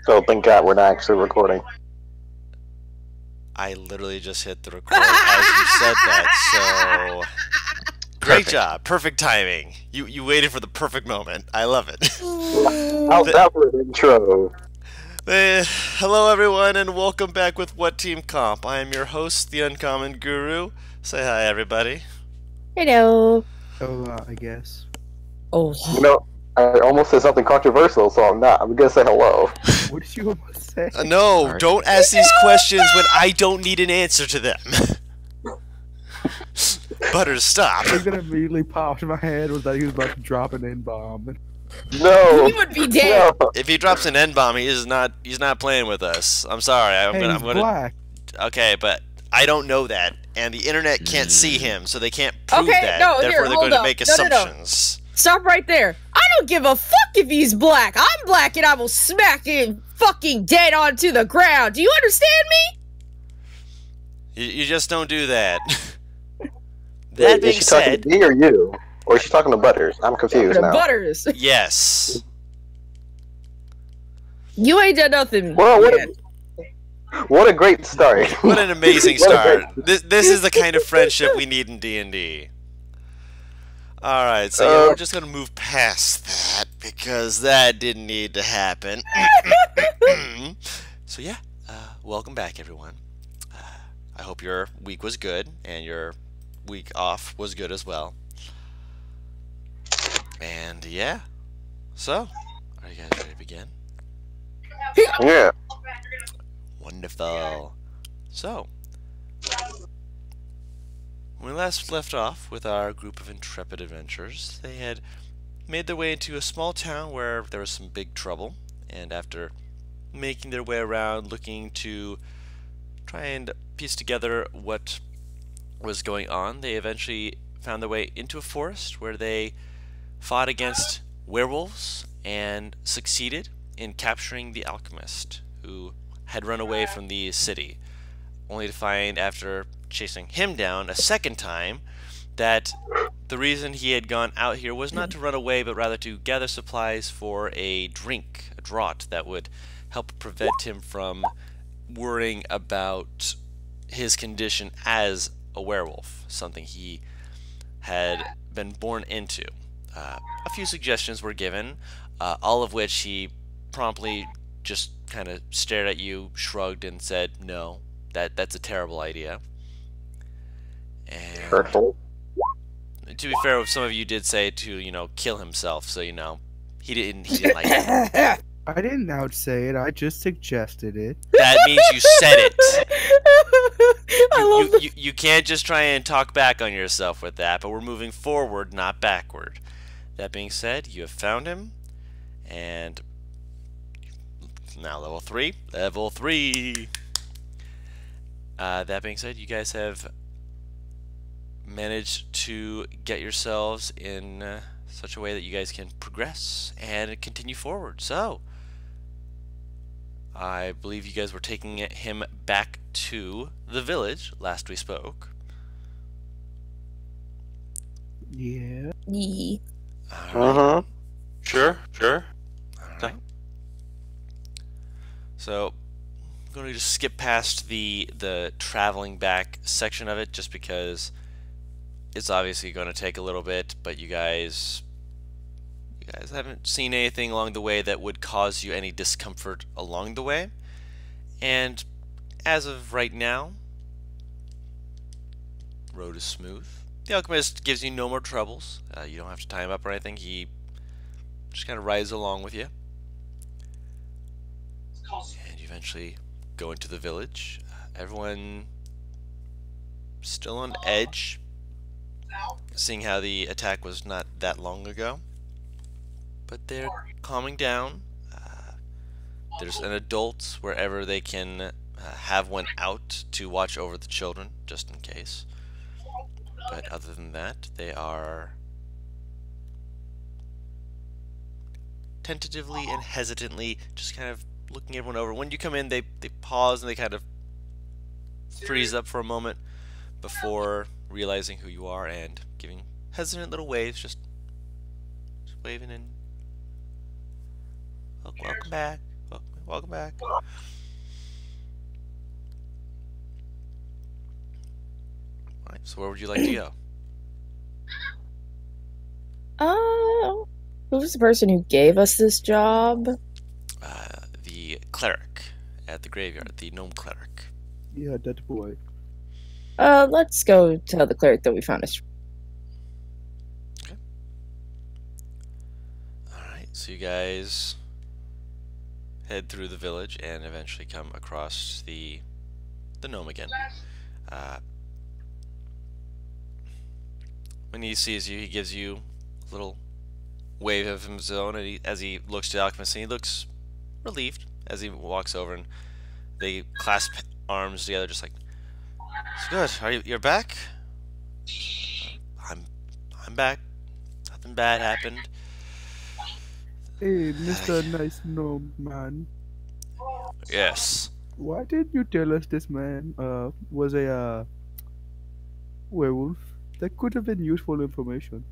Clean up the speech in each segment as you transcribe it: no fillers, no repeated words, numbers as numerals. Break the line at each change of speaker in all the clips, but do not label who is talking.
So thank God we're not actually recording.
I literally just hit the record as you said that, so great job, perfect timing. You waited for the perfect moment. I love it.
How's that for an intro?
Hello everyone, and welcome back with What Team Comp. I am your host, the Uncommon Guru. Say hi, everybody.
Hello.
I guess.
Oh.
You know, I almost said something controversial, so I'm not. I'm gonna say hello.
What did you almost say?
No,
Sorry.
don't ask these questions when I don't need an answer to them. Butters, stop.
The thing that immediately popped in my head was that he was about to drop an N-bomb.
No.
He would be dead.
No.
If he drops an N-bomb, he's not playing with us. I'm sorry. I'm
Hey,
gonna.
he's black.
Okay, but I don't know that, and the internet can't see him, so they can't prove
Okay,
that.
no,
Therefore,
here,
they're
hold
going to
up.
make
No, no, no.
assumptions.
Stop right there. I don't give a fuck if he's black. I'm black and I will smack him fucking dead onto the ground. Do you understand me?
You just don't do that.
Wait,
That
is
being
she talking
said,
to me or you? Or is she talking to Butters? I'm confused
The
now.
Butters.
yes.
You ain't done nothing.
Well,
yet.
what a great start.
What an amazing
What a
start.
great-
This is the kind of friendship we need in D&D. Alright, so yeah, we're just going to move past that, because that didn't need to happen. So yeah, welcome back, everyone. I hope your week was good, and your week off was good as well. And yeah, so, are you guys ready to begin?
Yeah.
Wonderful. So, when we last left off with our group of intrepid adventurers, they had made their way into a small town where there was some big trouble, and after making their way around looking to try and piece together what was going on, they eventually found their way into a forest where they fought against werewolves and succeeded in capturing the alchemist, who had run away from the city, only to find, after chasing him down a second time, that the reason he had gone out here was not to run away, but rather to gather supplies for a drink, a draught that would help prevent him from worrying about his condition as a werewolf, something he had been born into. A few suggestions were given, all of which he promptly just kind of stared at you, shrugged, and said, no, that's a terrible idea. And
Hurtful.
to be fair, some of you did say to, kill himself, so, he didn't like it.
I didn't outsay it. I just suggested it.
That means you said it.
I love this.
You can't just try and talk back on yourself with that, but we're moving forward, not backward. That being said, you have found him, and now level 3. Level 3! That being said, you guys have managed to get yourselves in such a way that you guys can progress and continue forward. So, I believe you guys were taking him back to the village last we spoke.
Yeah.
Yee.
Uh-huh.
Sure.
Alright. So, I'm going to just skip past the traveling back section of it, just because it's obviously going to take a little bit, but you guys haven't seen anything along the way that would cause you any discomfort along the way. And as of right now, the road is smooth. The alchemist gives you no more troubles. You don't have to tie him up or anything. He just kind of rides along with you. And you eventually go into the village. Everyone still on edge, seeing how the attack was not that long ago. But they're calming down. There's an adult wherever they can have one out to watch over the children, just in case. But other than that, they are tentatively and hesitantly just kind of looking everyone over. When you come in, they pause and they kind of freeze up for a moment before realizing who you are and giving hesitant little waves, just waving and welcome back. Welcome back. Alright, so where would you like to go?
Who was the person who gave us this job?
The cleric at the graveyard, the gnome cleric.
Yeah, that boy.
Let's go tell the cleric that we found us.
Alright, so you guys head through the village and eventually come across the gnome again. When he sees you, he gives you a little wave of his own, and as he looks to the alchemist, and he looks relieved as he walks over, and they clasp arms together, just like, "It's good. You're back? I'm back. Nothing bad happened."
Hey, Mr. Nice Gnome Man.
Yes.
Why didn't you tell us this man was a werewolf? That could have been useful information.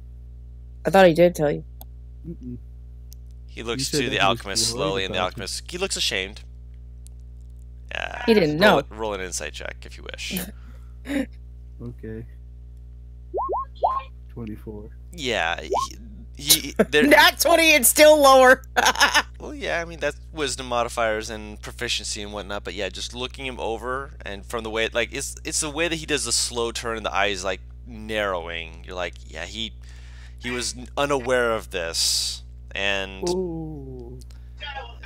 I thought he did tell you.
Mm-mm.
He looks
You said
to
that
the
he was
alchemist
worried
slowly, and the
about
alchemist, he looks ashamed. Yeah.
He didn't know.
Roll an insight check if you wish.
Okay. 24.
Yeah. There,
Not 20 and still lower.
well, yeah, I mean, that's wisdom modifiers and proficiency and whatnot, but yeah, just looking him over, and from the way, like, it's the way that he does the slow turn and the eyes, like, narrowing. You're like, yeah, he was unaware of this, and...
Oh,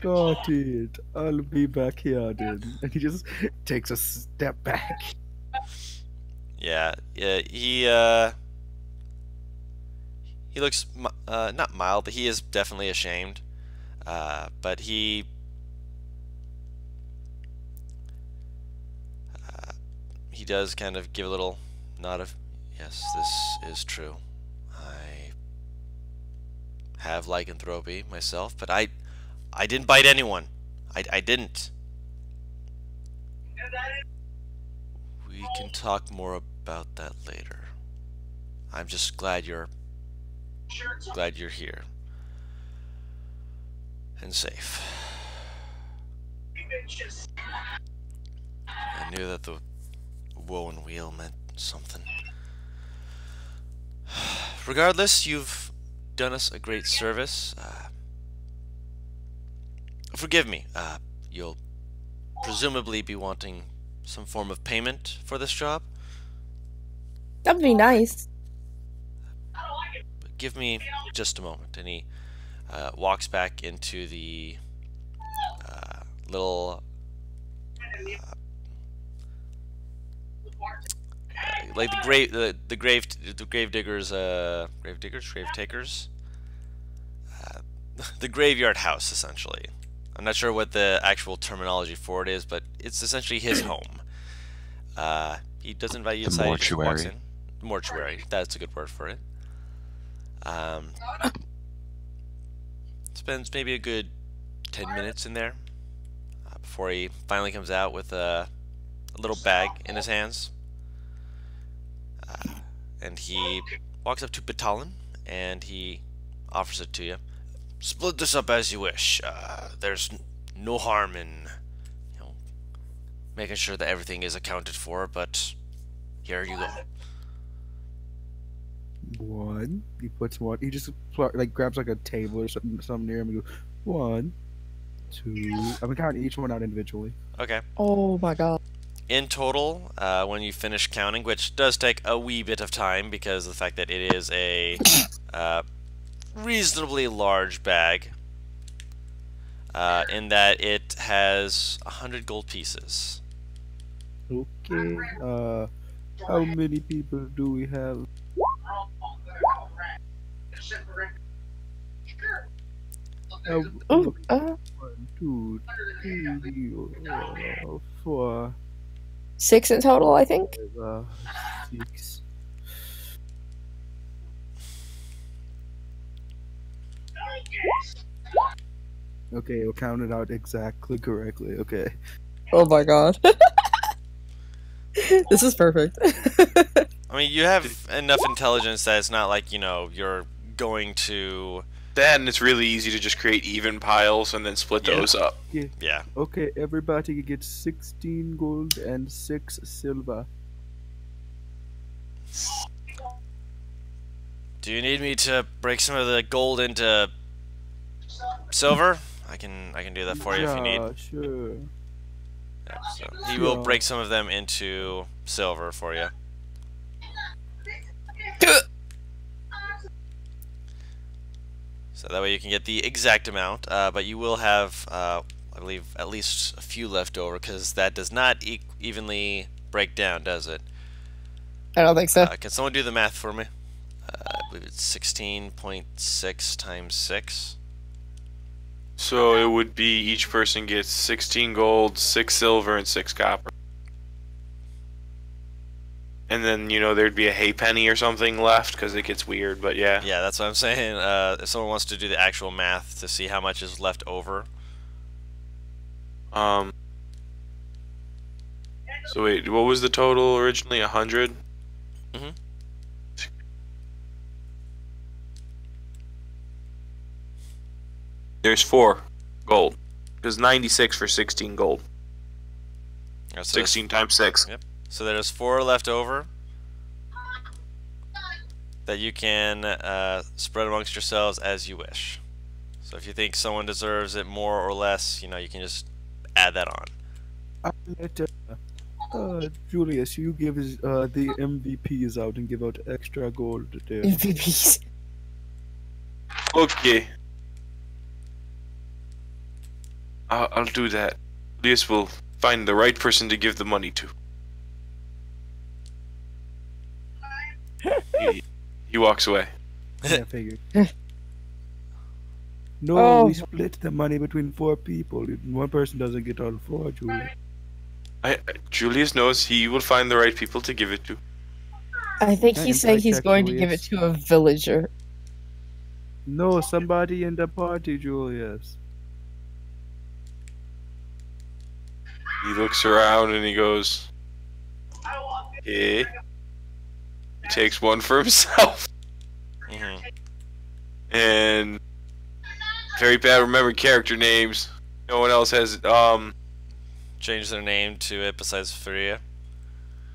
got it. I'll be back here then. And he just takes a step back.
Yeah, he looks not mild, but he is definitely ashamed. But he does kind of give a little nod of, yes, this is true. I have lycanthropy myself, but I didn't bite anyone. I didn't. We can talk more about that later. I'm just glad you're here and safe. I knew that the woe and wheel meant something. Regardless, you've done us a great service. Forgive me. You'll presumably be wanting some form of payment for this job.
That'd be nice.
But give me just a moment. And he walks back into the little like the grave takers, the graveyard house, essentially. I'm not sure what the actual terminology for it is, but it's essentially his home. He does invite you
The
inside. He just walks
mortuary.
in. Mortuary. That's a good word for it. Spends maybe a good 10 minutes in there before he finally comes out with a little bag in his hands. And he walks up to Batalon and he offers it to you. Split this up as you wish. There's no harm in, making sure that everything is accounted for, but here you go.
One. He puts one. He just like grabs like a table or something near him and goes, 1, 2. I'm gonna count each one out individually.
Okay.
Oh my god.
In total, when you finish counting, which does take a wee bit of time because of the fact that it is a reasonably large bag, in that it has 100 gold pieces.
Okay. How many people do we have?
Oh,
1, 2, 3, 4,
6 in total, I think.
6. Okay, we'll count it out exactly correctly. Okay.
Oh my god. This is perfect.
I mean, you have enough intelligence that it's not like, you're going to
That, and it's really easy to just create even piles and then split
Yeah.
those up.
Yeah.
Okay, everybody gets 16 gold and 6 silver.
Do you need me to break some of the gold into silver? I can do that for you if you need.
Yeah, sure.
Yeah, so he will
Yeah.
break some of them into silver for you. So that way you can get the exact amount, but you will have, I believe, at least a few left over, because that does not evenly break down, does it?
I don't think so.
Can someone do the math for me? I believe it's 16.6 times 6.
So it would be each person gets 16 gold, 6 silver, and 6 copper. And then, you know, there'd be a halfpenny or something left because it gets weird, but yeah.
Yeah, that's what I'm saying. If someone wants to do the actual math to see how much is left over.
So wait, what was the total originally? 100?
Mhm.
There's 4 gold. Because 96 for 16 gold.
So
16 times 6.
So there's 4 left over that you can spread amongst yourselves as you wish. So if you think someone deserves it more or less, you know, you can just add that on.
I'll let Julius, you give the MVPs out and give out extra gold there.
MVPs.
Okay. I'll do that. Julius will find the right person to give the money to. He walks away.
Yeah, I figured. No,
Oh.
we split the money between 4 people. One person doesn't get all 4, Julius.
Julius knows he will find the right people to give it to.
I think
Yeah,
he's saying he's
check,
going to give it
Julius.
to a villager.
No, somebody in the party, Julius.
He looks around and he goes, "Hey." He takes one for himself.
Hmm.
And very bad remembering character names. No one else has
Change their name to it besides Furia.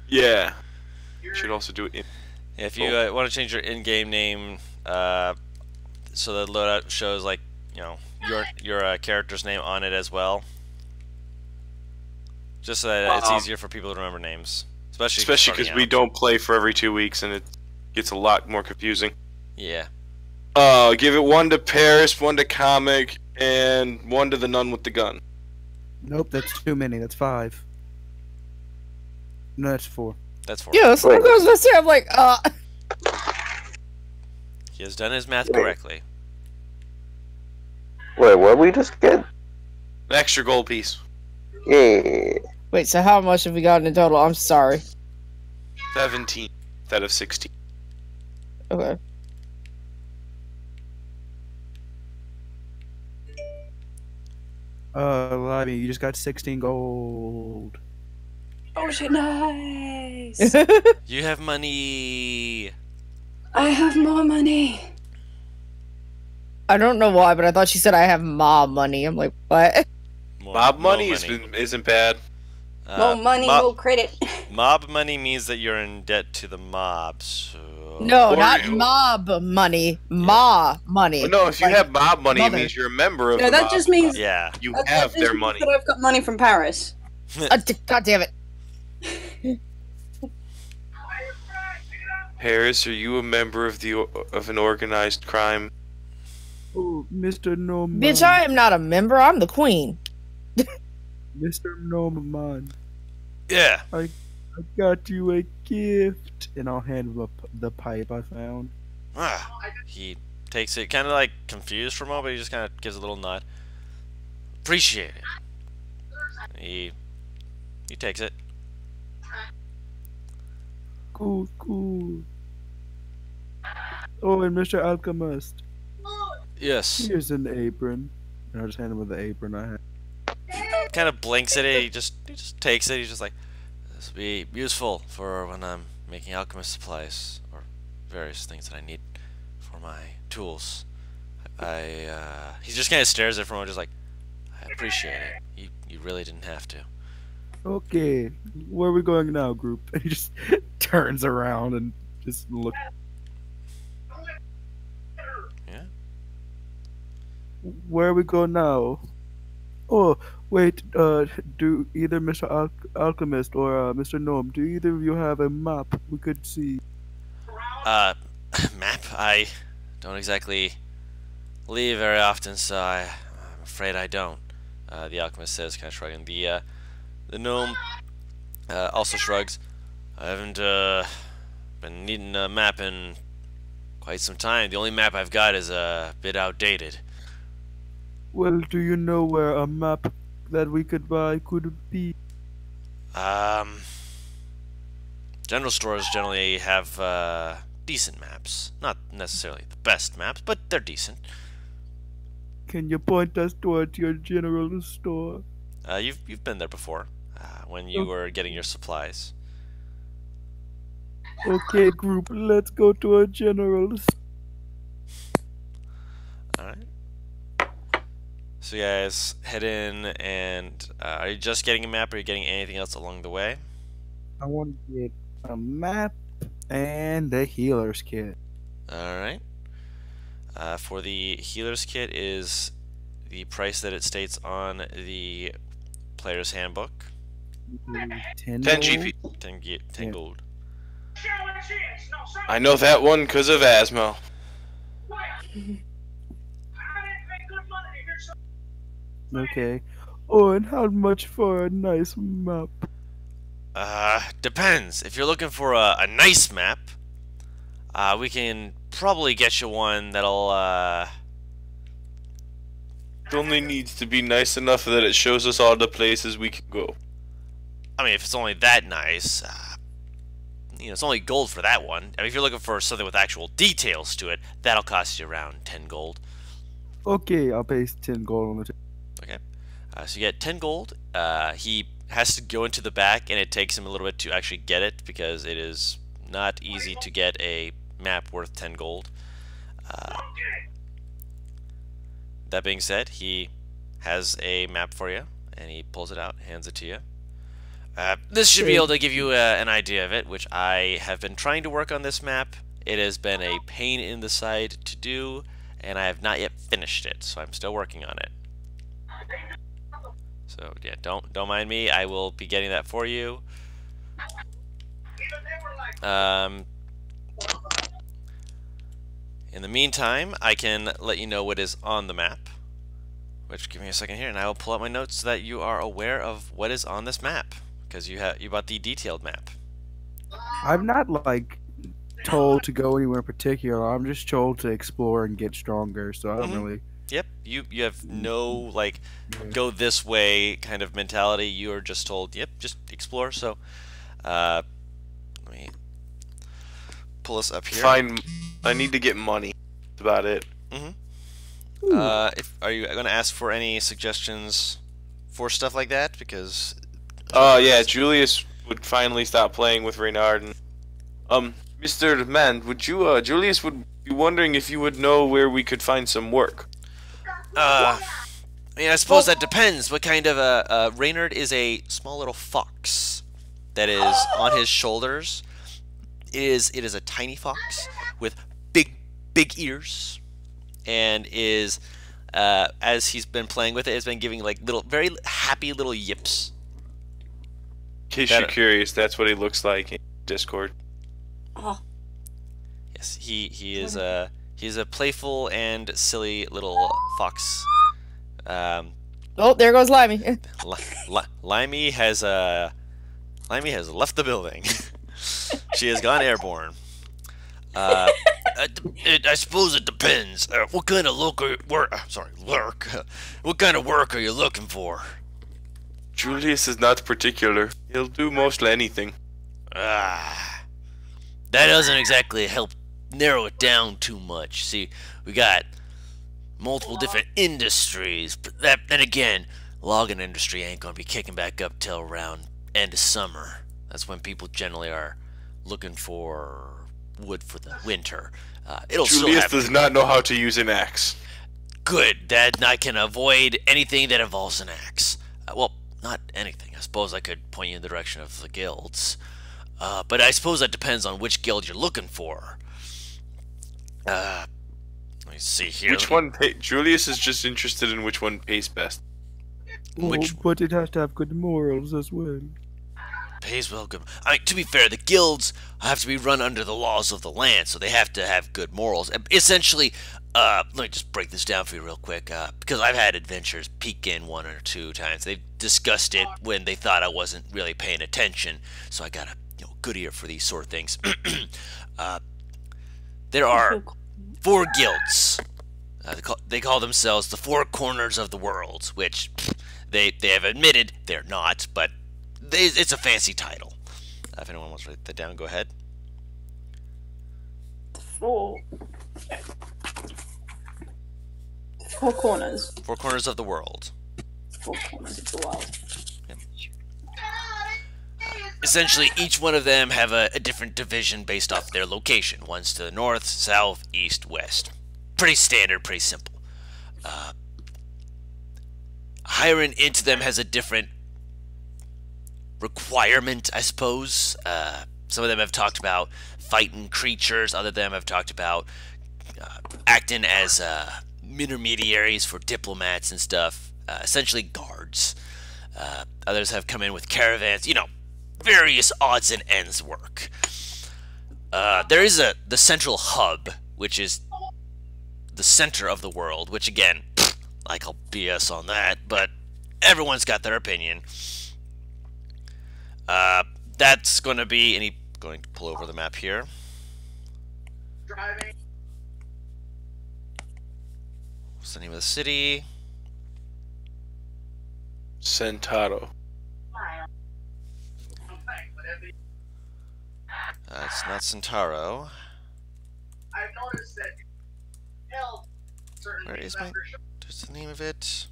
yeah. Should also do it in
If you want to change your in-game name, so the loadout shows like, you know, your character's name on it as well, just so that it's easier for people to remember names, especially
because
starting
we
out.
don't play for every 2 weeks and it gets a lot more confusing.
Yeah.
Give it 1 to Paris, 1 to Comic, and 1 to the nun with the gun.
Nope, that's too many. That's 5. No, that's 4.
That's 4.
Yeah, someone
Wait.
goes this here. I'm like,
He has done his math
Wait.
correctly.
Wait, what did we just get?
An extra gold piece.
Yeah.
Wait, so how much have we gotten in total? I'm sorry.
17 instead of 16.
Okay.
Livy, you just got 16 gold.
Oh shit, nice!
You have money.
I have more money.
I don't know why, but I thought she said I have mob money. I'm like, what?
Mob money,
money.
isn't bad.
More money, more credit.
Mob money means that you're in debt to the mob. So
No,
Or
not
you-
mob money. Ma money.
Well, no, if you
Like,
have mob money,
mother.
it means you're a member of
No,
the
that
mob.
just means
yeah.
You
that
have
just
their
means
money.
that I've got money from Paris.
God damn it.
Harris, are you a member of an organized crime?
Oh, Mr. Noman.
Bitch, I am not a member. I'm the queen.
Mr. Noman,
Yeah.
I got you a gift. And I'll hand him the pipe I found.
He takes it, kind of like confused for a moment, but he just kind of gives a little nod. Appreciate it. He takes it.
Cool, cool. Oh, and Mr. Alchemist,
Yes.
here's an apron. And I'll just hand him the apron I have.
Kind of blinks at it. He just takes it. He's just like, this will be useful for when I'm making alchemist supplies or various things that I need for my tools. He just kind of stares at everyone, just like, I appreciate it. You really didn't have to.
Okay, where are we going now, group? And he just turns around and just looks.
Yeah.
Where are we going now? Oh, wait. Do either Mr. Alchemist or Mr. Gnome, do either of you have a map we could see?
Map? I don't exactly leave very often, so I'm afraid I don't. The alchemist says, kind of shrugging. The gnome also shrugs. I haven't been needing a map in quite some time. The only map I've got is a bit outdated.
Well, do you know where a map that we could buy could be?
General stores generally have decent maps. Not necessarily the best maps, but they're decent.
Can you point us towards your general store?
You've been there before, when you were getting your supplies.
Okay, group, let's go to a general store.
Alright. So you guys head in, and are you just getting a map, or are you getting anything else along the way?
I want to get a map and a healer's kit.
Alright. For the healer's kit is the price that it states on the player's handbook.
10
GP.
10 gold.
I know that one because of Asmo.
Okay. Oh, and how much for a nice map?
Depends. If you're looking for a nice map, we can probably get you one that'll,
It only needs to be nice enough that it shows us all the places we can go.
I mean, if it's only that nice, it's only gold for that one. I mean, if you're looking for something with actual details to it, that'll cost you around 10 gold.
Okay, I'll pay 10 gold on the table.
Okay. So you get 10 gold. He has to go into the back, and it takes him a little bit to actually get it, because it is not easy to get a map worth 10 gold. That being said, he has a map for you, and he pulls it out, hands it to you. This should be able to give you an idea of it, which I have been trying to work on this map. It has been a pain in the side to do, and I have not yet finished it, so I'm still working on it. So yeah, don't mind me. I will be getting that for you. In the meantime, I can let you know what is on the map. Which, give me a second here, and I will pull out my notes so that you are aware of what is on this map, because you bought the detailed map.
I'm not like told to go anywhere in particular. I'm just told to explore and get stronger. So I don't really.
Yep, you have no like go this way kind of mentality. You are just told, yep, just explore. So, let me pull us up here.
Fine. I need to get money. That's about it.
Are you going to ask for any suggestions for stuff like that? Because
yeah, Julius would finally stop playing with Reynard. And, Mr. Man, would you, Julius would be wondering if you would know where we could find some work.
I mean, I suppose that depends. What kind of Reynard is a small little fox that is on his shoulders. It is a tiny fox with big ears, and is as he's been playing with it, has been giving like very happy little yips.
In case you're curious, that's what he looks like in Discord.
Oh.
Yes, he's a playful and silly little fox.
Oh, there goes Limey.
Limey has left the building. She has gone airborne. I suppose it depends. What kind of work? What kind of work are you looking for?
Julius is not particular. He'll do mostly anything.
That doesn't exactly help narrow it down too much. See, we got multiple different industries, but then again, logging industry ain't gonna be kicking back up till around end of summer. That's when people generally are looking for wood for the winter.
Julius does not know how to use an axe.
Good. Then I can avoid anything that involves an axe. Well, not anything. I suppose I could point you in the direction of the guilds. But I suppose that depends on which guild you're looking for. Let me see here.
Which one? Julius is just interested in which one pays best.
But it has to have good morals as well.
Pays well, good. I mean, to be fair, the guilds have to be run under the laws of the land, so they have to have good morals. Essentially, let me just break this down for you real quick, because I've had adventurers peek in 1 or 2 times. They've discussed it when they thought I wasn't really paying attention, so I got a good ear for these sort of things. There are 4 guilds. They call themselves the 4 corners of the world, which they have admitted they're not, but it's a fancy title. If anyone wants to write that down, go ahead.
4 corners.
4 corners of the world.
4 corners of the world.
Essentially, each one of them have a different division based off their location. One's to the north, south, east, west. Pretty standard, pretty simple. Hiring into them has a different requirement, I suppose. Some of them have talked about fighting creatures. Other of them have talked about acting as intermediaries for diplomats and stuff. Essentially guards. Others have come in with caravans. Various odds and ends work. There is the central hub, which is the center of the world, which again, I call BS on that, but everyone's got their opinion. That's going to be, and he's going to pull over the map here. What's the name of the city?
Centauro.
It's not Centauro. Where is my... What's the name of it?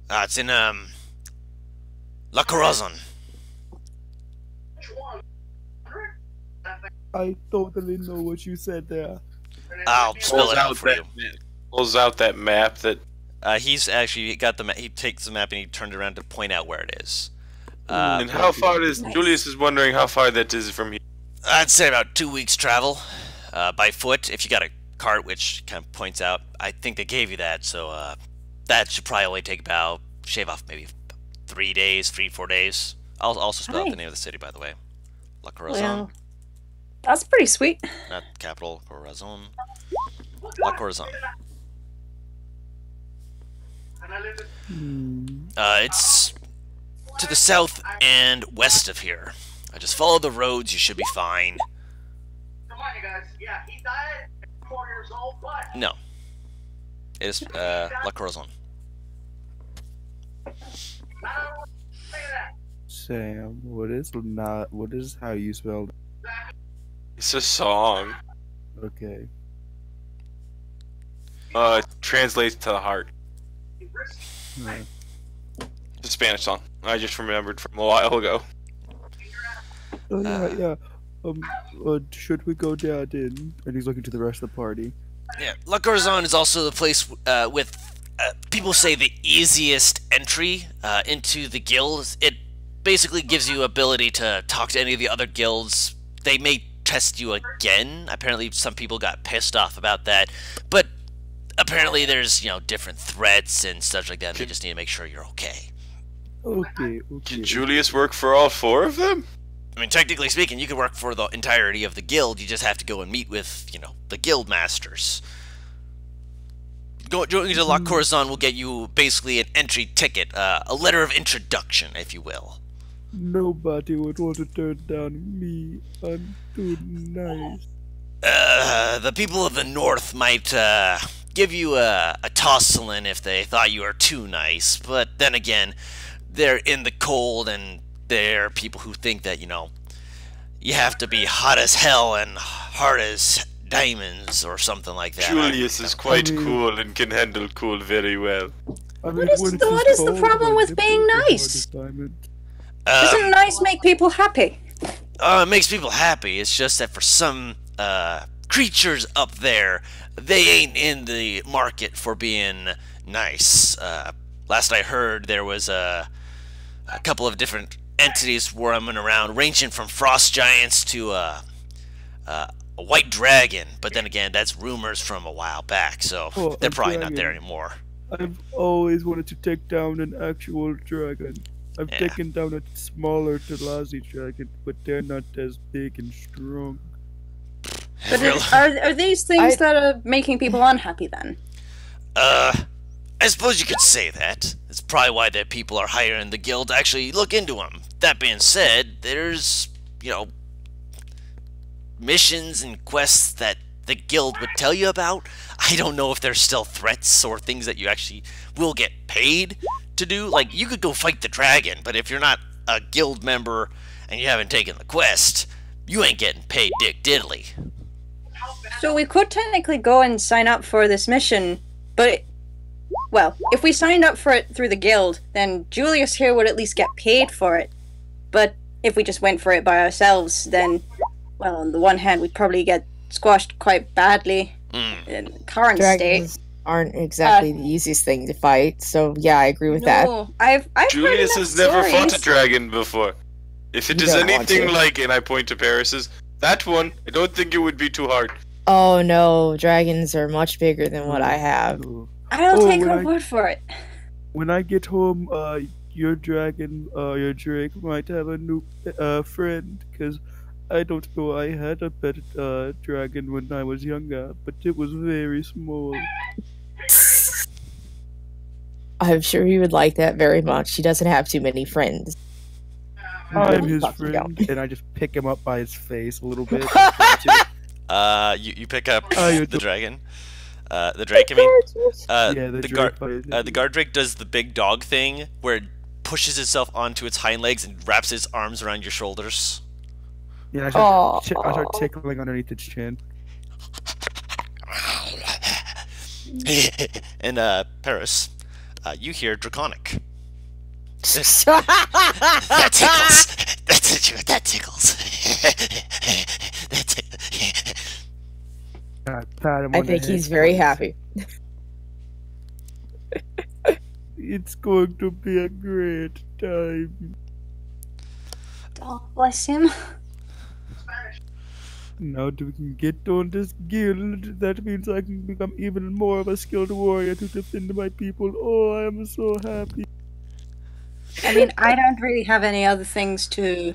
It's in, La Corazon.
I totally know what you said there.
I'll spell it out for you.
Pulls out that map that...
He's actually got the map. He takes the map and he turned around to point out where it is.
And how far is... Julius is wondering how far that is from here.
I'd say about 2 weeks travel by foot. If you got a cart, which kind of points out, I think they gave you that, so that should probably only take about, shave off maybe 3 days, 4 days. I'll also spell out the name of the city, by the way. La Corazon.
Well, that's pretty sweet.
Not capital, Corazon. La Corazon. It's to the south and west of here. I just follow the roads, you should be fine.
Come on, you guys. Yeah, he died at 4 years old, but...
No. It is, La Corazon.
Sam, what is how you spelled?
It's a song.
Okay.
It translates to the heart.
Right.
It's a Spanish song. I just remembered from a while ago.
Oh yeah. Should we go down in? And he's looking to the rest of the party.
Yeah, La Corazon is also the place with, people say, the easiest entry into the guilds. It basically gives you ability to talk to any of the other guilds. They may test you again. Apparently some people got pissed off about that. But apparently there's, different threats and stuff like that. And they just need to make sure you're okay.
Okay.
Can Julius work for all 4 of them?
I mean, technically speaking, you could work for the entirety of the guild. You just have to go and meet with, the guild masters. Going to La Corazon will get you basically an entry ticket, a letter of introduction, if you will.
Nobody would want to turn down me. I'm too nice.
The people of the north might give you a tosselin if they thought you were too nice, but then again, they're in the cold, and they're people who think that, you have to be hot as hell and hard as diamonds or something like that.
Julius is quite cool and can handle cool very well.
What is the problem with being nice? Doesn't nice make people happy?
It makes people happy. It's just that for some creatures up there, they ain't in the market for being nice. Last I heard, there was a couple of different entities roaming around, ranging from frost giants to a white dragon. But then again, that's rumors from a while back, so
Oh,
they're
a
probably not there
dragon.
anymore.
I've always wanted to take down an actual dragon. I've
Yeah.
taken down a smaller Talazi dragon, but they're not as big and strong.
But
Real-
are these things
I-
that are making people unhappy then?
I suppose you could say that. It's probably why the people are hiring the guild to actually look into them. That being said, there's, missions and quests that the guild would tell you about. I don't know if there's still threats or things that you actually will get paid to do. Like, you could go fight the dragon, but if you're not a guild member and you haven't taken the quest, you ain't getting paid dick diddly.
So we could technically go and sign up for this mission, but well, if we signed up for it through the guild, then Julius here would at least get paid for it. But if we just went for it by ourselves, then, well, on the one hand, we'd probably get squashed quite badly in the current state.
Dragons aren't exactly the easiest thing to fight, so yeah, I agree with that.
No, I've
Julius
heard
has
enough
never fought a
stories.
dragon before. If it
You
is
don't want
anything
to.
like, and I point to Paris's, that one, I don't think it would be too hard.
Oh no, dragons are much bigger than what I have.
Ooh.
I'll
Oh,
take
when
her
I-
word for it.
When I get home, your dragon, your Drake might have a new friend, because I don't know, I had a pet dragon when I was younger, but it was very small.
I'm sure he would like that very much. He doesn't have too many friends.
I'm his
Fucking
friend, and I just pick him up by his face a little bit.
You pick up
Oh, you
the
do-
dragon. The drake, I mean.
Yeah, the
the
Drake
guard,
by his
the guard drake does the big dog thing where it pushes itself onto its hind legs and wraps its arms around your shoulders.
Yeah,
Aw.
I start tickling underneath its chin.
And Paris, you hear draconic. That tickles. That tickles.
I pat him
I
on the
think
head.
he's very happy.
It's going to be a great time.
Oh, bless him.
Now that we can get on this guild, that means I can become even more of a skilled warrior to defend my people. Oh, I am so happy.
I mean, I don't really have any other things to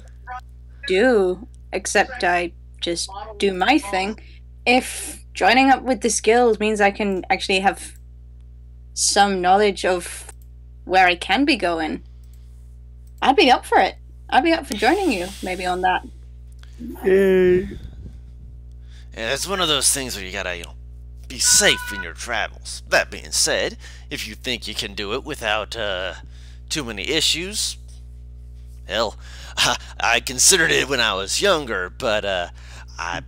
do except I just do my thing. If joining up with this guild means I can actually have some knowledge of where I can be going, I'd be up for it. I'd be up for joining you, maybe on that.
Yay.
Yeah, it's one of those things where you gotta, be safe in your travels. That being said, if you think you can do it without, too many issues, hell, I considered it when I was younger, but, I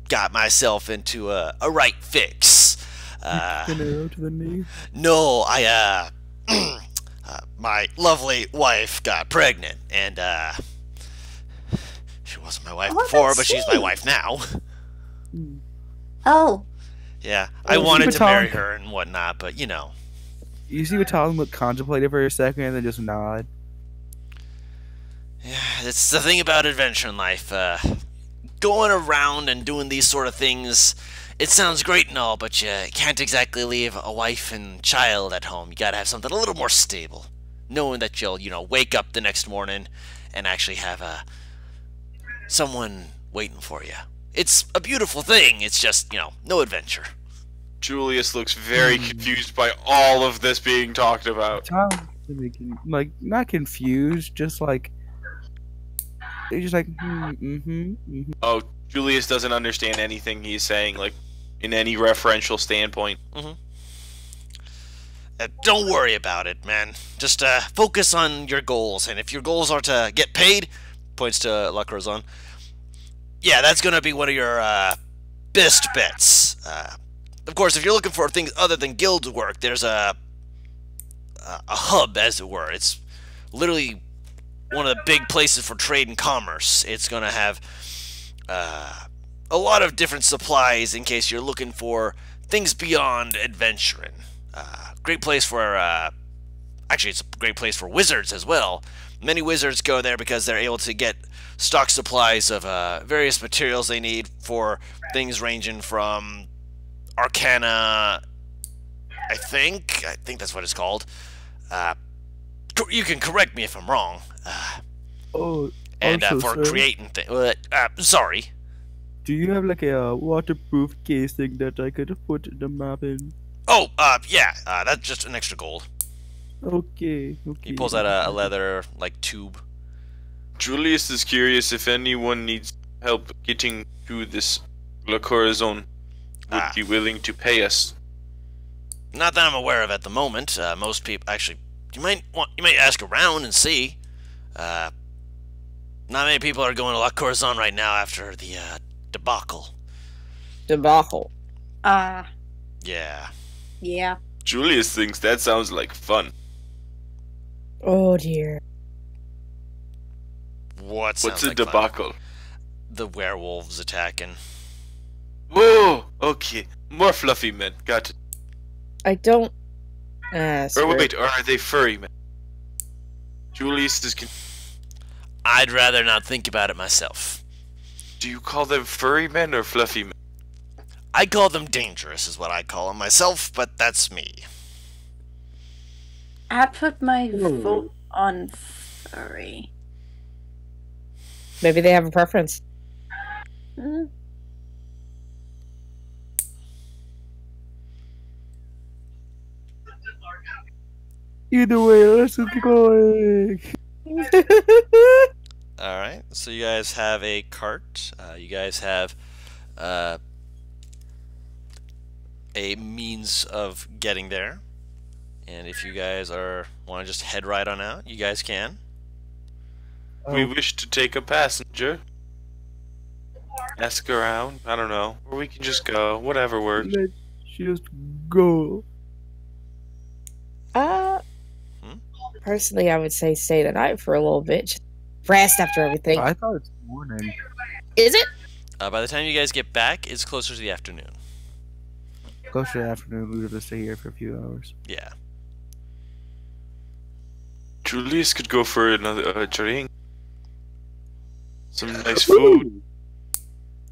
got myself into a right fix.
An arrow to the knee.
No, my lovely wife got pregnant, and, she wasn't my wife
Oh,
before,
that's
but she's my
sweet.
wife now.
Oh,
Yeah, I
Oh,
wanted to
Tom.
marry her and whatnot, but
You see what Talon look contemplative for a second and then just nod.
yeah, it's the thing about adventure in life. Going around and doing these sort of things, it sounds great and all, but you can't exactly leave a wife and child at home. You gotta have something a little more stable, knowing that you'll, wake up the next morning and actually have someone waiting for you. It's a beautiful thing. It's just, no adventure.
Julius looks very confused by all of this being talked about.
Talon's making, like, not confused, just like. He's just like,
Oh, Julius doesn't understand anything he's saying, like, in any referential standpoint.
Don't worry about it, man. Just focus on your goals, and if your goals are to get paid, points to La Crozon, yeah, that's gonna be one of your best bets. Of course, if you're looking for things other than guild work, there's a hub, as it were. It's literally one of the big places for trade and commerce. It's going to have a lot of different supplies in case you're looking for things beyond adventuring. Great place for, actually it's a great place for wizards as well. Many wizards go there because they're able to get stock supplies of various materials they need for things ranging from arcana, I think that's what it's called. You can correct me if I'm wrong. And
also,
for
sir,
creating things. Sorry.
do you have like a waterproof casing that I could put the map in?
Oh, yeah. That's just an extra gold.
Okay.
He pulls out a leather like tube.
Julius is curious if anyone needs help getting to this La Corazon. Would be willing to pay us.
Not that I'm aware of at the moment. Most people, actually, you might ask around and see. Not many people are going to La Corazon right now after the debacle.
Debacle.
Yeah.
Yeah.
Julius thinks that sounds like fun.
Oh dear.
What's
What's a
like fun?
debacle?
The werewolves attacking.
Oh, okay. More fluffy men. Got it.
I don't.
Or wait, or are they furry men? Julius is.
I'd rather not think about it myself.
Do you call them furry men or fluffy men?
I call them dangerous, is what I call them myself, but that's me.
I put my vote on furry.
Maybe they have a preference.
Hmm.
Either way, let's keep going.
Alright, so you guys have a cart. You guys have a means of getting there. And if you guys want to just head right on out, you guys can.
We wish to take a passenger. Ask around. I don't know. Or we can just go. Whatever works.
Let's just go.
Personally, I would say stay the night for a little bit. Just rest after everything.
I thought it's morning.
Is it?
By the time you guys get back, it's closer to the afternoon.
Go to the afternoon. We have to stay here for a few hours.
Yeah.
Julius could go for another drink. Some nice food.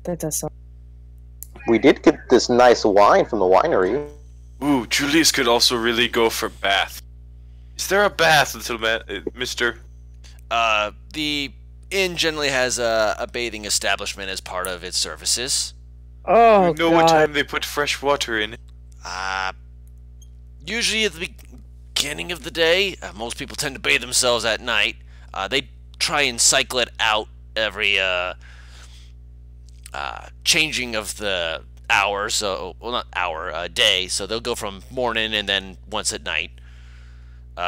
That does sound.
We did get this nice wine from the winery.
Ooh, Julius could also really go for bath. Is there a bath, little man, mister?
The inn generally has a bathing establishment as part of its services.
Oh,
You know what time they put fresh water in it?
Usually at the beginning of the day. Most people tend to bathe themselves at night. They try and cycle it out every changing of the hour, so, well, not hour, day, so they'll go from morning and then once at night.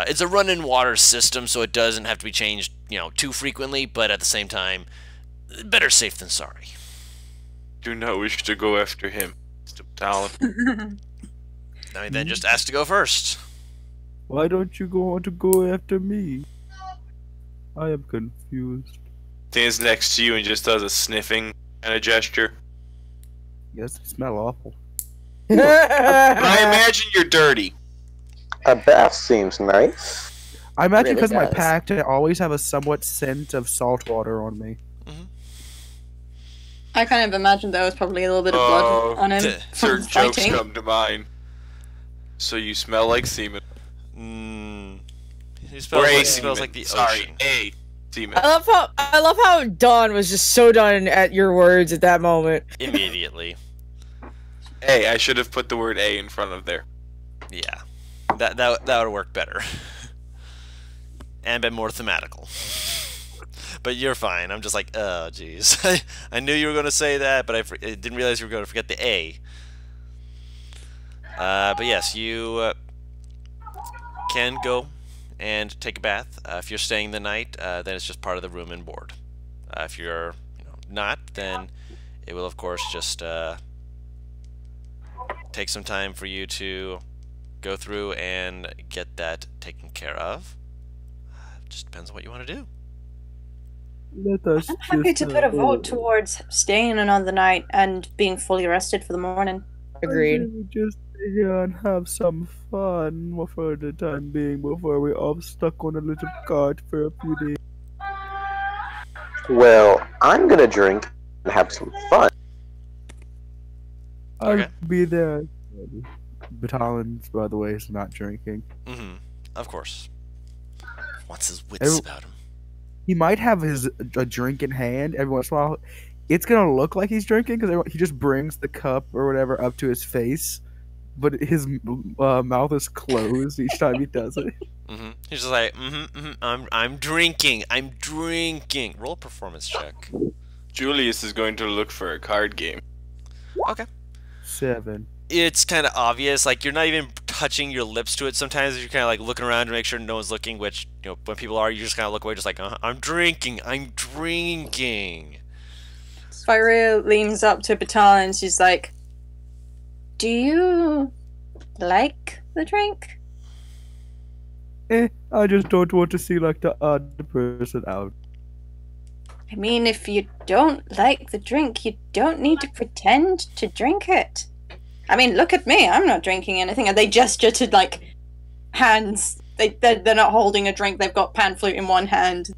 It's a run-in water system, so it doesn't have to be changed, too frequently, but at the same time, better safe than sorry.
Do not wish to go after him, Mr. Talon.
I mean, then just ask to go first.
Why don't you want to go after me? I am confused.
Stands next to you and just does a sniffing kind of gesture.
Yes, they smell awful.
But I imagine you're dirty.
A bath seems nice.
I imagine
Really
because my
does.
pack, I always have a somewhat scent of salt water on me.
I kind of imagined there was probably a little bit of blood on him from
Certain jokes
fighting.
come to mind. So you smell like semen.
He
Or
smells,
a
like,
semen.
smells like the
Sorry,
ocean.
a semen.
I love how Dawn was just so done at your words at that moment.
Immediately.
A, I should have put the word a in front of there.
Yeah. That would have worked better. And been more thematical. But you're fine. I'm just like, oh, jeez. I knew you were going to say that, but I didn't realize you were going to forget the A. But yes, you can go and take a bath. If you're staying the night, then it's just part of the room and board. If you're not, then it will, of course, just take some time for you to go through and get that taken care of. Just depends on what you want to do.
Let us
I'm happy to put a vote towards staying another night and being fully rested for the morning.
Agreed.
We just stay here and have some fun for the time being before we're all stuck on a little cart for a few days.
Well, I'm gonna drink and have some fun.
Okay.
I'll be there. Batalion's, by the way, is not drinking.
Mm-hmm. Of course. What's his wits
Every-
about him?
He might have a drink in hand every once in a while. It's gonna look like he's drinking because he just brings the cup or whatever up to his face, but his mouth is closed each time he does it.
Mm-hmm. He's just like, I'm drinking. I'm drinking. Roll a performance check.
Julius is going to look for a card game.
Okay.
7.
It's kind of obvious. Like, you're not even touching your lips to it. Sometimes you're kind of like looking around to make sure no one's looking, which, you know, when people are, you just kind of look away just like, I'm drinking. I'm drinking.
Spyria leans up to Batal and she's like, do you like the drink?
I just don't want to see like the odd person out.
I mean, if you don't like the drink, you don't need to pretend to drink it. I mean, look at me. I'm not drinking anything. And they gesture to, like, hands. They're not holding a drink. They've got pan flute in one hand.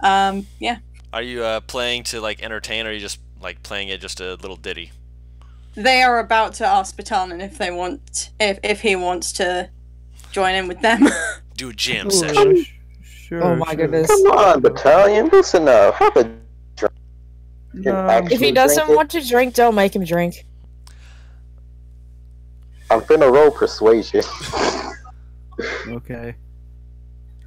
Yeah.
Are you playing to, like, entertain, or are you just, like, playing it just a little ditty?
They are about to ask Batalon if he wants to join in with them.
Do a jam
Oh,
session.
Sure,
Oh my goodness.
Come on, Battalion, listen up. Have a drink.
No,
If he doesn't want to drink, don't make him drink.
I'm finna roll persuasion
okay.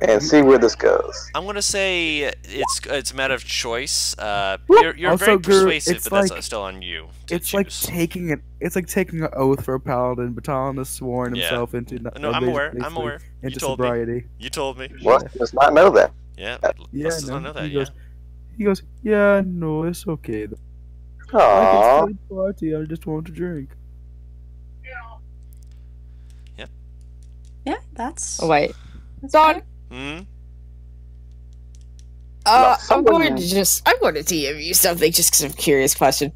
and see where this goes.
I'm gonna say it's a matter of choice. You're
Also,
very
Guru,
persuasive,
it's
but that's
like-
still on you. To
It's like
choose.
taking an oath for a paladin. Batalon has sworn
Yeah.
himself into
No, I'm aware. I'm
basically
aware. You
into
told me.
sobriety.
You told me.
What? Does not know that.
Yeah.
Yeah,
Let's not know that.
he goes, yeah, no, it's okay. Though. I
Aww.
can still party. I just want to drink.
Yeah, that's...
Oh, wait.
that's
Don,
Hmm.
I'm
someone-
going to DM you something just because I'm curious question.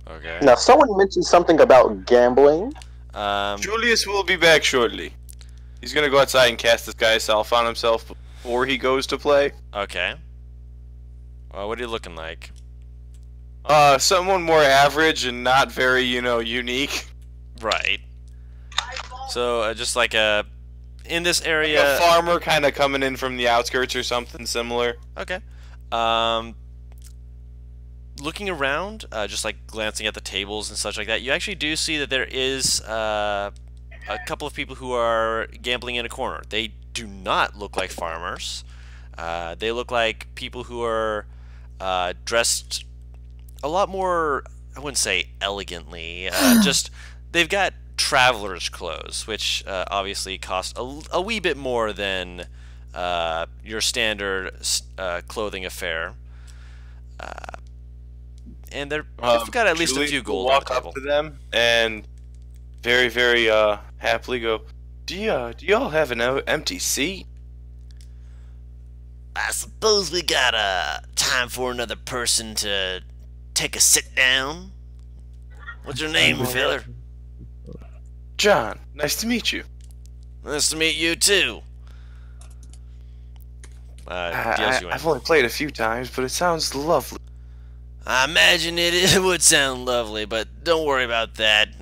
Okay.
Now, someone mentioned something about gambling.
Julius will be back shortly. He's gonna go outside and cast Disguise Self on himself before he goes to play.
Okay. Well, what are you looking like?
Someone more average and not very, unique.
Right. So just like in this
A
area.
farmer kind of coming in from the outskirts or something similar.
Okay. Looking around, just like glancing at the tables and such like that, you actually do see that there is a couple of people who are gambling in a corner. They do not look like farmers. They look like people who are dressed a lot more, I wouldn't say elegantly, just they've got traveler's clothes, which obviously cost a wee bit more than your standard clothing affair. And they've got at least a
Julius
few
will
gold on
walk
the table.
up to them and very, very happily go, do y'all have an empty seat?
I suppose we got time for another person to take a sit down. What's your name, feller?
John, nice to meet you.
Nice to meet you too. Deals you in.
I've only played a few times, but it sounds lovely.
I imagine it would sound lovely, but don't worry about that.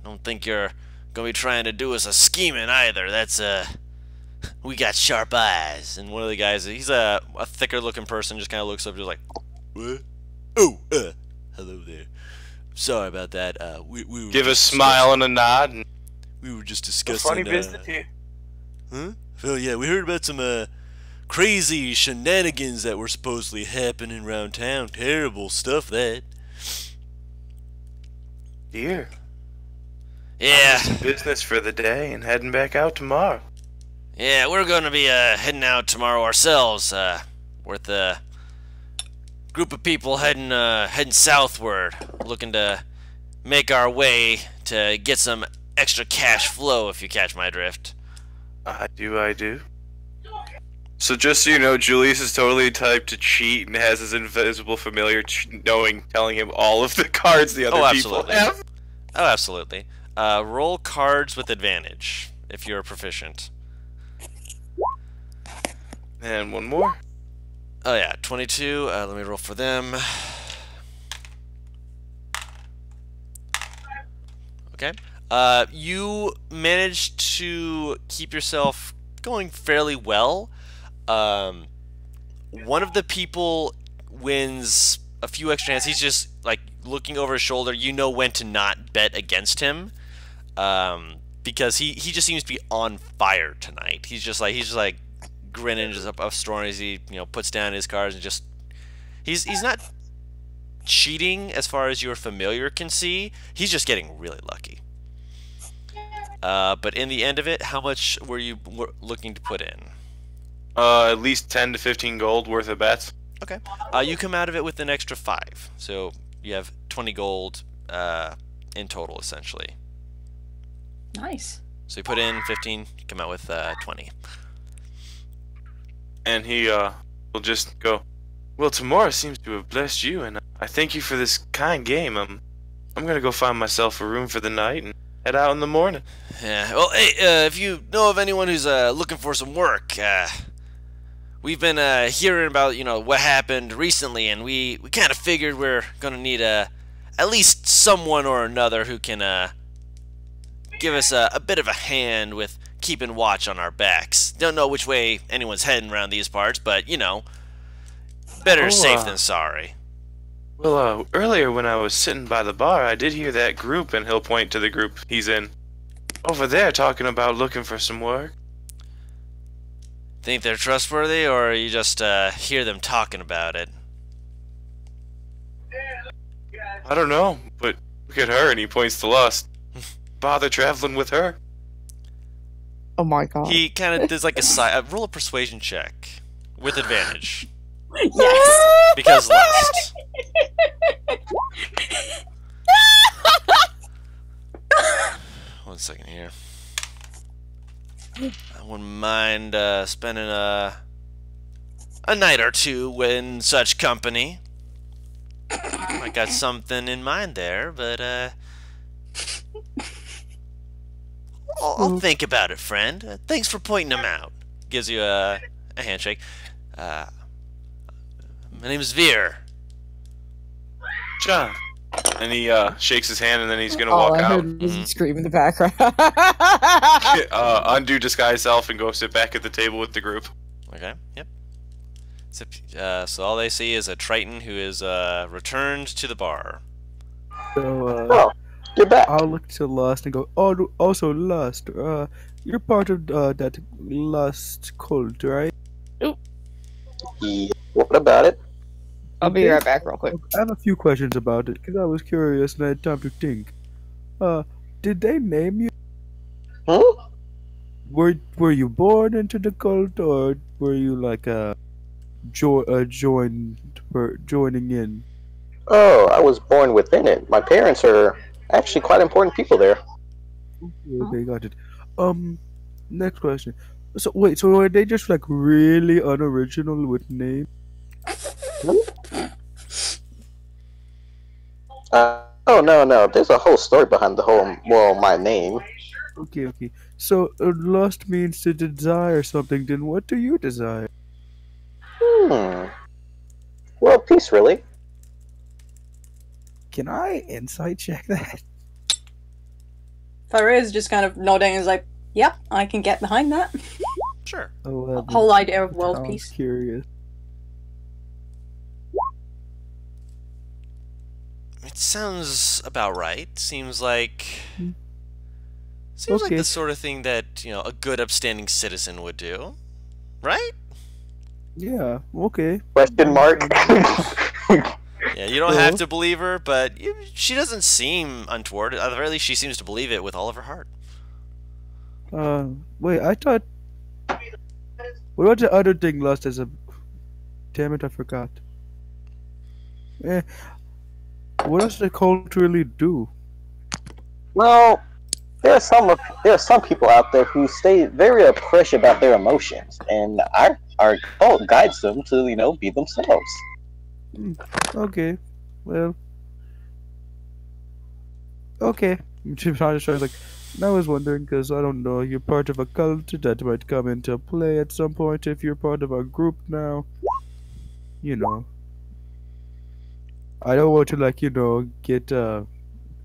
Don't think you're gonna be trying to do us a scheming either. That's we got sharp eyes. And one of the guys, he's a thicker looking person, just kind of looks up, just like, what? Oh, hello there. Sorry about that. We were
Give a
just
smile and a nod. And
We were just
a
discussing.
funny business here.
Huh? Oh yeah, we heard about some crazy shenanigans that were supposedly happening around town. Terrible stuff, that.
Here.
Yeah,
Business for the day and heading back out tomorrow.
yeah, we're gonna be heading out tomorrow ourselves. With a group of people heading southward, looking to make our way to get some extra cash flow. If you catch my drift.
I do. So just so you know, Julius is totally typed to cheat and has his invisible familiar telling him all of the cards the other people
absolutely.
have.
Oh, absolutely. Roll cards with advantage if you're proficient.
And one more.
Oh yeah, 22. Let me roll for them. Okay. You managed to keep yourself going fairly well. One of the people wins a few extra hands. He's just like looking over his shoulder. You know when to not bet against him, because he just seems to be on fire tonight. He's just like grinning just up a storm as he puts down his cards and just he's not cheating as far as your familiar can see. He's just getting really lucky. But in the end of it, how much were you looking to put in?
At least 10 to 15 gold worth of bets.
Okay. You come out of it with an extra 5. So you have 20 gold in total, essentially.
Nice.
So you put in 15, you come out with 20.
And he will just go, well, Tamora seems to have blessed you, and I thank you for this kind game. I'm going to go find myself a room for the night and head out in the morning.
Yeah, well, hey, if you know of anyone who's looking for some work, we've been hearing about, what happened recently, and we kind of figured we're going to need at least someone or another who can give us a bit of a hand with keeping watch on our backs. Don't know which way anyone's heading around these parts, but, better safe than sorry.
Well, earlier when I was sitting by the bar, I did hear that group, and he'll point to the group he's in, over there talking about looking for some work.
Think they're trustworthy, or you just hear them talking about it?
I don't know, but look at her, and he points to Lust. Bother traveling with her?
Oh my god.
He kind of does like roll a persuasion check with advantage.
Yes.
Because Lust. One second here. I wouldn't mind spending a night or two in such company. I got something in mind there, but I'll think about it, friend. Thanks for pointing them out. Gives you a handshake. My name is Veer.
John. And he shakes his hand, and then he's gonna
All
walk
I
out.
heard was a scream in the background.
Undo disguise self and go sit back at the table with the group.
Okay, yep. So all they see is a Triton who is returned to the bar.
So,
Oh, you're back.
I'll look to Lust and go, oh, also Lust, you're part of that Lust cult, right?
Yeah, what about it?
I'll be right back real quick.
I have a few questions about it, because I was curious and I had time to think. Did they name you?
Hmm?
Were you born into the cult, or were you like joining in?
Oh, I was born within it. My parents are actually quite important people there.
Okay, got it. Next question. So wait, so are they just like really unoriginal with names?
Oh no, there's a whole story behind my name.
Okay. So lust means to desire something. Then what do you desire?
Well, peace, really.
Can I insight check that?
Faraz just kind of nodding is like, yep, I can get behind that.
Sure.
11.
Whole idea of world
Sounds
peace.
Curious.
It sounds about right. Seems like the sort of thing that a good, upstanding citizen would do, right?
Yeah. Okay.
Question mark.
Yeah, you don't have to believe her, but she doesn't seem untoward. At the very least, she seems to believe it with all of her heart.
Wait. I thought. What was the other thing Lust as a? Damn it! I forgot. What does the cult really do?
Well, there are some people out there who stay very oppressed about their emotions, and our cult guides them to be themselves.
Okay, well, okay. I was like, I was wondering because I don't know. You're part of a cult that might come into play at some point if you're part of a group now. I don't want to get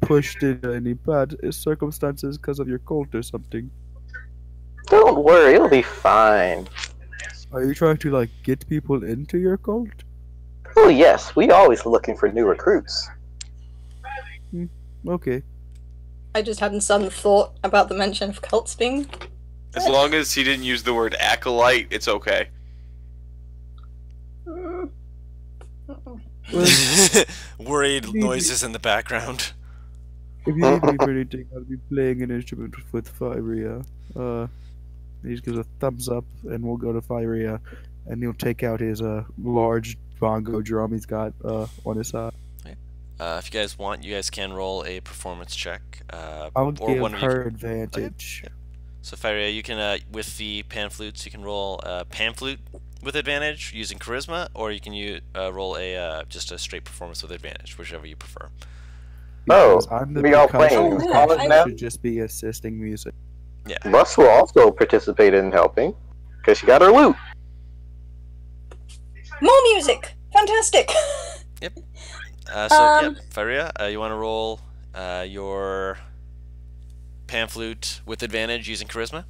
pushed into any bad circumstances because of your cult or something.
Don't worry, it'll be fine.
Are you trying to get people into your cult?
Oh yes, we always looking for new recruits.
Okay.
I just hadn't sudden thought about the mention of cults being.
As long as he didn't use the word acolyte, it's okay.
Worried noises in the background.
If you need me for anything, I'll be playing an instrument with Firia. He just gives a thumbs up, and we'll go to Firia, and he'll take out his large bongo drum he's got on his side.
If you guys want, you guys can roll a performance check.
I'll
or
give
one of you
her
can...
advantage.
Okay. Yeah. So Firia, you can with the pan flutes, you can roll pan flute with advantage using charisma, or you can roll a just a straight performance with advantage, whichever you prefer.
Oh,
I'm the
we all playing
percussionist,
college
I
now?
should just be assisting music.
Yeah.
Russ will also participate in helping because she got her loot.
More music! Fantastic!
Yep. Yeah, Firia, you want to roll your pan flute with advantage using charisma?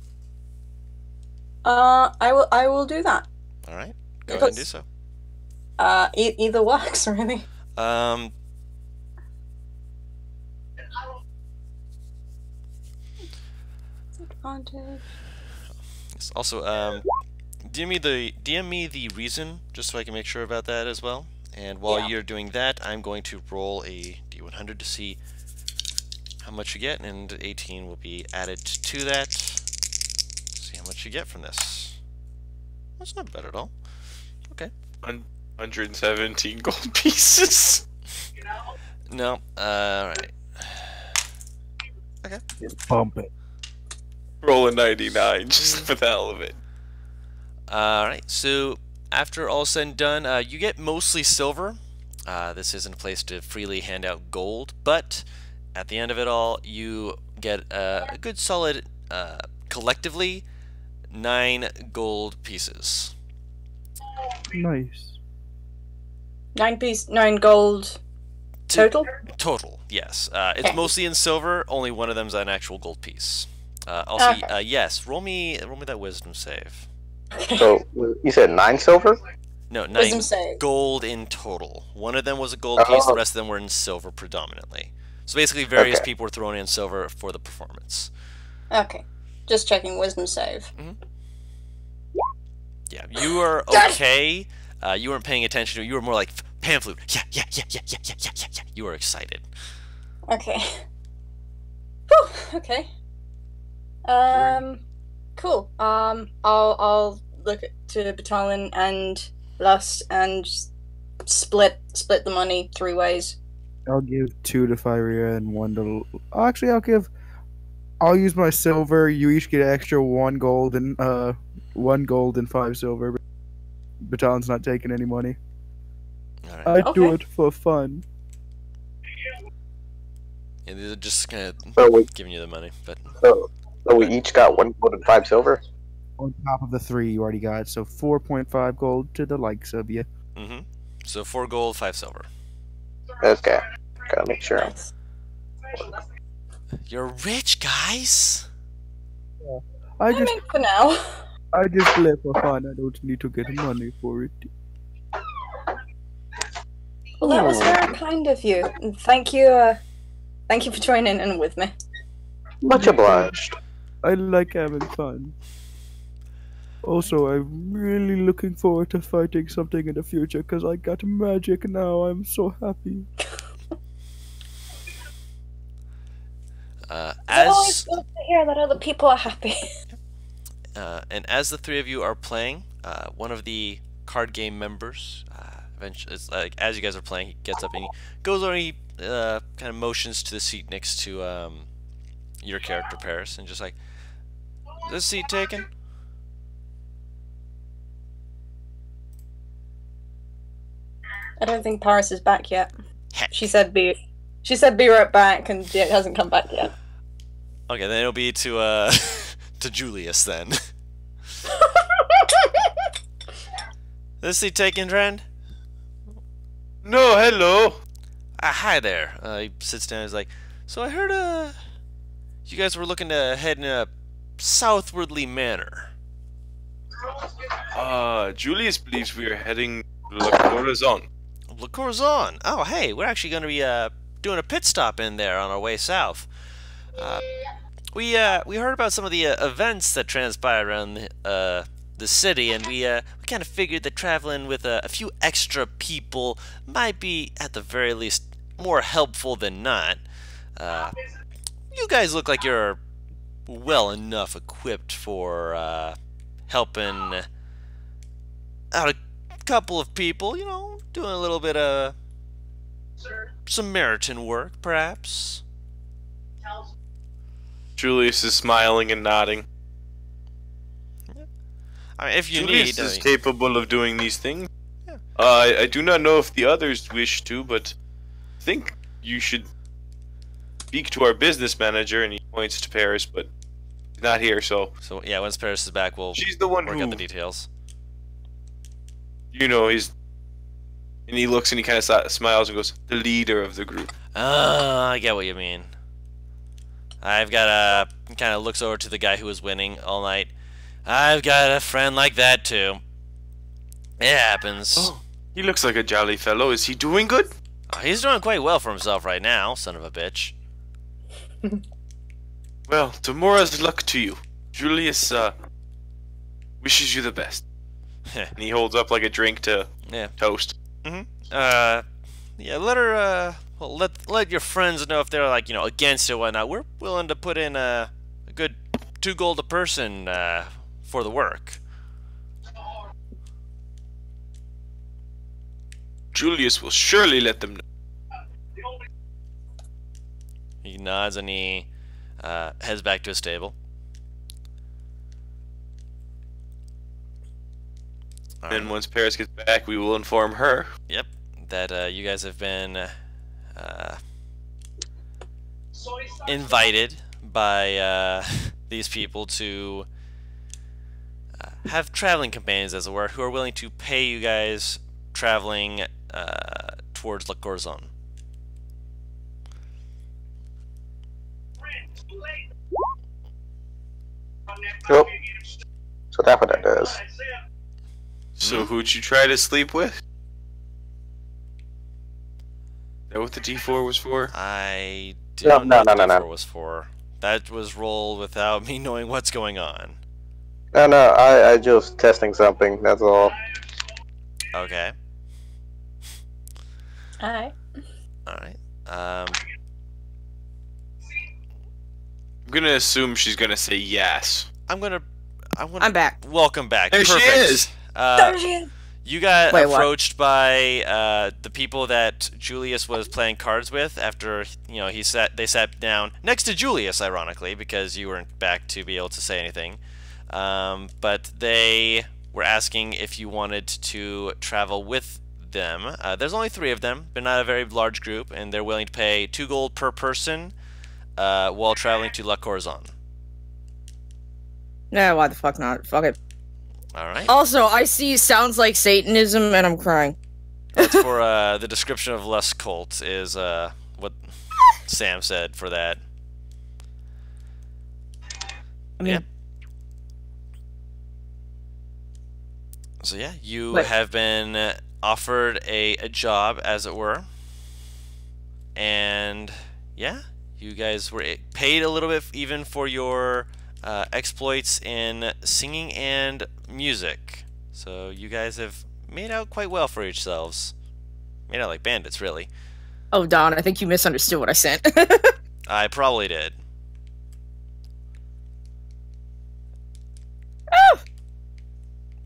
I will do that.
All right, go ahead and do so.
Either works, really. Advantage.
Also, DM me the reason, just so I can make sure about that as well. And while you're doing that, I'm going to roll a D100 to see how much you get, and 18 will be added to that. See how much you get from this. That's not bad at all. Okay.
117 gold pieces.
No. Alright. Okay.
Bump it.
Roll a 99 just for the hell of it.
Alright, so after all said and done, you get mostly silver. This isn't a place to freely hand out gold, but at the end of it all, you get a good solid, collectively, 9 gold pieces.
Nice.
9 gold total?
Total, yes. It's mostly in silver, only one of them's an actual gold piece. Yes, roll me that wisdom save.
So you said 9 silver?
No, 9
Wisdom save.
gold in total. One of them was a gold piece, the rest of them were in silver predominantly. So basically various people were throwing in silver for the performance.
Okay. Just checking wisdom save.
Yeah, you are okay. You weren't paying attention to it. You were more like, pan flute. Yeah. You were excited.
Okay. Whew, okay. Cool. I'll look to Batalon and Lust and split the money 3 ways.
I'll give 2 to Firia and 1 to... Actually, I'll use my silver. You each get extra 1 gold and 1 gold and 5 silver. Batalon's not taking any money.
Right.
I do it for fun.
Yeah, they're just kind of giving you the money, but...
So we each got 1 gold and 5 silver?
On top of the 3 you already got, so 4.5 gold to the likes of you.
So 4 gold, 5 silver.
Okay. Gotta make sure.
Nice.
You're rich, guys!
I
I mean, for now.
I just play for fun. I don't need to get money for it.
Well, that was very kind of you. And thank you for joining in with me.
Much obliged.
I like having fun. Also, I'm really looking forward to fighting something in the future because I got magic now. I'm so happy.
It's always good to hear that other people are happy.
And as the 3 of you are playing, one of the card game members, eventually, it's like as you guys are playing, he gets up and he goes on. He kind of motions to the seat next to your character Paris, and just like, this seat taken?
I don't think Paris is back yet. She said be right back, and it hasn't come back yet.
Okay, then it'll be to to Julius then. This seat taken, Trend?
No, hello.
Hi there. He sits down. He's like, so I heard you guys were looking to head in a southwardly manner.
Julius believes we are heading to La Corazon.
Le Corazon. Oh, hey, we're actually going to be doing a pit stop in there on our way south. We heard about some of the events that transpired around the city, and we kind of figured that traveling with a few extra people might be, at the very least, more helpful than not. You guys look like you're well enough equipped for helping out a couple of people, you know, doing a little bit of Samaritan work, perhaps.
Julius is smiling and nodding.
I mean, if you
Julius
need,
is capable of doing these things.
Yeah.
I do not know if the others wish to, but I think you should speak to our business manager, and he points to Paris, but he's not here, so...
So, yeah, once Paris is back, we'll
She's the one
work
who,
out the details.
you know, he's... And he looks and he kind of smiles and goes, the leader of the group.
I get what you mean. I've got a... kind of looks over to the guy who was winning all night. I've got a friend like that, too. It happens.
Oh, he looks like a jolly fellow. Is he doing good?
Oh, he's doing quite well for himself right now, son of a bitch.
Well, tomorrow's luck to you. Julius, wishes you the best. And he holds up like a drink to toast.
Yeah, let her, well, let your friends know if they're, like, you know, against it or whatnot. We're willing to put in a good 2 gold a person, for the work.
Julius will surely let them know.
He nods and he heads back to his stable.
And once Paris gets back, we will inform her.
Yep, that you guys have been invited by these people to have traveling companions, as it were, who are willing to pay you guys traveling towards La Corazon.
Yep. So that's what that does.
So who'd you try to sleep with? Is that what the D4 was for?
I don't know
No,
what
no,
the
no,
D4 was for. That was rolled without me knowing what's going on.
No, I just testing something, that's all.
Okay.
Alright.
Alright.
I'm gonna assume she's gonna say yes.
I'm
back.
Welcome back.
There
Perfect.
she is!
There she is!
You got
Wait, what?
approached by the people that Julius was playing cards with after, you know, they sat down next to Julius, ironically, because you weren't back to be able to say anything. But they were asking if you wanted to travel with them. There's only 3 of them. They're not a very large group, and they're willing to pay 2 gold per person while traveling to La Corazon.
No, why the fuck not? Fuck it.
Alright.
Also, I see sounds like Satanism and I'm crying.
That's for the description of Lust Cult is what Sam said for that.
I mean,
Yeah. So yeah, you
Wait.
have been offered a job, as it were. And yeah, you guys were paid a little bit even for your exploits in singing and music. So you guys have made out quite well for yourselves. Made out like bandits, really.
oh, Don, I think you misunderstood what I sent.
I probably did.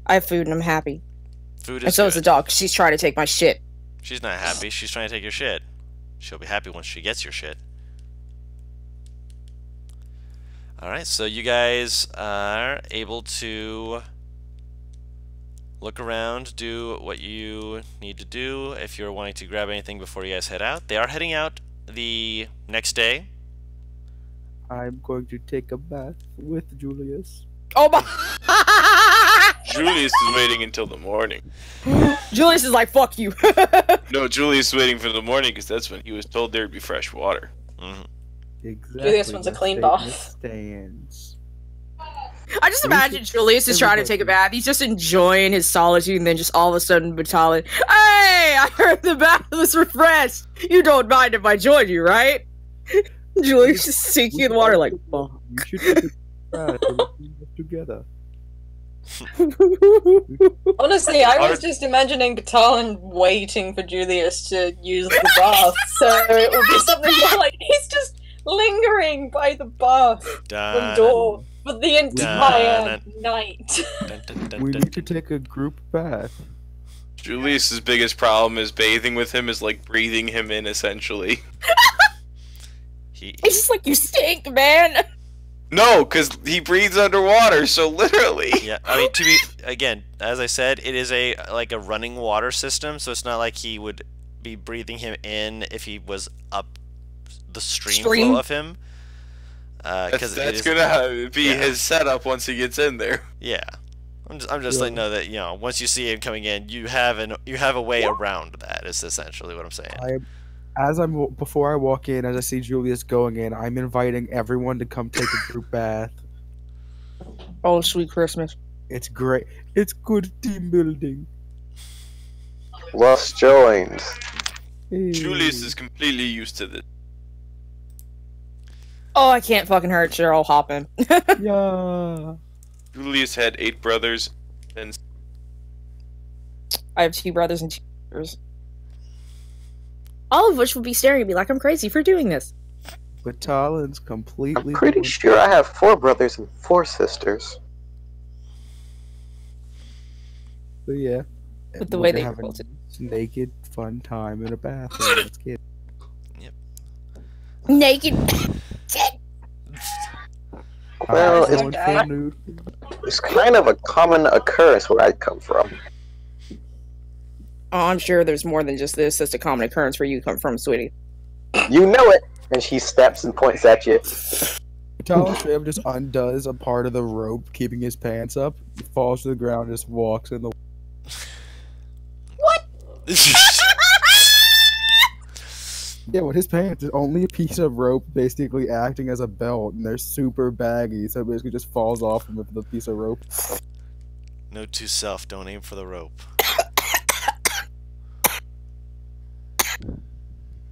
I have food and I'm happy.
Food
And
is
so
good.
is the dog. She's trying to take my shit.
She's not happy. She's trying to take your shit. She'll be happy once she gets your shit. Alright, so you guys are able to look around, do what you need to do if you're wanting to grab anything before you guys head out. They are heading out the next day.
I'm going to take a bath with Julius.
Oh my!
Julius is waiting until the morning.
Julius is like, fuck you.
No, Julius is waiting for the morning because that's when he was told there'd be fresh water.
Exactly.
Julius wants a
the
clean
statement
bath.
Stands.
I just imagine Julius is trying to take a bath. He's just enjoying his solitude, and then just all of a sudden, Batalon, hey, I heard the bath was refreshed. You don't mind if I join you, right? Julius just sinking in the water like, fuck.
You should take a bath and clean up together.
Honestly, I was just imagining Batalon waiting for Julius to use the bath, so it would be something more like he's just lingering by the bath door for the entire night.
We need to take a group bath.
Julius's biggest problem is bathing with him is like breathing him in, essentially.
It's just like, you stink, man.
No, because he breathes underwater, so literally.
Yeah, I mean, to be, again, as I said, it is like a running water system, so it's not like he would be breathing him in if he was up the stream flow of him.
That's gonna be his setup once he gets in there.
Yeah, I'm just letting you know that, you know, once you see him coming in, you have a way around that. Is essentially what I'm saying.
Before I walk in, as I see Julius going in, I'm inviting everyone to come take a group bath.
Oh, sweet Christmas.
It's great. It's good team building.
Lost joined.
Hey.
Julius is completely used to this.
Oh, I can't fucking hurt Cheryl hopping.
Yeah.
Julius had 8 brothers, and
I have 2 brothers and 2 sisters. All of which would be staring at me like I'm crazy for doing this.
But Talon's completely...
I'm pretty sure I have 4 brothers and 4 sisters.
But yeah.
With the way they
have a
built it.
naked, fun time in a bathroom. Let's get
Naked.
Well,
nude.
it's kind of a common occurrence where I come from.
Oh, I'm sure there's more than just this. That's a common occurrence where you come from, sweetie.
You know it! And she steps and points at you.
Talon straight up just undoes a part of the rope keeping his pants up, falls to the ground, just walks in the...
What?
Yeah, well, his pants is only a piece of rope basically acting as a belt, and they're super baggy, so it basically just falls off with the piece of rope.
Note to self, don't aim for the rope.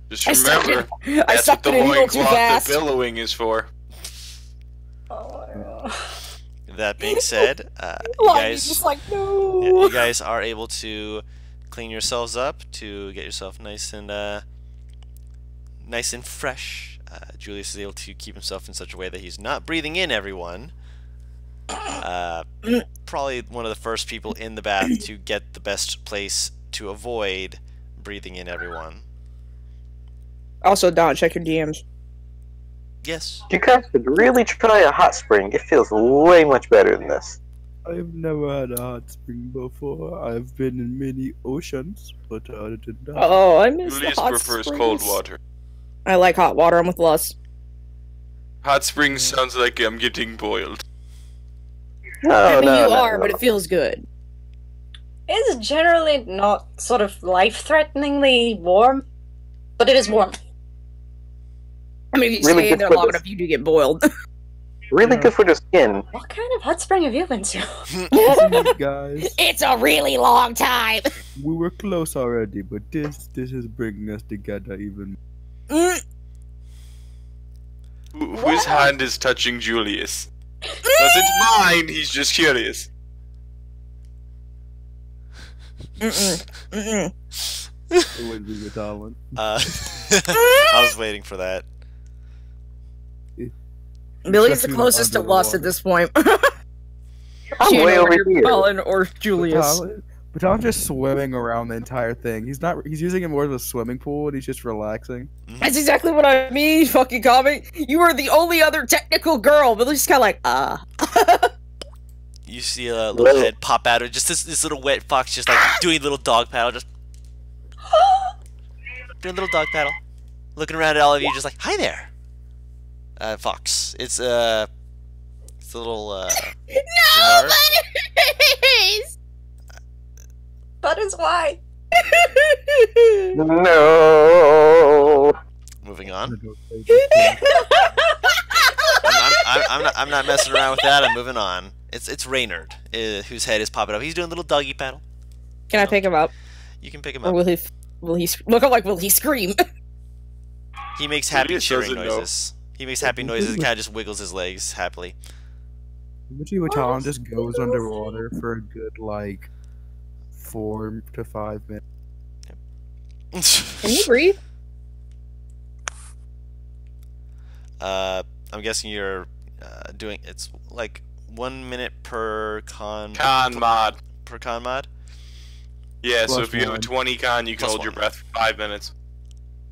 just remember, that's what the loincloth the billowing is for.
That being said,
just like, no.
you guys are able to clean yourselves up to get yourself nice and fresh. Julius is able to keep himself in such a way that he's not breathing in everyone. Probably one of the first people in the bath to get the best place to avoid breathing in everyone.
Also, Don, check your DMs.
Yes.
You guys should really try a hot spring. It feels way much better than this.
I've never had a hot spring before. I've been in many oceans, but other than that...
Oh, I miss
Julius
the hot
prefers
springs.
cold water.
I like hot water. I'm with Lus.
Hot springs sounds like I'm getting boiled.
I mean, you are, but it feels good.
It's generally not sort of life-threateningly warm, but it is warm.
I mean, if you
Really
stay in
good
there
for
long
this.
enough, you do get boiled.
Really good for the skin.
What kind of hot spring have you been to?
Guys,
It's a really long time.
we were close already, but this is bringing us together even.
Whose hand is touching Julius? Because it's mine, he's just curious.
It would be with Talon.
I was waiting for that.
Billy's the closest to
Under the
Lust at
water.
this point.
I'm
She
way
ain't
over
over
here.
Colin or Julius.
But I'm just swimming around the entire thing. He's using it more as a swimming pool and he's just relaxing.
That's exactly what I mean, fucking comic. You are the only other technical girl, but she's kind of like,
You see a little head pop out of just this little wet fox just like doing a little dog paddle, just doing a little dog paddle. Looking around at all of you just like, hi there. Fox. It's a little
No,
Renard.
please!
That is why.
No.
Moving on. I'm not messing around with that. I'm moving on. It's Reynard, whose head is popping up. He's doing a little doggy paddle.
Can I pick him up?
You can pick him
Or
up.
will he look like will he scream?
He makes happy
Julius
cheering
doesn't know.
noises. He makes happy noises and kind of just wiggles his legs happily.
Usually Talon just goes underwater for a good, like, 4 to 5 minutes.
Can you breathe?
I'm guessing you're doing. It's like 1 minute per con
Mod.
per con mod.
Yeah, so
Plus
if you have a
one.
20 con, you can
Plus
hold your
one.
breath for 5 minutes.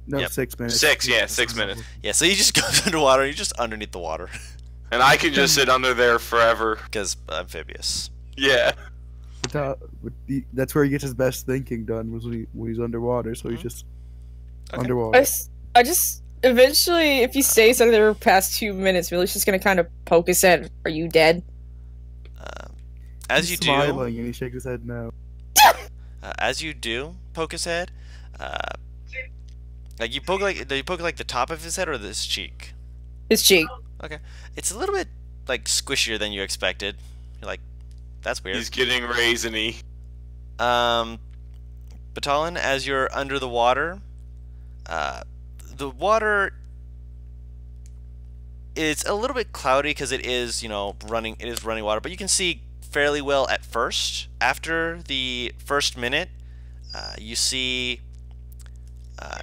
No,
Yep.
6 minutes.
6 minutes.
Yeah, so he just goes underwater. You're just underneath the water
And I can just sit under there forever.
because amphibious.
Yeah.
That's where he gets his best thinking done, was when he's underwater, so he's just
Okay.
underwater.
I just eventually, if you stay something past 2 minutes, Millie's just gonna kind of poke his head. Are you dead?
As
He's
you do,
smiling and he shakes his head no.
as you do, poke his head. Like you poke do you poke like the top of his head or this cheek?
His cheek.
It's a little bit like squishier than you expected. You're like, that's weird.
He's getting raisiny.
Batalon, as you're under the water it's a little bit cloudy because it is, running water, but you can see fairly well at first. After the first minute, you see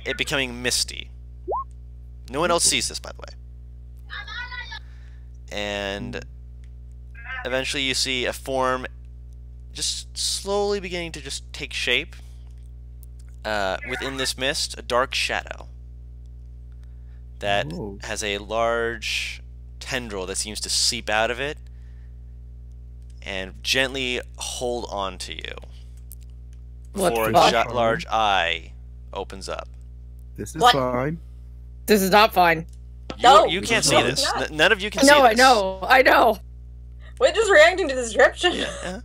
it becoming misty. No one else sees this, by the way. And eventually you see a form just slowly beginning to just take shape. Within this mist, a dark shadow that
Oh.
has a large tendril that seems to seep out of it and gently hold on to you
What
before
the
its
fuck?
large eye opens up.
This is
What?
fine.
This is not fine.
No.
You can't see
No,
this.
it's not.
None of you can see
No,
this.
I know.
We're just reacting to the description.
Yeah.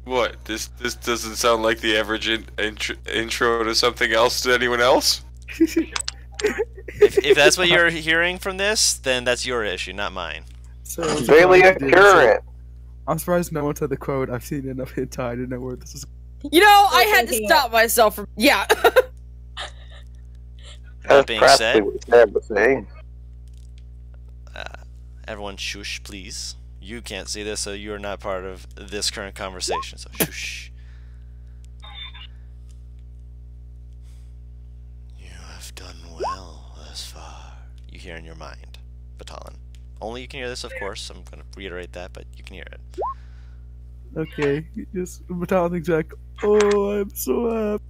What? This doesn't sound like the average intro to something else to anyone else?
If that's what you're hearing from this, then that's your issue, not mine.
So
Really current.
I'm surprised no one said the quote. I've seen enough hentai to know where this is.
You know, I had to
thinking
stop myself from. Yeah.
That being
That's
said,
practically what Sam was saying.
everyone shush, please. You can't see this, so you're not part of this current conversation, so shush. You have done well thus far. You hear in your mind, Batalon. Only you can hear this, of course. I'm going to reiterate that, but you can hear it.
Okay, just Metallic exact. Oh, I'm so happy.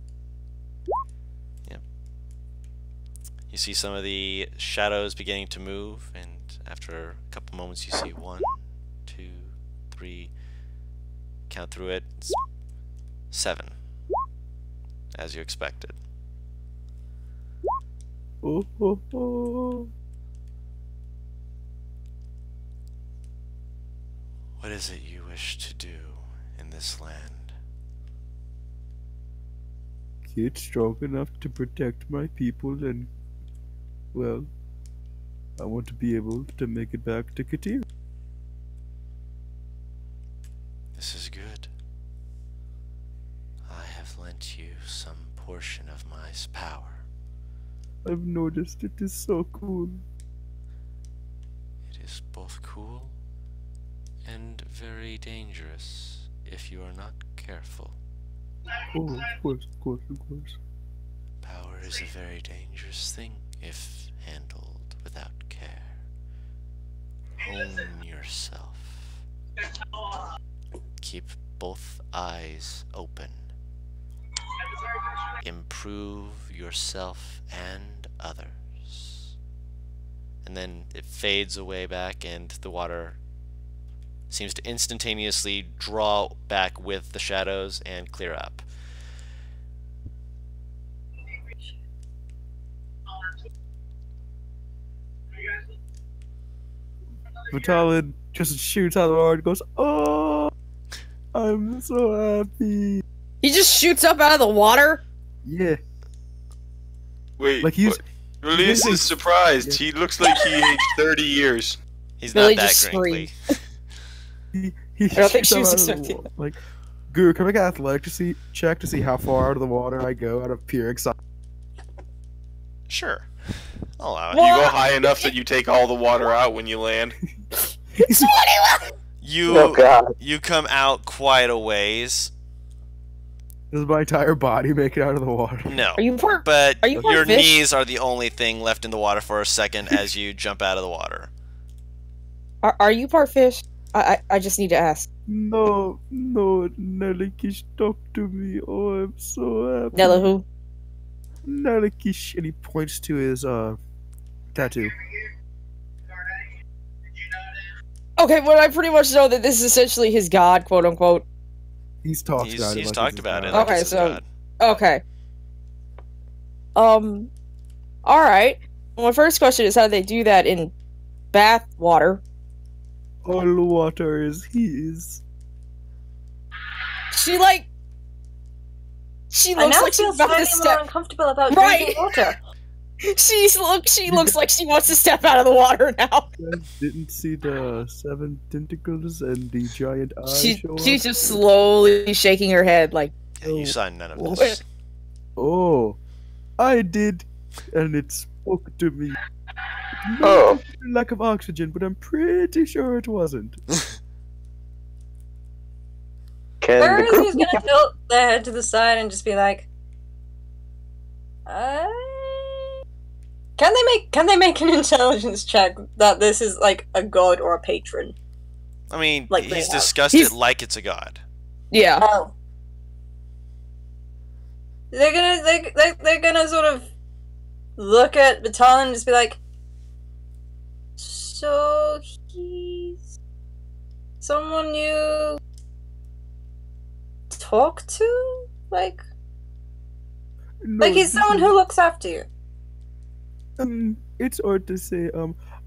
You see some of the shadows beginning to move, and after a couple moments you see 1, 2, 3, count through it, it's 7, as you expected.
Oh, oh, oh.
What is it you wish to do in this land?
Get strong enough to protect my people and, well, I want to be able to make it back to Katir.
This is good. I have lent you some portion of my power.
I've noticed it is so cool.
It is both cool and very dangerous if you are not careful.
Oh, of course, of course, of course.
Power is a very dangerous thing if handled without care. Own yourself. Keep both eyes open. Improve yourself and others. And then it fades away back, and the water seems to instantaneously draw back with the shadows and clear up.
Vitalin just shoots out of the water and goes, "Oh, I'm so happy."
He just shoots up out of the water?
Yeah,
Wait,
like he's
Julius is surprised. He looks like he aged 30 years.
He's
Billy
not that
just
crinkly.
he
I don't think
shoots
she was
out of the
expecting
wa- like. Guru, can I make an athletic check to see how far out of the water I go out of pure excitement?
Sure. I'll allow it.
You go high enough that you take all the water out when you land.
You
Oh god.
you come out quite a ways.
Does my entire body make it out of the water?
No.
Are you part?
But
Are you part
your
fish?
knees are the only thing left in the water for a second as you jump out of the water.
Are you part fish? I just need to ask.
No, Nelikish, talk to me. Oh, I'm so happy.
Nella who?
Nelikish, and he points to his tattoo.
Okay, well I pretty much know that this is essentially his god, quote unquote.
He's talked
He's,
about it.
he's
like
talked
it's
about it.
God.
Like
Okay,
it's his
so-
god.
Okay. Alright. My first question is how they do that in bath water.
All water is his.
She
I
looks
now
like
feel
she's about to
slightly more
step.
uncomfortable about
Right.
drinking water.
She looks like she wants to step out of the water now.
You guys didn't see the 7 tentacles and the giant eye show
She's
up?
just slowly shaking her head like,
Yeah, you saw none of
What?
this.
Oh, I did, and it spoke to me.
Oh.
Lack of oxygen, but I'm pretty sure it wasn't.
Can the
Burns
group
is gonna tilt their head to the side and just be like, Can they make an intelligence check that this is like a god or a patron?
I mean,
Like they
he's
have.
discussed
He's-
it like it's a god.
yeah.
Oh. They're gonna sort of look at Batalon and just be like, so he's someone you talk to? Like
No,
he's someone who looks after you.
It's hard to say.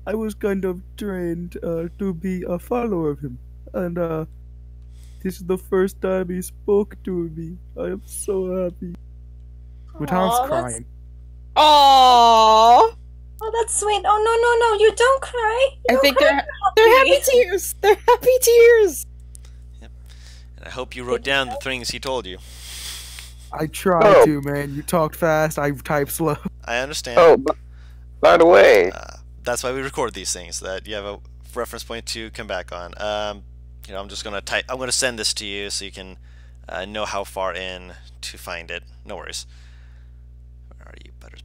I was kind of trained to be a follower of him, and this is the first time he spoke to me. I am so happy. Matan's
Aw, that's-
crying.
Aww.
Oh, that's sweet. Oh, no, you don't cry. You
I
don't
think
cry.
they're happy tears. They're happy tears.
And I hope you wrote down the things he told you.
I tried
Oh.
to, man. You talked fast. I typed slow.
I understand.
Oh, by the way,
That's why we record these things, so that you have a reference point to come back on. I'm just gonna type. I'm gonna send this to you so you can know how far in to find it. No worries. Where are you? Butters.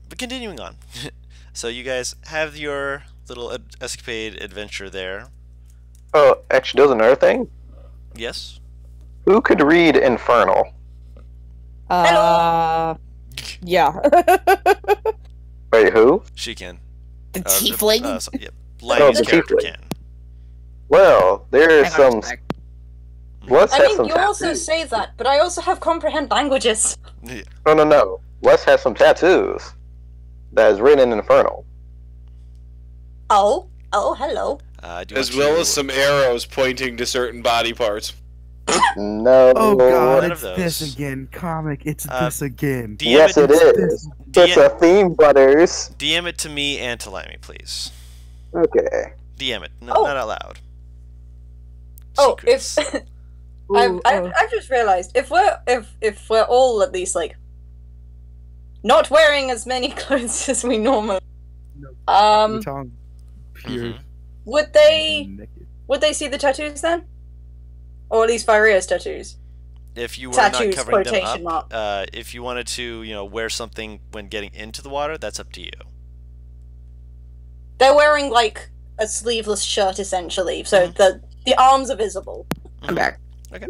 But continuing on. So you guys have your little escapade adventure there.
oh, actually, there's another thing.
Yes.
Who could read Infernal?
Yeah.
Wait, who?
She can.
The tiefling?
Yep. Lightning's
the
character
tiefling.
can.
Well, there's
Hang on
some.
a sec.
Wes
I
has
mean,
some
you also
tattoos.
say that, but I also have comprehend languages.
Yeah.
No. Wes has some tattoos that is written in Infernal.
Oh, hello.
Do you
As
want
well
to-
as some arrows pointing to certain body parts.
No.
Oh god,
None
it's
of
this
those.
again. Comic, it's
Uh,
this again.
DM
Yes, it
It's
is.
this.
It's a theme, brothers.
DM it to me and to Limey, please.
Okay.
DM it,
Oh.
not out loud.
Oh,
Secrets.
if I've just realized if we're all at least like not wearing as many clothes as we normally,
Matan, pure
Mhm.
would they
naked.
see the tattoos then, or at least Faria's tattoos?
If you were
Tattoos,
not covering them
quotation
up,
mark.
if you wanted to, wear something when getting into the water, that's up to you.
They're wearing like a sleeveless shirt essentially, so the arms are visible.
I'm back.
Okay.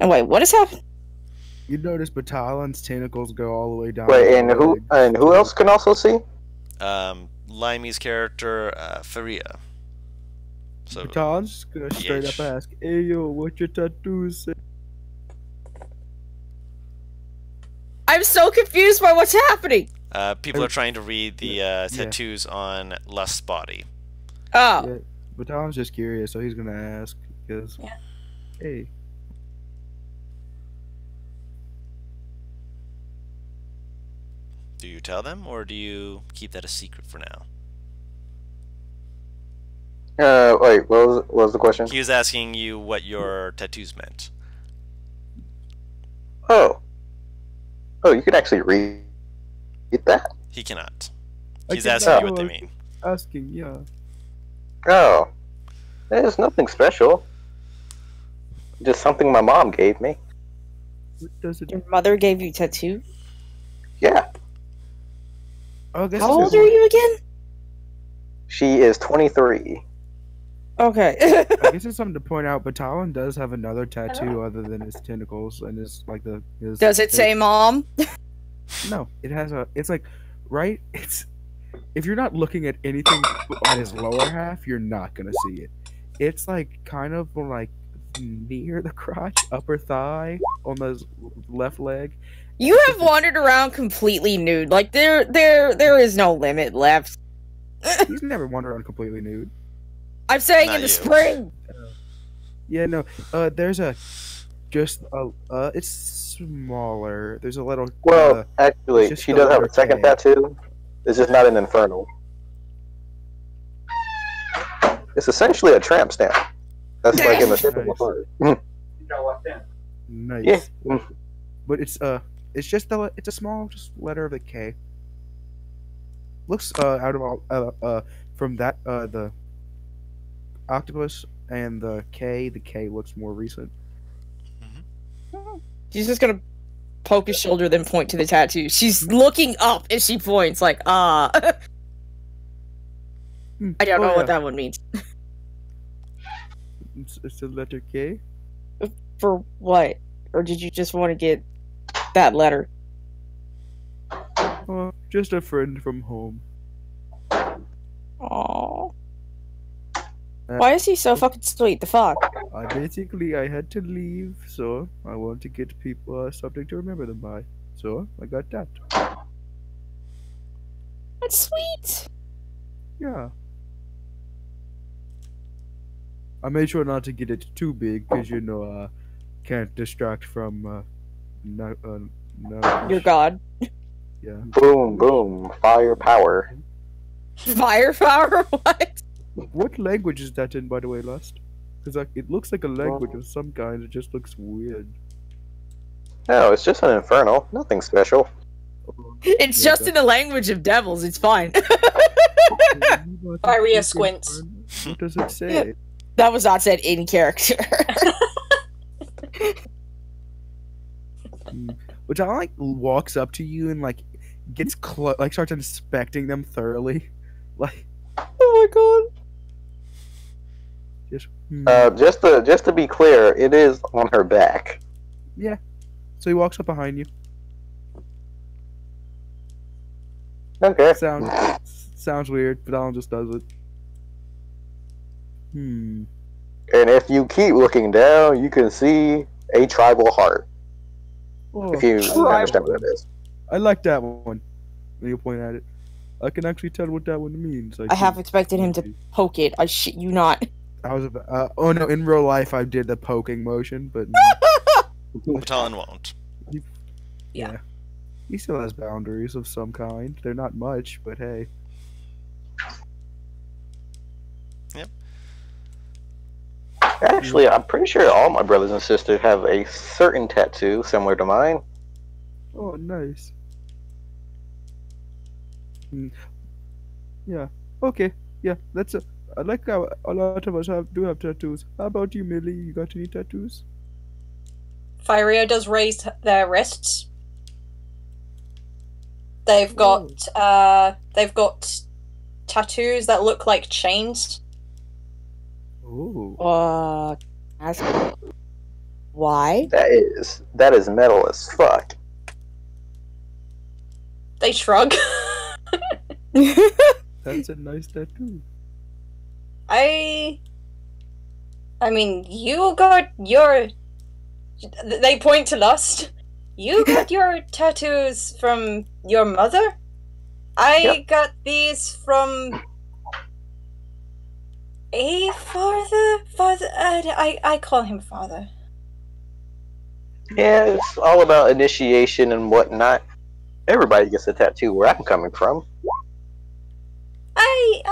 And wait, what has happened?
You notice Batalion's tentacles go all the way down.
Wait,
his
and
legs.
who else can also see?
Limey's character, Faria. So
Batalion's just gonna straight up ask, "Hey yo, what your tattoos say?"
I'm so confused by what's happening.
people are trying to read the tattoos on Lust's body.
Oh.
Yeah, Batalion's just curious, so he's gonna ask because, hey.
Do you tell them, or do you keep that a secret for now?
Wait, what was the question?
He was asking you what your tattoos meant.
Oh, you can actually read that?
He cannot.
I
He's
can
asking you
tell.
what they mean.
Asking, yeah.
Oh, there's nothing special. Just something my mom gave me.
What does it?
Your mother gave you tattoo?
Yeah,
Oh, I guess
How
it's
old are you again?
she is 23.
Okay.
I guess it's something to point out. Battalion does have another tattoo other than his tentacles and his his.
Does it say mom?
No, it has a. It's like, right? It's if you're not looking at anything on his lower half, you're not gonna see it. It's like kind of like near the crotch, upper thigh, on the left leg.
You have wandered around completely nude. Like there is no limit left.
He's never wandered around completely nude.
I'm saying
Not
in the
you.
spring.
Yeah, no. There's it's smaller. There's a little.
Well, actually,
just
she
the
does have a
letter
second
K.
tattoo. It's just not an infernal. It's essentially a tramp stamp. That's like in the shape of a
Nice.
heart.
You know what then?
Nice.
Yeah.
But it's just it's a small just letter of a K. Looks out of all from that the octopus and the K looks more recent.
She's just gonna poke his shoulder, then point to the tattoo. She's looking up as she points, like, I don't know what that one means.
It's a letter K.
For what? Or did you just want to get that letter?
Just a friend from home.
Aww. Why is he so fucking sweet? The fuck?
I had to leave, so I want to get people something to remember them by. So I got that.
That's sweet.
Yeah. I made sure not to get it too big because can't distract from
Your god.
Yeah.
Boom, boom, fire power.
Firepower? What?
What language is that in, by the way, Lust? Because it looks like a language of some kind. It just looks weird.
No, it's just an infernal. Nothing special.
It's just in the language of devils. It's fine.
Iria squints.
What does it say?
That was not said in character.
Which I like walks up to you and gets starts inspecting them thoroughly. Like,
oh my god.
Just
Just to be clear, it is on her back.
yeah. So he walks up behind you.
Okay.
Sounds weird, but Alan just does it.
And if you keep looking down, you can see a tribal heart.
Oh,
If you understand what that is.
I like that one. When you point at it, I can actually tell what that one means.
I half expected him to poke it. I shit you not.
I was about. Oh no! In real life, I did the poking motion, but
Batalon won't.
yeah, he still has boundaries of some kind. They're not much, but hey.
Yep.
Actually, I'm pretty sure all my brothers and sisters have a certain tattoo similar to mine.
Oh, nice. Yeah. Okay. Yeah. That's a. I like how a lot of us do have tattoos. How about you, Millie? You got any tattoos?
Firio does raise their wrists. They've got tattoos that look like chains.
Ooh.
Ask why?
That is metal as fuck.
They shrug.
That's a nice tattoo.
I mean, you got your... They point to Lust. You got your tattoos from your mother? I got these from... a father? I call him father.
Yeah, it's all about initiation and whatnot. Everybody gets a tattoo where I'm coming from.
I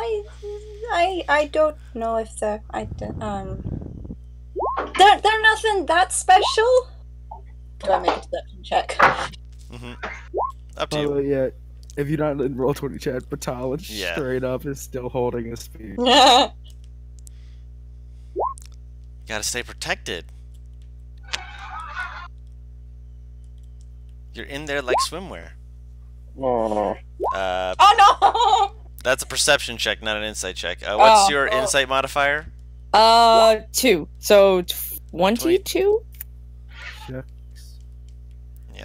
don't know if they're they're nothing that special. Do I make a deception check?
Mm-hmm. Up to you.
Yeah, if you're not in Roll20 chat, Batalon
Yeah.
straight up is still holding his spear.
Gotta stay protected. You're in there like swimwear.
Oh.
Oh no!
That's a perception check, not an insight check. What's
Oh.
your insight modifier?
2. So 22?
Yeah,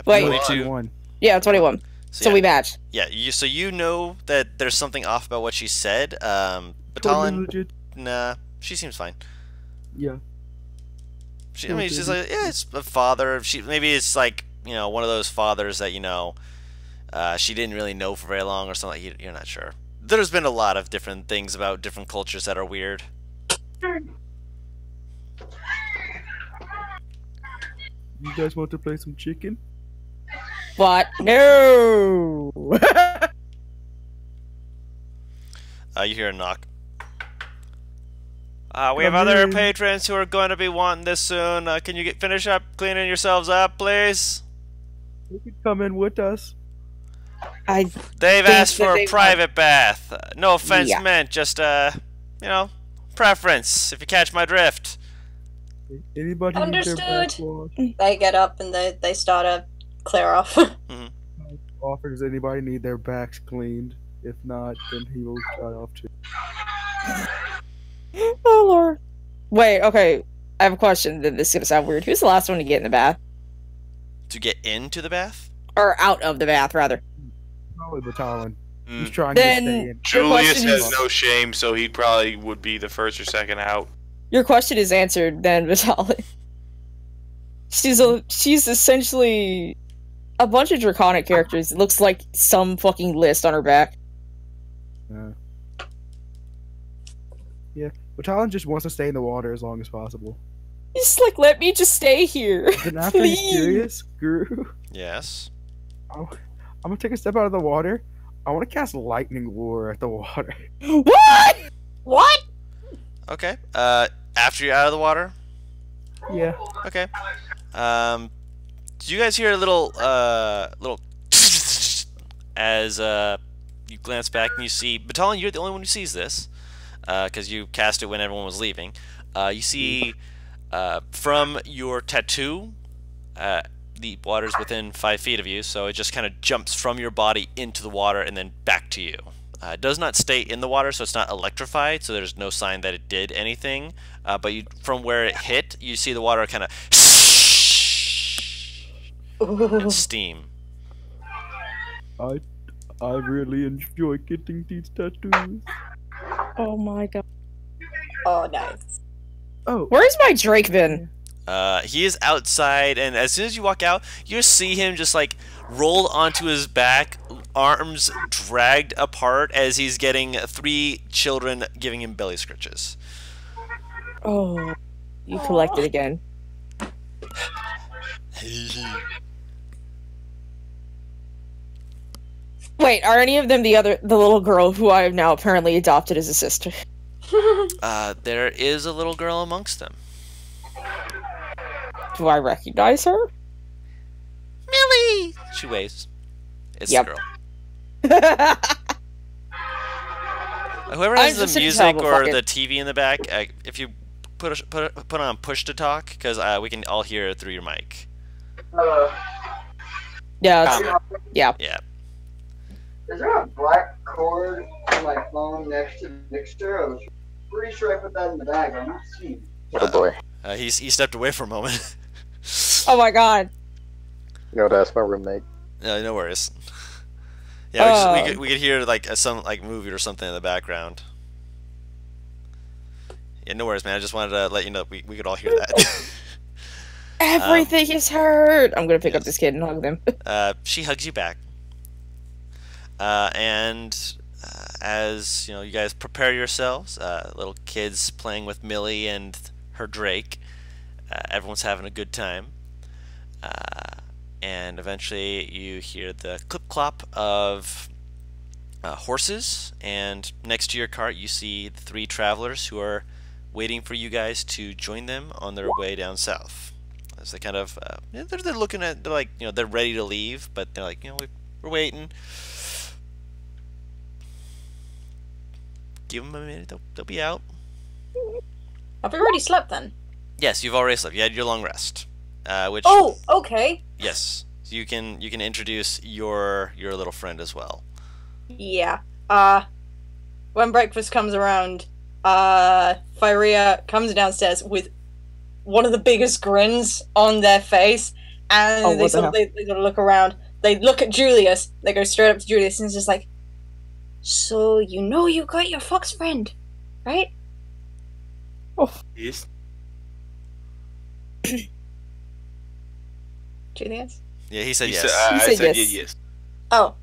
Wait.
22.
21.
Yeah, 21. So
yeah,
we match.
Yeah, so you know that there's something off about what she said.
Totally
Batalon,
legit.
nah, she seems fine.
Yeah.
I mean, she's like, yeah, it's a father. Maybe it's like, one of those fathers that she didn't really know for very long or something. You're not sure. There's been a lot of different things about different cultures that are weird.
You guys want to play some chicken?
What? No!
You hear a knock. We have
Come
other
in.
patrons who are going to be wanting this soon. Can you finish up cleaning yourselves up, please?
You can come in with us.
I
They've
Think
asked
that
for
they
a private bath. No offense
Yeah.
meant, just, preference, if you catch my drift.
Anybody need their back
Understood.
washed?
They get up and they start to clear off.
Offer, does anybody need their backs cleaned? If not, then he will cut off too.
Oh lord. Wait, okay. I have a question. Then this is gonna sound weird. Who's the last one to get in the bath?
To get into the bath?
Or out of the bath, rather.
Probably Batalon. He's
Mm.
trying
Then-
to stay in.
Julius
question
has
is-
no shame, so he probably would be the first or second out.
Your question is answered then, Vitaly. She's essentially a bunch of draconic characters. It looks like some fucking list on her back.
Yeah, Batalon just wants to stay in the water as long as possible.
He's like, let me just stay here.
Then after he's
Please.
curious, Guru,
Yes.
I'm gonna take a step out of the water. I want to cast Lightning Lure at the water.
What?
What?
Okay. After you're out of the water?
Yeah.
Okay. Do you guys hear a little as you glance back and you see Batalon? You're the only one who sees this because you cast it when everyone was leaving. You see from your tattoo, the water's within 5 feet of you, so it just kind of jumps from your body into the water and then back to you. It does not stay in the water, so it's not electrified, so there's no sign that it did anything. But from where it hit, you see the water kind of and steam.
I really enjoy getting these tattoos.
Oh my god.
Oh, nice.
Oh,
Where's my Drake been?
He is outside, and as soon as you walk out, you see him just like roll onto his back, arms dragged apart as he's getting 3 children giving him belly scratches.
Oh, you collected again. Wait, are any of them the little girl who I have now apparently adopted as a sister?
There is a little girl amongst them.
Do I recognize her?
Millie! She waves. It's
Yep.
the girl. Whoever
I'm
has the
just a
music
terrible
or
fucker.
the TV in the back, if you put on push to talk, because we can all hear it through your mic.
Yeah, it's- yeah.
Yeah.
Is there a black cord on my phone next to the mixture?
Pretty sure I put that in the bag. I'm not seeing.
Oh boy.
He stepped away for a moment.
Oh my god.
No, that's my roommate.
No worries. Yeah, we could hear like some like movie or something in the background. Yeah, no worries, man. I just wanted to let you know we could all hear that.
Everything is hurt. I'm gonna pick up this kid and hug them.
She hugs you back, and as you guys prepare yourselves, little kids playing with Millie and her Drake. Everyone's having a good time, and eventually you hear the clip-clop of horses, and next to your cart you see the 3 travelers who are waiting for you guys to join them on their way down south. As they kind of, they're looking at, they're like, they're ready to leave, but they're like, we're waiting. Give them a minute, they'll be out.
Have we already slept then?
Yes, you've already slept. You had your long rest, which.
Oh, okay.
Yes, so you can introduce your little friend as well.
Yeah. When breakfast comes around, Fyria comes downstairs with one of the biggest grins on their face, and they sort of look around. They look at Julius. They go straight up to Julius, and it's just like, "So you got your fox friend, right?"
Oh. Yes.
Julius?
Yeah, he said yes.
He said yes. Oh.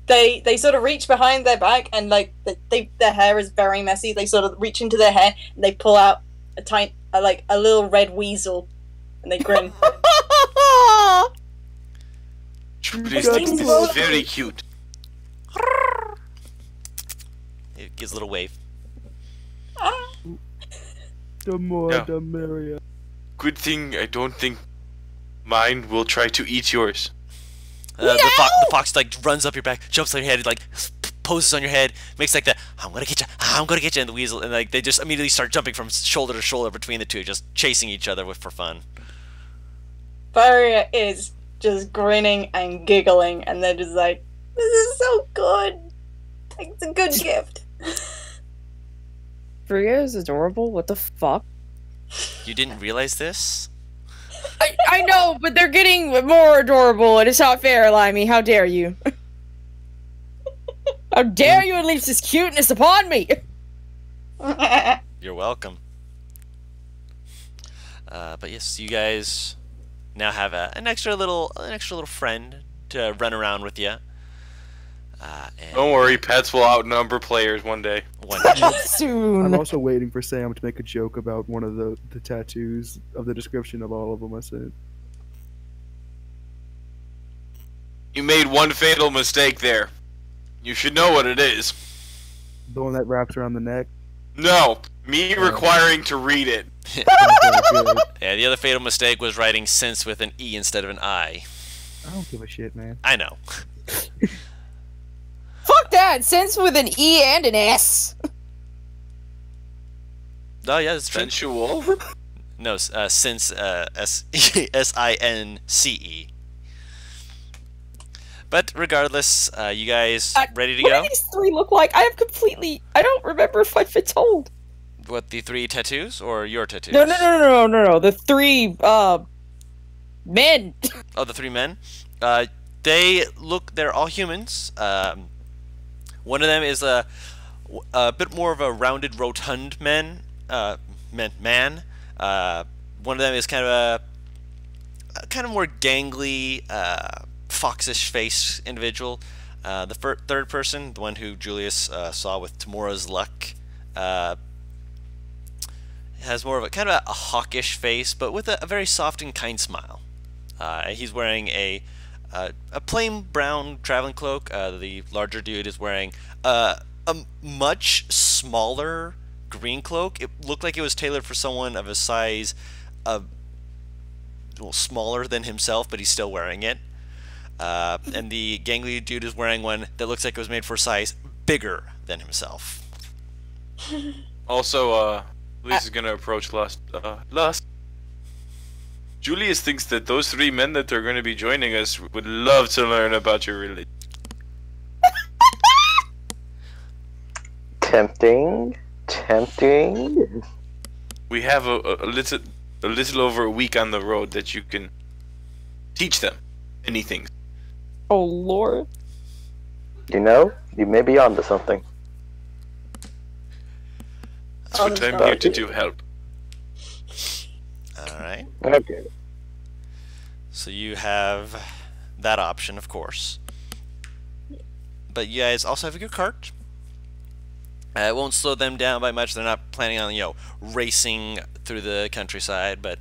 They sort of reach behind their back, and like their hair is very messy. They sort of reach into their hair and they pull out a little red weasel, and they grin.
This is very cute.
It gives a little wave.
The more the merrier.
Good thing I don't think mine will try to eat yours.
The fox like runs up your back, jumps on your head, like poses on your head, makes like the I'm gonna get you, and the weasel, and like they just immediately start jumping from shoulder to shoulder between the two, just chasing each other for fun.
Faria is just grinning and giggling, and they're just like, "This is so good. It's a good gift."
Faria is adorable. What the fuck?
You didn't realize this?
I know, but they're getting more adorable, and it's not fair, Limey. How dare you? How dare you unleash this cuteness upon me?
You're welcome. But yes, you guys now have an extra little friend to run around with you.
Don't worry, pets will outnumber players one day.
Soon.
I'm also waiting for Sam to make a joke about one of the tattoos of the description of all of them I said.
You made one fatal mistake there. You should know what it is.
The one that wraps around the neck?
No, me requiring to read it.
Yeah, the other fatal mistake was writing sense with an E instead of an I.
I don't give a shit, man.
I know.
Fuck that! Sense with an E and an S.
Oh yeah, that's true.
Sensual?
No, since S-I-N-C-E. But regardless, you guys ready to go?
What do these 3 look like? I don't remember if I've been told.
What, the 3 tattoos or your tattoos?
No. The 3 men.
Oh, the 3 men? They're all humans. One of them is a bit more of a rounded, rotund man. One of them is kind of more gangly, foxish face individual. The third person, the one who Julius saw with Tamora's luck, has more of a kind of a hawkish face, but with a very soft and kind smile. He's wearing a plain brown traveling cloak. The larger dude is wearing a much smaller green cloak. It looked like it was tailored for someone of a size smaller than himself, but he's still wearing it. And the gangly dude is wearing one that looks like it was made for a size bigger than himself.
Also, Luis is gonna approach Lust. Julius thinks that those 3 men that are going to be joining us would love to learn about your religion.
Tempting. Tempting.
We have a little over a week on the road that you can teach them anything.
Oh Lord.
You know, you may be onto something.
That's what I'm here to do, help.
Alright.
Okay.
So you have that option, of course. But you guys also have a good cart. It won't slow them down by much. They're not planning on, racing through the countryside, but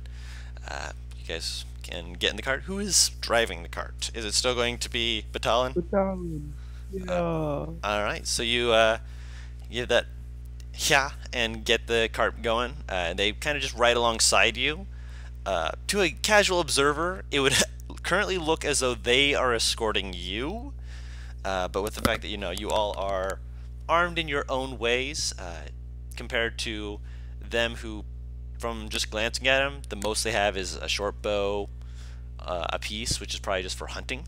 you guys can get in the cart. Who is driving the cart? Is it still going to be Batalon?
Battalion. Yeah.
Alright, so you give that and get the cart going. They kind of just ride alongside you. To a casual observer, it would currently look as though they are escorting you. But with the fact that, you all are armed in your own ways, compared to them who, from just glancing at them, the most they have is a short bow a piece, which is probably just for hunting.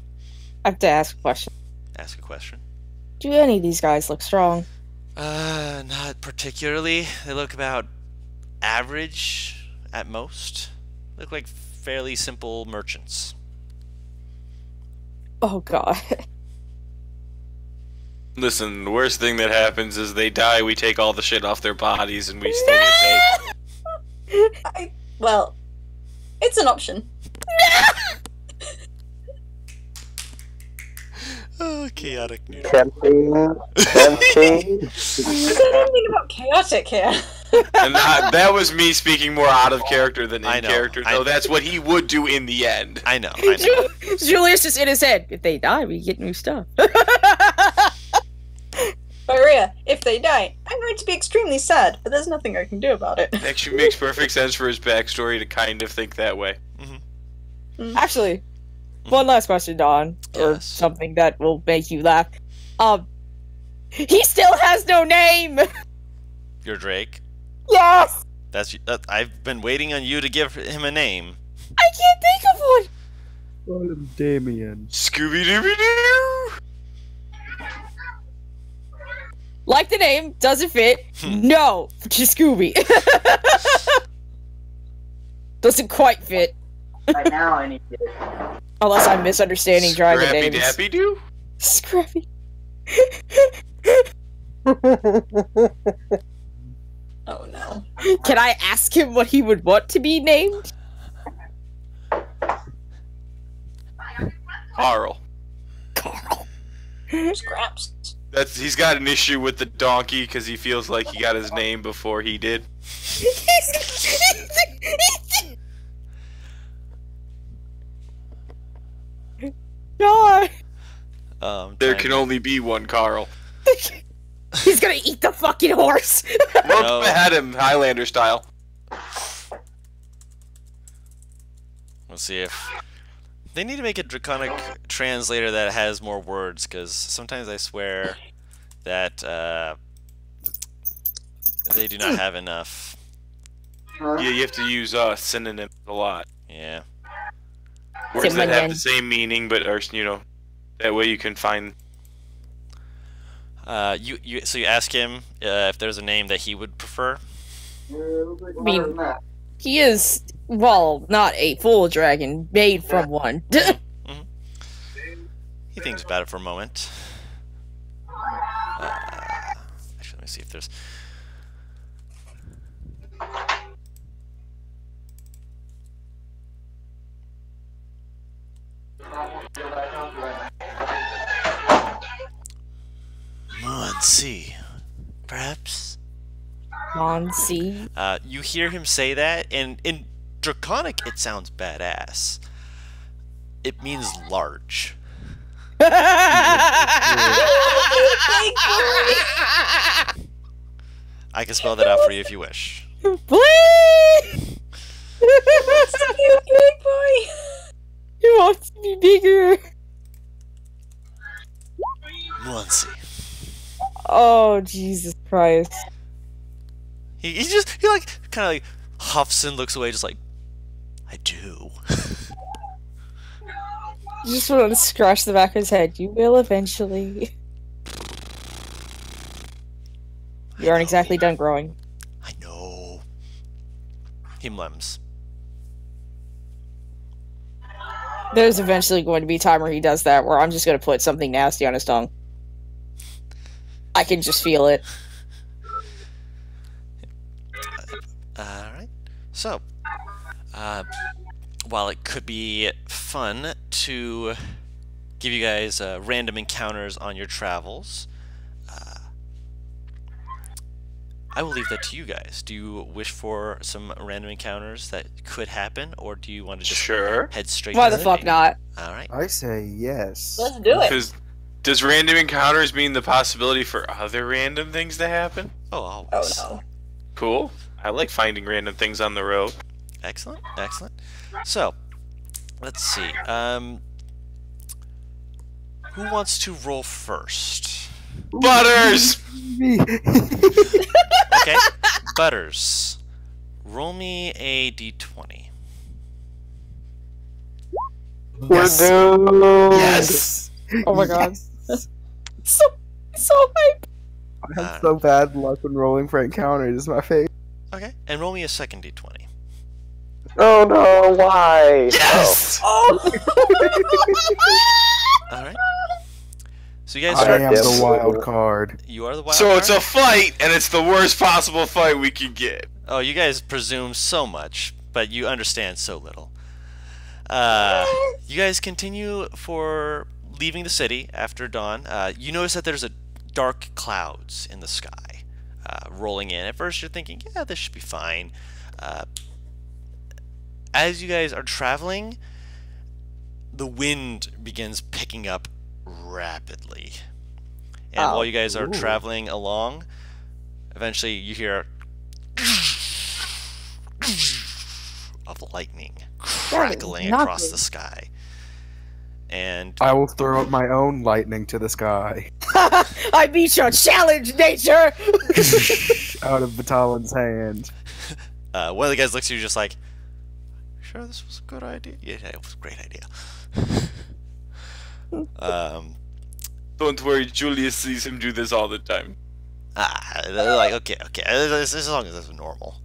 I have to ask a question.
Ask a question.
Do any of these guys look strong?
Not particularly. They look about average at most. Look like fairly simple merchants.
Oh God.
Listen, the worst thing that happens is they die, we take all the shit off their bodies, and we still get paid.
Well, it's an option.
Oh, chaotic noodle.
Tempting.
I said anything about chaotic here.
And that was me speaking more out of character than
I
in
know,
character, though that's what he would do in the end.
I know.
Julius just in his head. If they die, we get new stuff.
Maria, if they die, I'm going to be extremely sad, but there's nothing I can do about it.
Actually makes perfect sense for his backstory to kind of think that way.
Actually, one last question, Don, or
Yes.
something that will make you laugh. He still has no name.
You're Drake.
Yes,
I've been waiting on you to give him a name.
I can't think of one.
Call him Damien.
Scooby-Dooby-Doo!
Like the name, doesn't fit. No, just Scooby. Doesn't quite fit.
Right now, I need to.
Unless I'm misunderstanding dragon names.
Scrappy-Dappy-Doo?
Scrappy.
Oh no.
Can I ask him what he would want to be named?
Carl.
Carl.
Scraps.
He's got an issue with the donkey because he feels like he got his name before he did.
God.
There can only be one Carl.
He's gonna eat the fucking horse.
Look at him, Highlander style.
Let's see if they need to make a draconic translator that has more words, because sometimes I swear that they do not have enough.
Yeah, you have to use synonyms a lot.
Yeah.
Words that have the same meaning, but are that way you can find.
So you ask him if there's a name that he would prefer.
I mean, he is, well, not a full dragon, made from one.
He thinks about it for a moment. Actually, let me see if there's. Monsi, perhaps?
Monsi.
You hear him say that, and in Draconic it sounds badass. It means large. I can spell that out for you if you wish.
Please!
Big boy.
He wants to be bigger.
Monsi.
Oh, Jesus Christ.
He like kind of like huffs and looks away, just like, I do.
You just want to scratch the back of his head. You will eventually. You aren't exactly done growing.
Himlems.
There's eventually going to be a time where he does that, where I'm just going to put something nasty on his tongue. I can just feel it.
Alright. So, while it could be fun to give you guys random encounters on your travels, I will leave that to you guys. Do you wish for some random encounters that could happen, or do you want to just head straight
Why
to
the fuck
thing?
not?
Alright.
I say yes.
Let's do it.
Because does random encounters mean the possibility for other random things to happen?
Oh, always.
Oh no.
Cool. I like finding random things on the road.
Excellent, excellent. So, let's see. Who wants to roll first?
Butters!
Me.
Okay, Butters. Roll me a d20.
We're doomed.
Yes.
Oh my god.
Yes.
So hype.
I have so bad luck when rolling for encounters. It's my favorite.
Okay, and roll me a second d20.
Oh no, why?
Yes!
Oh.
Alright. So you guys
I
are,
am the wild card.
you are the wild
So
card?
it's a fight, and it's the worst possible fight we could get.
Oh, you guys presume so much, but you understand so little. You guys continue for leaving the city after dawn. You notice that there's a dark clouds in the sky rolling in. At first you're thinking, yeah, this should be fine. As you guys are traveling, the wind begins picking up rapidly. And while you guys are traveling along, eventually you hear of lightning crackling across the sky. And
I will throw up my own lightning to the sky
I beat your challenge, nature.
out of Vitalin's hand.
one of the guys looks at you just like, sure this was a good idea? Yeah, it was a great idea.
Don't worry, Julius sees him do this all the time.
They're like, okay, as long as that's normal.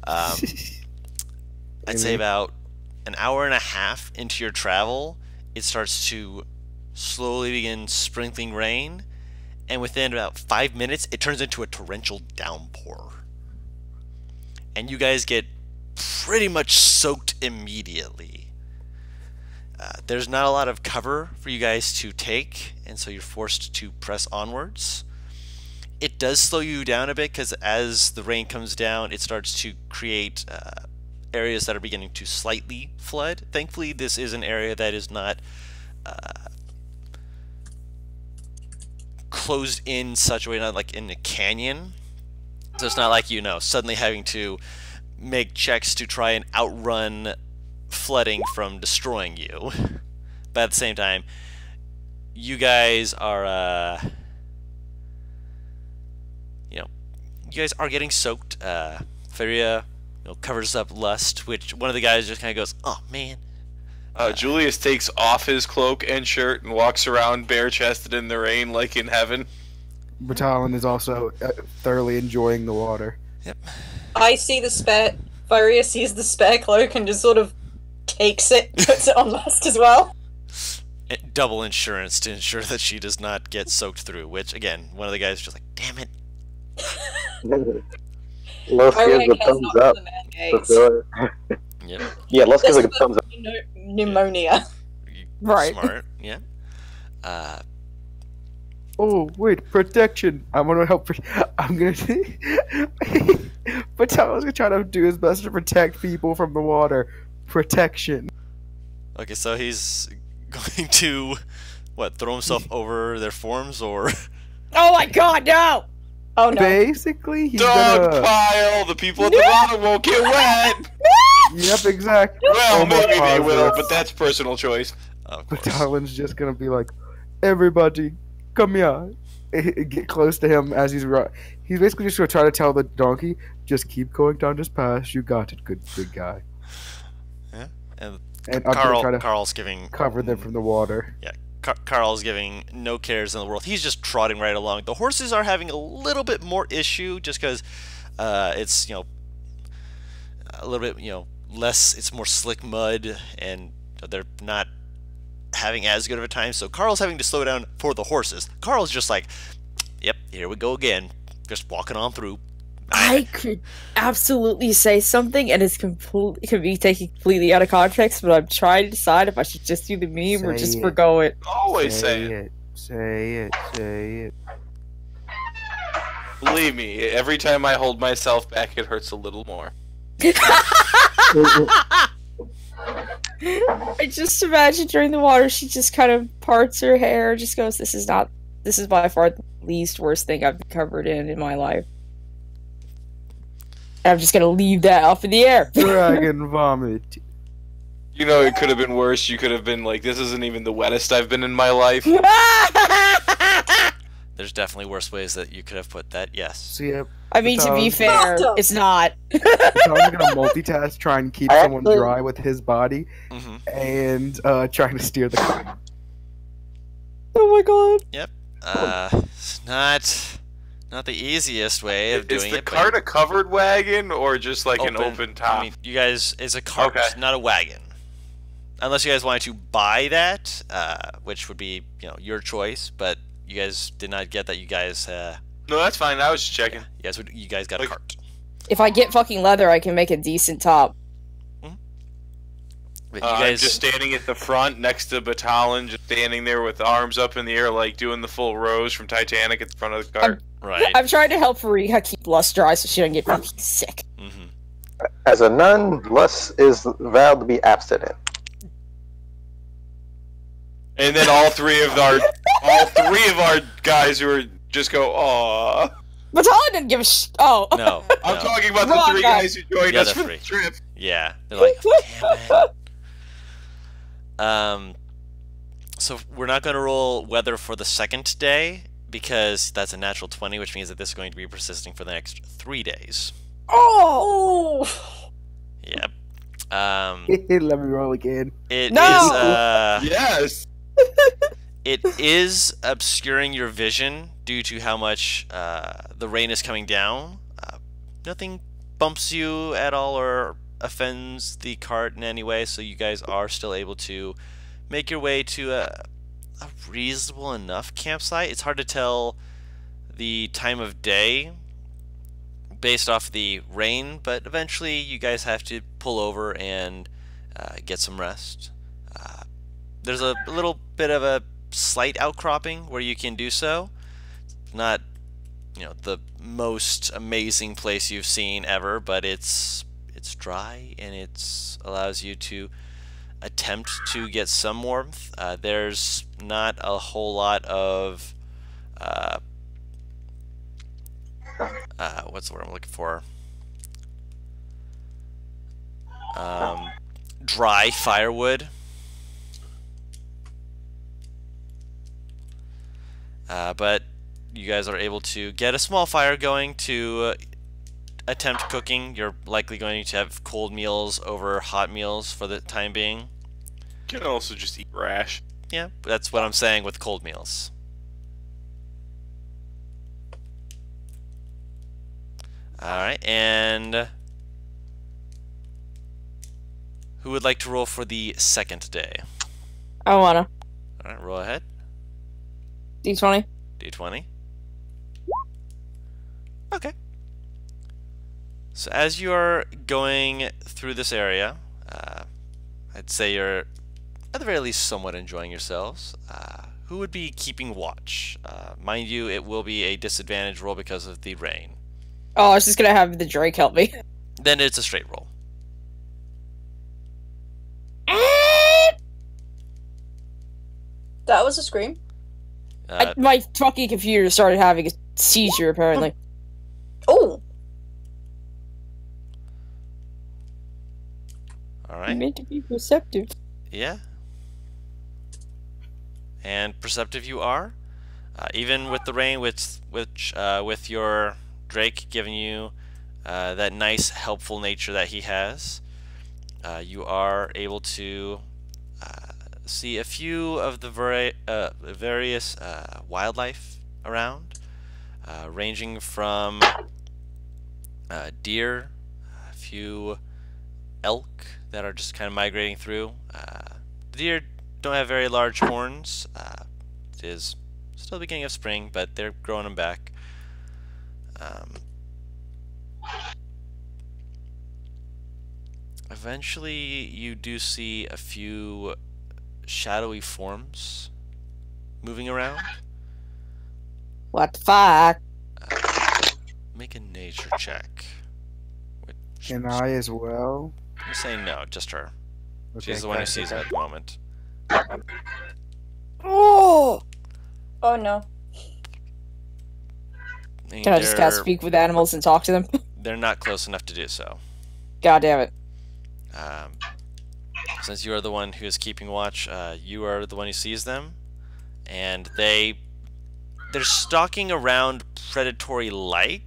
I'd say about an hour and a half into your travel, it starts to slowly begin sprinkling rain, and within about 5 minutes, it turns into a torrential downpour. And you guys get pretty much soaked immediately. There's not a lot of cover for you guys to take, and so you're forced to press onwards. It does slow you down a bit because as the rain comes down, it starts to create areas that are beginning to slightly flood. Thankfully, this is an area that is not closed in such a way, not like in a canyon. So it's not like, you know, suddenly having to make checks to try and outrun flooding from destroying you. But at the same time, you guys are, you guys are getting soaked. Feria, covers up Lust, which one of the guys just kind of goes, oh man.
Julius takes off his cloak and shirt and walks around bare-chested in the rain like in heaven.
Vitalin is also thoroughly enjoying the water.
Yep.
I see the spare. Varia sees the spare cloak and just sort of takes it, puts it on Lust as well.
Double insurance to ensure that she does not get soaked through, which, again, one of the guys is just like, damn it.
Let's give
Varia
the
cares
thumbs
not for
up.
the man gates.
Yep.
Yeah, let's give
This
it a thumbs up.
Pneumonia.
Right.
Smart, yeah.
Oh wait, protection! I'm gonna help. I'm gonna. Vitalin's gonna try to do his best to protect people from the water. Protection.
Okay, so he's going to, what, throw himself over their forms, or?
Oh my god, no!
Oh no.
Basically, he's
Dog
gonna.
pile! The people at the bottom won't get wet!
Yep, exactly.
Well,
Almost
maybe they will,
positive.
but that's personal choice.
Of course.
Vitalin's just gonna be like, everybody, come here. Get close to him as he's right. He's basically just gonna try to tell the donkey, just keep going down this path. You got it, good big guy.
Yeah, and
And I'm gonna try to
Carl's giving
cover them from the water.
Yeah, Carl's giving no cares in the world. He's just trotting right along. The horses are having a little bit more issue just because it's, a little bit, less. It's more slick mud, and they're not having as good of a time. So Carl's having to slow down for the horses. Carl's just like, "Yep, here we go again, just walking on through."
I could absolutely say something, and it could be taken completely out of context. But I'm trying to decide if I should just do the meme or just forgo it.
Always say it.
Say it.
Believe me, every time I hold myself back, it hurts a little more.
I just imagine during the water, she just kind of parts her hair, just goes, "This is by far the least worst thing I've been covered in my life." And I'm just gonna leave that up in the air.
Dragon vomit.
You know, it could have been worse. You could have been like, "This isn't even the wettest I've been in my life."
There's definitely worse ways that you could have put that. Yes.
See,
I mean, to be fair, it's not.
Tom's gonna multitask, try and keep someone
Actually-
dry with his body, and trying to steer the car.
Oh my god.
Yep. It's not the easiest way of
Is
doing
the
it.
cart a covered wagon or just like an
open.
open top?
I mean, you guys, it's a cart,
Okay.
not a wagon. Unless you guys wanted to buy that, which would be, your choice. But you guys did not get that. You guys,
No, that's fine. I was just checking.
you guys got a
Like-
cart.
If I get fucking leather, I can make a decent top.
But
I'm just standing at the front next to Batalon, just standing there with arms up in the air, like doing the full rose from Titanic at the front of the cart.
right.
I'm trying to help Farika keep lust dry so she doesn't get fucking sick.
As a nun, lust is vowed to be abstinent.
And then all three of our guys who are just go, "Aww."
But Tyler didn't give a Oh.
No.
I'm
no.
talking about the
Wrong
three
guy.
guys who joined
The
us
other
for the
three.
trip.
Yeah. They're like, "Oh, damn it." So we're not going to roll weather for the second day because that's a natural 20, which means that this is going to be persisting for the next 3 days.
Oh!
Yep.
Let me roll again.
It
No!
Yes.
it is obscuring your vision due to how much the rain is coming down. Nothing bumps you at all or offends the cart in any way, so you guys are still able to make your way to a reasonable enough campsite. It's hard to tell the time of day based off the rain, but eventually you guys have to pull over and get some rest. There's a little bit of a slight outcropping where you can do so. Not, the most amazing place you've seen ever, but it's dry and it allows you to attempt to get some warmth. There's not a whole lot of what's the word I'm looking for? Dry firewood. But you guys are able to get a small fire going to attempt cooking. You're likely going to have cold meals over hot meals for the time being.
You can also just eat rash.
Yeah, that's what I'm saying with cold meals. Alright, and who would like to roll for the second day?
I wanna.
Alright, roll ahead.
D20.
D20. Okay. So as you are going through this area, I'd say you're at the very least somewhat enjoying yourselves. Who would be keeping watch? Mind you, it will be a disadvantage roll because of the rain.
Oh, I was just gonna have the Drake help me.
Then it's a straight roll.
That was a scream.
My fucking computer started having a seizure, apparently.
Oh,
I
Alright.
meant to be receptive.
Yeah. And perceptive you are. Even with the rain, with your Drake giving you that nice, helpful nature that he has, you are able to see a few of the various wildlife around, ranging from deer, a few elk that are just kind of migrating through. The deer don't have very large horns. It is still the beginning of spring, but they're growing them back. Eventually, you do see a few shadowy forms moving around.
What the fuck?
Make a nature check.
Can I as well?
I'm saying no, just her.
Okay,
She's the one who
gotcha,
sees them at the moment.
Oh! Oh no.
And
Can I just cast
they're-
speak with animals and talk to them?
They're not close enough to do so.
God damn it.
Since you are the one who is keeping watch, you are the one who sees them, and they're stalking around predatory-like.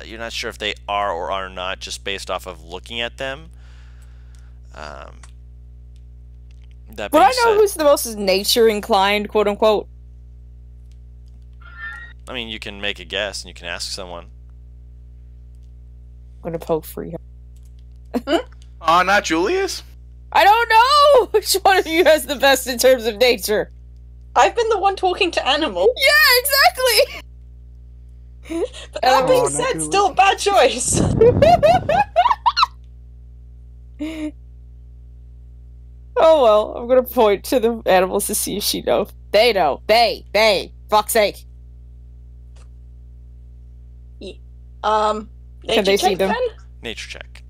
You're not sure if they are or are not, just based off of looking at them. That
But
being
I know
said,
who's the most nature inclined, quote unquote.
I mean, you can make a guess and you can ask someone.
I'm gonna poke free.
Oh, not Julius?
I don't know which one of you has the best in terms of nature.
I've been the one talking to animals.
Yeah, exactly.
But that being
not
said,
Julius.
still a bad choice.
Oh well, I'm gonna point to the animals to see if she knows. They know. They. Fuck's sake.
Can
they see them?
Nature check.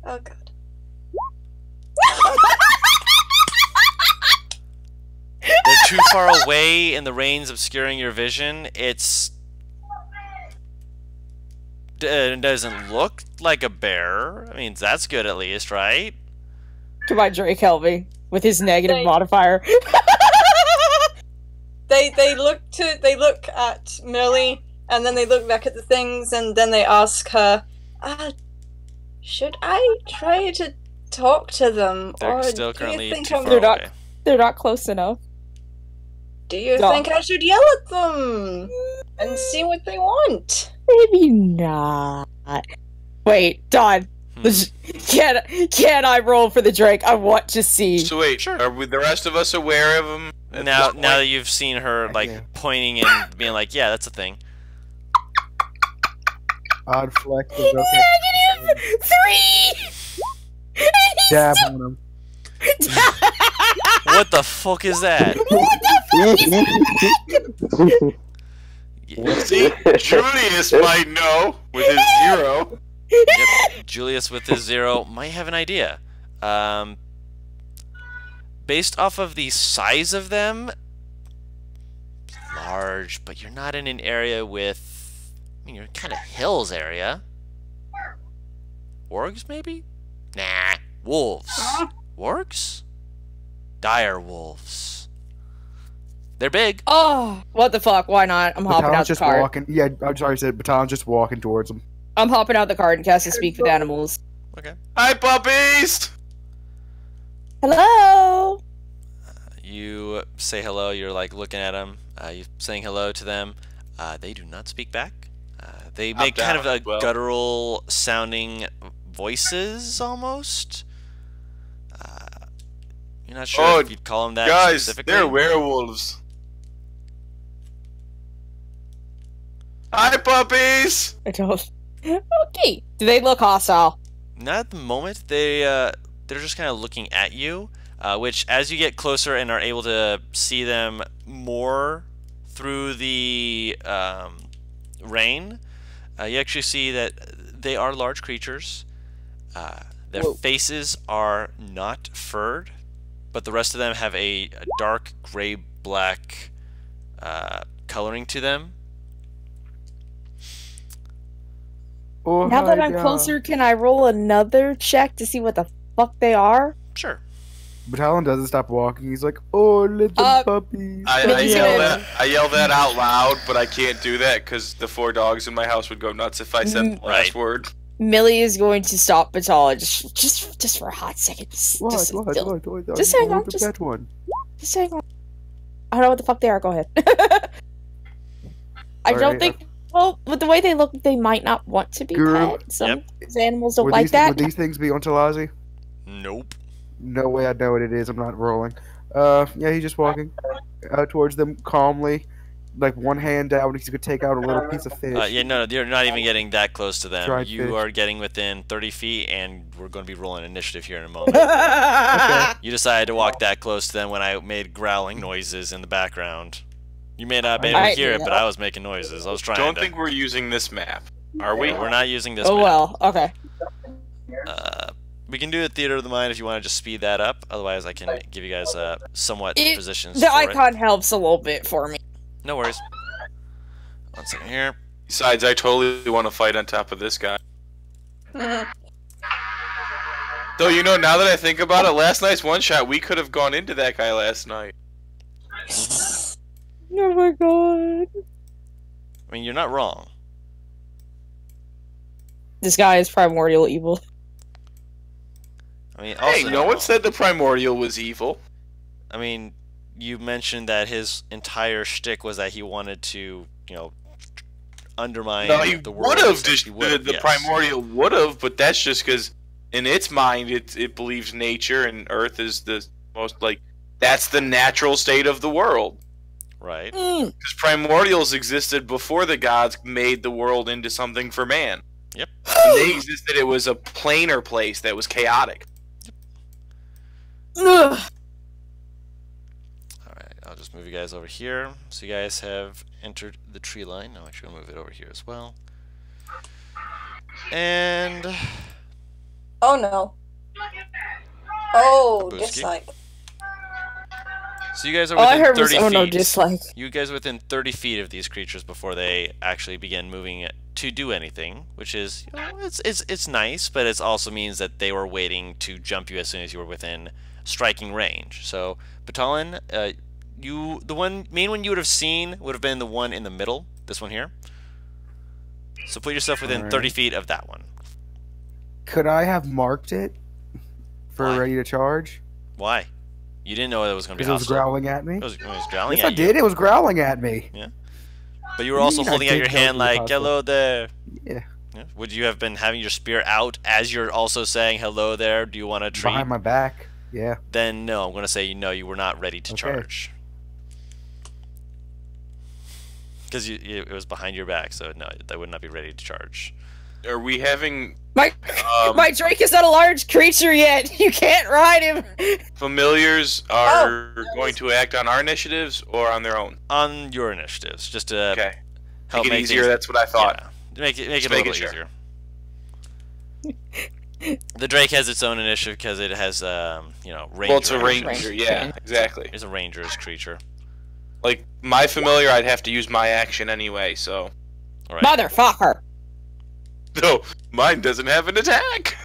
Oh god.
They're too far away and the rain's obscuring your vision. It doesn't look like a bear. I mean, that's good at least, right?
Come on, Drake, help me with his negative
They-
modifier.
They look at Millie, and then they look back at the things, and then they ask her, should I try to talk to them?
They're
or
still
do
currently
you think
too
I'm-
far
They're not-
away.
They're not close enough.
Do you
No.
think I should yell at them and see what they want?
Maybe not. Wait, Don.
Hmm.
Can I roll for the Drake? I want to see.
So wait, are the rest of us aware of him? at
Now
this
that
point?
you've seen her like
Yeah.
pointing and being like, yeah, that's a thing.
Odd flex is okay.
-3!
Dab on him.
What the fuck is that?
See, Julius might know with his 0.
Yep, Julius with his 0 might have an idea. Based off of the size of them, large, but you're not in an area with, I mean, you're kind of hills area. Wargs, maybe? Nah, wolves. Wargs? Dire wolves. They're big.
Oh, what the fuck? Why not? I'm hopping out
Batalion's
the
just
car.
walking. Yeah, I'm sorry, I said Batalion's just walking towards him.
I'm hopping out the car and casting speak with animals.
Okay.
Hi, puppies!
Hello.
You say hello. You're like looking at them. You're saying hello to them. They do not speak back. They
I'm
make kind of
down
a
as well.
guttural sounding voices almost. You're not sure
Oh,
if you'd call them that
Guys,
specifically.
they're werewolves. Hi, puppies!
I don't. Okay. Do they look hostile?
Not at the moment. They're just kind of looking at you. Which, as you get closer and are able to see them more through the rain, you actually see that they are large creatures. Their
Whoa.
faces are not furred, but the rest of them have a dark gray-black coloring to them.
Oh,
Now that
hi,
I'm
yeah.
closer, can I roll another check to see what the fuck they are?
Sure.
Battalion doesn't stop walking. He's like, "Oh, little puppies."
I
Yeah.
yell that out loud, but I can't do that because the 4 dogs in my house would go nuts if I said the last
Right.
word.
Millie is going to stop Batala just for a hot second. Just
What?
just
Just
hang on,
Look at
just-
that one.
hang on. I don't know what the fuck they are. Go ahead. I don't
Alright,
think. Well, with the way they look, they might not want to be
Guru.
pet. Some
Yep.
animals don't
Would
like
these,
that.
would these things be on Talazi?
Nope.
No way I know what it is. I'm not rolling. Yeah, he's just walking towards them calmly, like one hand down. He could take out a little piece of fish.
Yeah, no, you're not even getting that close to them.
Dried
You
fish.
are getting within 30 feet, and we're going to be rolling initiative here in a moment.
Okay.
You decided to walk that close to them when I made growling noises in the background. You may not be able to
I
hear it,
do
but
that.
I was making noises. I was trying
Don't
to.
think we're using this map, are we?
We're not using this
Oh
map.
well, okay.
We can do a theater of the mind if you want to just speed that up. Otherwise, I can give you guys somewhat positions
The
for it.
icon helps a little bit for me.
No worries. 1 second here.
Besides, I totally want to fight on top of this guy. Though, you know, now that I think about it, last night's one-shot, we could have gone into that guy last night.
Oh my god.
I mean, you're not wrong.
This guy is primordial evil.
I mean, also,
Hey, no one said the Primordial was evil.
I mean, you mentioned that his entire shtick was that he wanted to, you know, undermine
No, he
the world.
would have.
He would've,
The
yes.
Primordial would have, but that's just because in its mind it believes nature and Earth is the most, like, that's the natural state of the world.
Right.
Because Primordials existed before the gods made the world into something for man.
Yep.
When they existed, it was a planar place that was chaotic.
Ugh.
Alright, I'll just move you guys over here. So you guys have entered the tree line. No, actually, I'll move it over here as well. And
Oh no. Oh,
Babushki.
dislike.
so you guys are
All I
within
heard was
30
oh no,
feet.
dislike.
You guys are within 30 feet of these creatures before they actually begin moving to do anything, which is, you know, it's nice, but it also means that they were waiting to jump you as soon as you were within striking range. So, Batalon, the main one you would have seen would have been the one in the middle, this one here. So put yourself within
Alright.
30 feet of that one.
Could I have marked it for
Why?
ready to charge?
Why? You didn't know it was going to be
Because it was
hostile.
growling at me.
It was growling
Yes,
at
I did. It was growling at me.
you. But you were also
I
holding out
did
your
know it
hand
was
like,
hostile.
hello there.
Yeah.
Yeah. Would you have been having your spear out as you're also saying hello there? Do you want a treat?
Behind my back. Yeah.
Then no, I'm going to say no, you were not ready to
Okay.
charge. Because it was behind your back, so no, that would not be ready to charge.
Are we having
My my Drake is not a large creature yet. You can't ride him.
familiars are going to act on our initiatives or on their own?
On your initiatives, just to
Okay.
help
Make it
make
easier,
things,
that's what I thought.
yeah, make it a
Just
little
making
bit
sure.
easier. The Drake has its own initiative because it has, you know, ranger.
Well, it's a ranger,
Ranger.
yeah, exactly.
It's a ranger's creature.
Like, my familiar, I'd have to use my action anyway, so...
All right.
Motherfucker.
No, mine doesn't have an attack!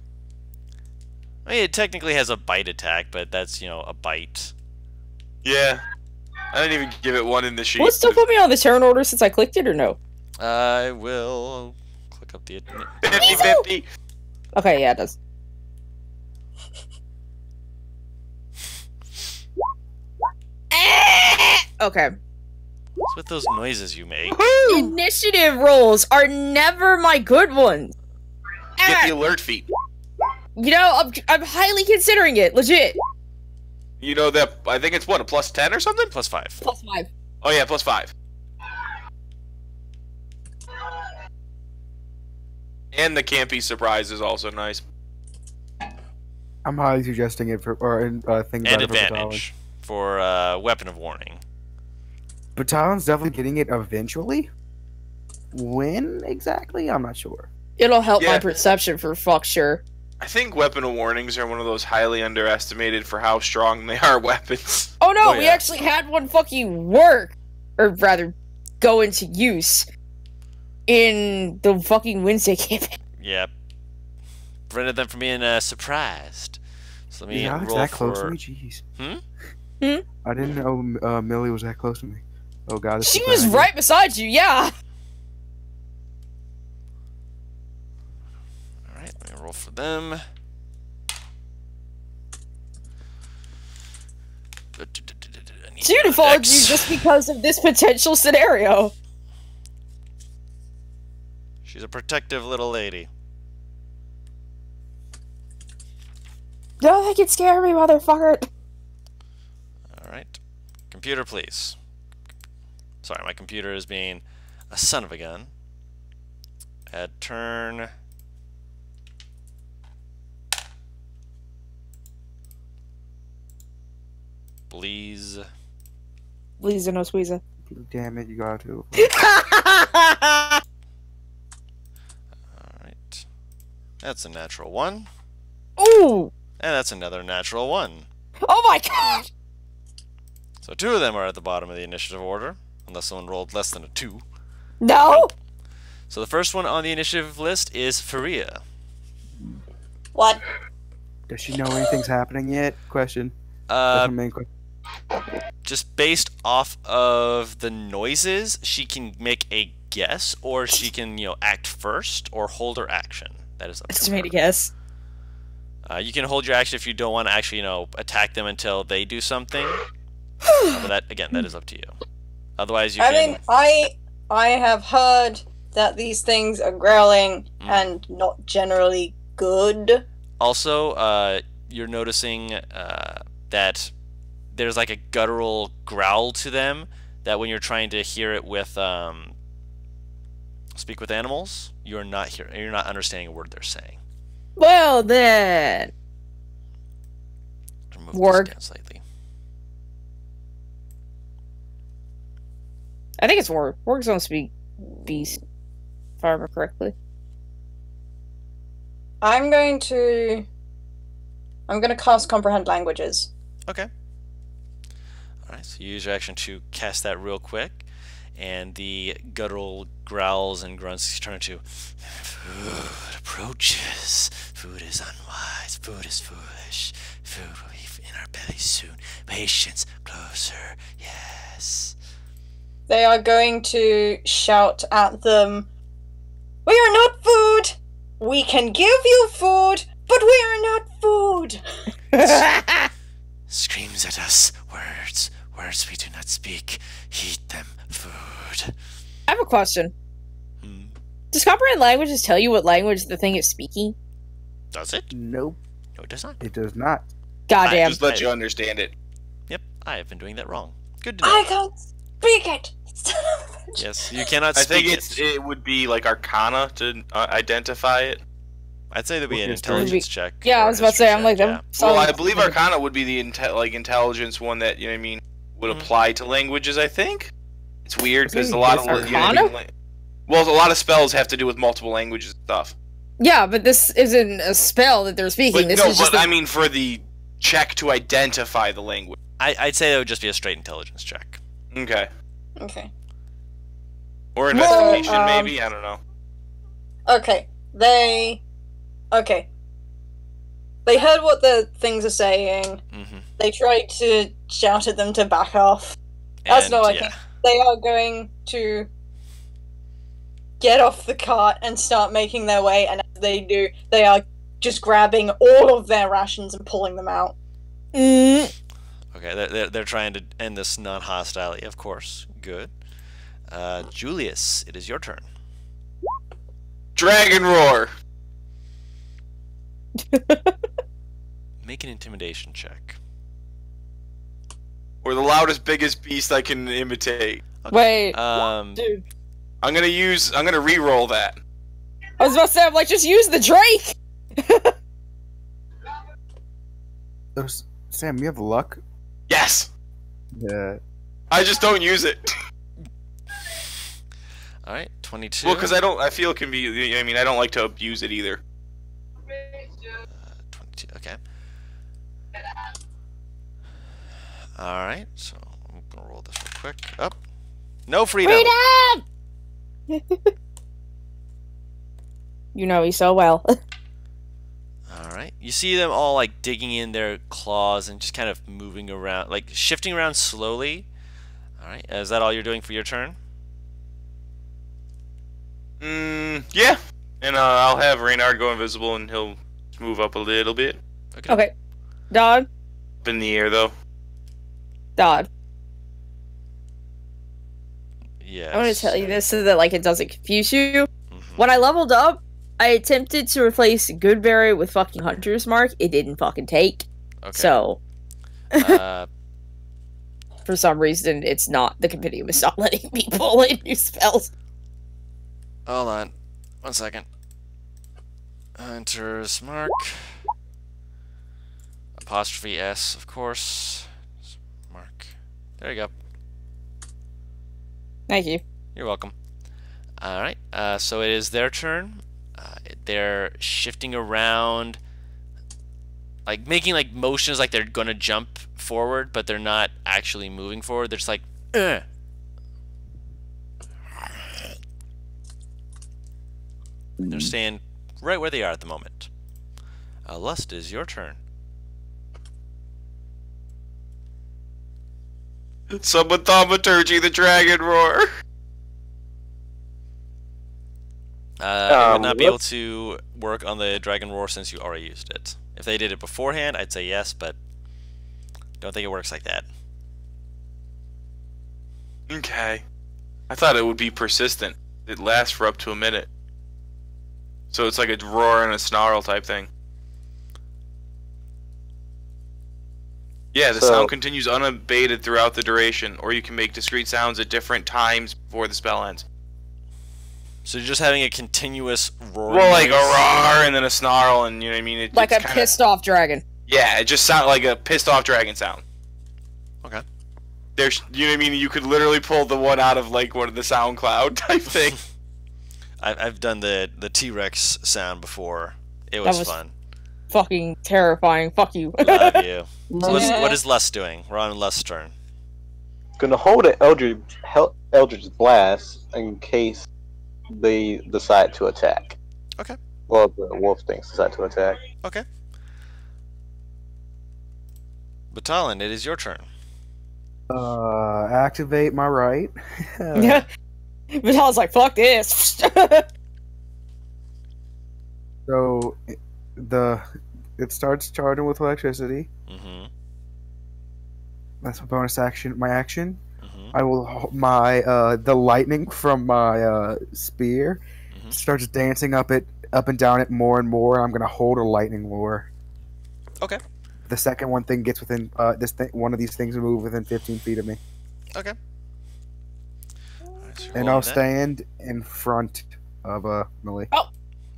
I mean, it technically has a bite attack, but that's, you know, a bite.
Yeah. I didn't even give it one in the sheet.
Will it still put me on the turn order since I clicked it or no?
I will click up the.
50-50.
Okay, yeah, it does. Okay.
What's with those noises you make?
Initiative rolls are never my good ones.
Get the alert feat.
You know, I'm highly considering it. Legit.
You know that, I think it's what, a plus 10 or something?
+5.
+5.
Oh yeah, plus 5. And the campy surprise is also nice.
I'm highly suggesting it for thinking
And
about it for Batalon.
advantage for weapon of warning.
Batalon's definitely getting it eventually. When exactly? I'm not sure.
It'll help my
Yeah.
perception for fuck sure.
I think weapon of warnings are one of those highly underestimated for how strong they are weapons.
Oh no,
Oh,
we
yeah.
actually had one fucking work, or rather, go into use in the fucking Wednesday campaign.
Yep. Prevented them from being surprised. So let me
Yeah, it's
roll
that close
for.
to me. Jeez.
Hmm?
I didn't know Millie was that close to me. Oh god, this
She
is
was
bad.
right beside you, yeah.
Alright, let me roll for them.
She would have followed you just because of this potential scenario.
She's a protective little lady.
Don't think it scare me, motherfucker.
Alright. Computer, please. Sorry, my computer is being a son of a gun. Add turn. Please.
Please, no squeezer.
Damn it, you got to.
Alright. That's a natural 1.
Ooh!
And that's another natural 1.
Oh my god!
So 2 of them are at the bottom of the initiative order, unless someone rolled less than a 2.
No!
So the first one on the initiative list is Faria.
What?
Does she know anything's happening yet? Question. That's my main question.
Just based off of the noises, she can make a guess, or she can, act first, or hold her action. That is up to
Just
her.
made a guess.
You can hold your action if you don't want to actually, attack them until they do something. But that, again, that is up to you. Otherwise, you
I
can...
mean, I have heard that these things are growling and not generally good.
Also, you're noticing that there's like a guttural growl to them that when you're trying to hear it with speak with animals, you're not understanding a word they're saying.
Well then.
Remove
Word.
this down slightly.
I think it's Warg. Wargs don't speak beast, if I remember correctly.
I'm going to cast Comprehend Languages.
Okay. Alright, so you use your action to cast that real quick, and the guttural growls and grunts turn into food approaches. Food is unwise. Food is foolish. Food will be in our bellies soon. Patience, closer. Yes.
They are going to shout at them, "We are not food! We can give you food, but we are not food!"
Screams at us. Words. Words we do not speak. Heat them. Food.
I have a question.
Hmm.
Does comprehend languages tell you what language the thing is speaking?
Does it?
Nope,
No, it does not.
it does not.
Goddamn.
Just let you understand it.
Yep, I have been doing that wrong. Good to know.
I can't speak it! Son of a bitch.
Yes, you cannot
I
speak
think
it.
it would be like Arcana to identify it.
I'd say there'd be an
Well,
intelligence check.
Yeah, I
or
was about to
history
say, I'm
check,
like,
yeah.
them.
Well, I believe Arcana would be the intelligence one that would apply to languages. I think it's weird because a lot of
Arcana?
well, a lot of spells have to do with multiple languages and stuff.
Yeah, but this isn't a spell that they're speaking.
But
This
no,
is just
but
a-
I mean for the check to identify the language.
I'd say that would just be a straight intelligence check.
Okay,
Okay.
or investigation
Well,
maybe. I don't know.
Okay. They heard what the things are saying.
Mm-hmm.
They tried to shout at them to back off. That's not like
yeah.
it. They are going to get off the cart and start making their way, and as they do, they are just grabbing all of their rations and pulling them out.
Mm.
Okay, they're trying to end this non-hostility, of course. Good. Julius, it is your turn.
Dragon roar.
Make an intimidation check.
Or the loudest, biggest beast I can imitate.
Wait,
Dude.
I'm gonna re-roll that.
I was about to say, I'm like, just use the Drake!
Sam, you have luck?
Yes.
Yeah.
I just don't use it.
All right, 22.
Well, because I feel it can be. I mean, I don't like to abuse it either.
22. Okay. All right, so I'm gonna roll this real quick. Up. No freedom.
You know me so well.
All right. You see them all like digging in their claws and just kind of moving around, like shifting around slowly. All right. Is that all you're doing for your turn?
Yeah. And I'll have Reynard go invisible, and he'll move up a little bit.
Okay. Dog.
Up in the air, though.
Dog.
Yes.
I want to tell you this so that, like, it doesn't confuse you.
Mm-hmm.
When I leveled up, I attempted to replace Goodberry with fucking Hunter's Mark. It didn't fucking take.
Okay.
So,
Uh,
for some reason, it's not. The Compendium is not letting me pull in new spells.
hold on. 1 second. Hunter's Mark. Apostrophe S, of course. Mark. There you go.
Thank you.
You're welcome. Alright, so it is their turn. They're shifting around, like making like motions like they're gonna jump forward, but they're not actually moving forward. They're just like, They're staying right where they are at the moment. Lust, is your turn.
Someone thaumaturgy the dragon roar.
I would not be able to work on the Dragon Roar since you already used it. If they did it beforehand, I'd say yes, but don't think it works like that.
Okay. I thought it would be persistent. It lasts for up to a minute. So it's like a roar and a snarl type thing. Yeah, the sound continues unabated throughout the duration, or you can make discrete sounds at different times before the spell ends.
So you're just having a continuous roar.
Well, like a roar and then a snarl, and you know what I mean?
Like a pissed off dragon.
Yeah, it just sounds like a pissed off dragon sound.
Okay.
There's, you know what I mean? You could literally pull the one out of like one of the SoundCloud type thing.
I've done the T-Rex sound before. It was fun.
Fucking terrifying. Fuck you.
Love you. So what is Lust doing? We're on Lust's turn.
Gonna hold an Eldritch Blast in case they decide to attack.
Okay.
Well, the wolf things decide to attack.
Okay. Batalon, it is your turn.
Activate my right.
But I was like, fuck this.
So it starts charging with electricity.
Mm-hmm.
That's my bonus action. My action.
Mm-hmm.
I will the lightning from my spear starts dancing up and down it more and more. I'm gonna hold a lightning lure.
Okay.
The second one thing gets within one of these things will move within 15 feet of me.
Okay.
And I'll stand in front of Millie.
Oh.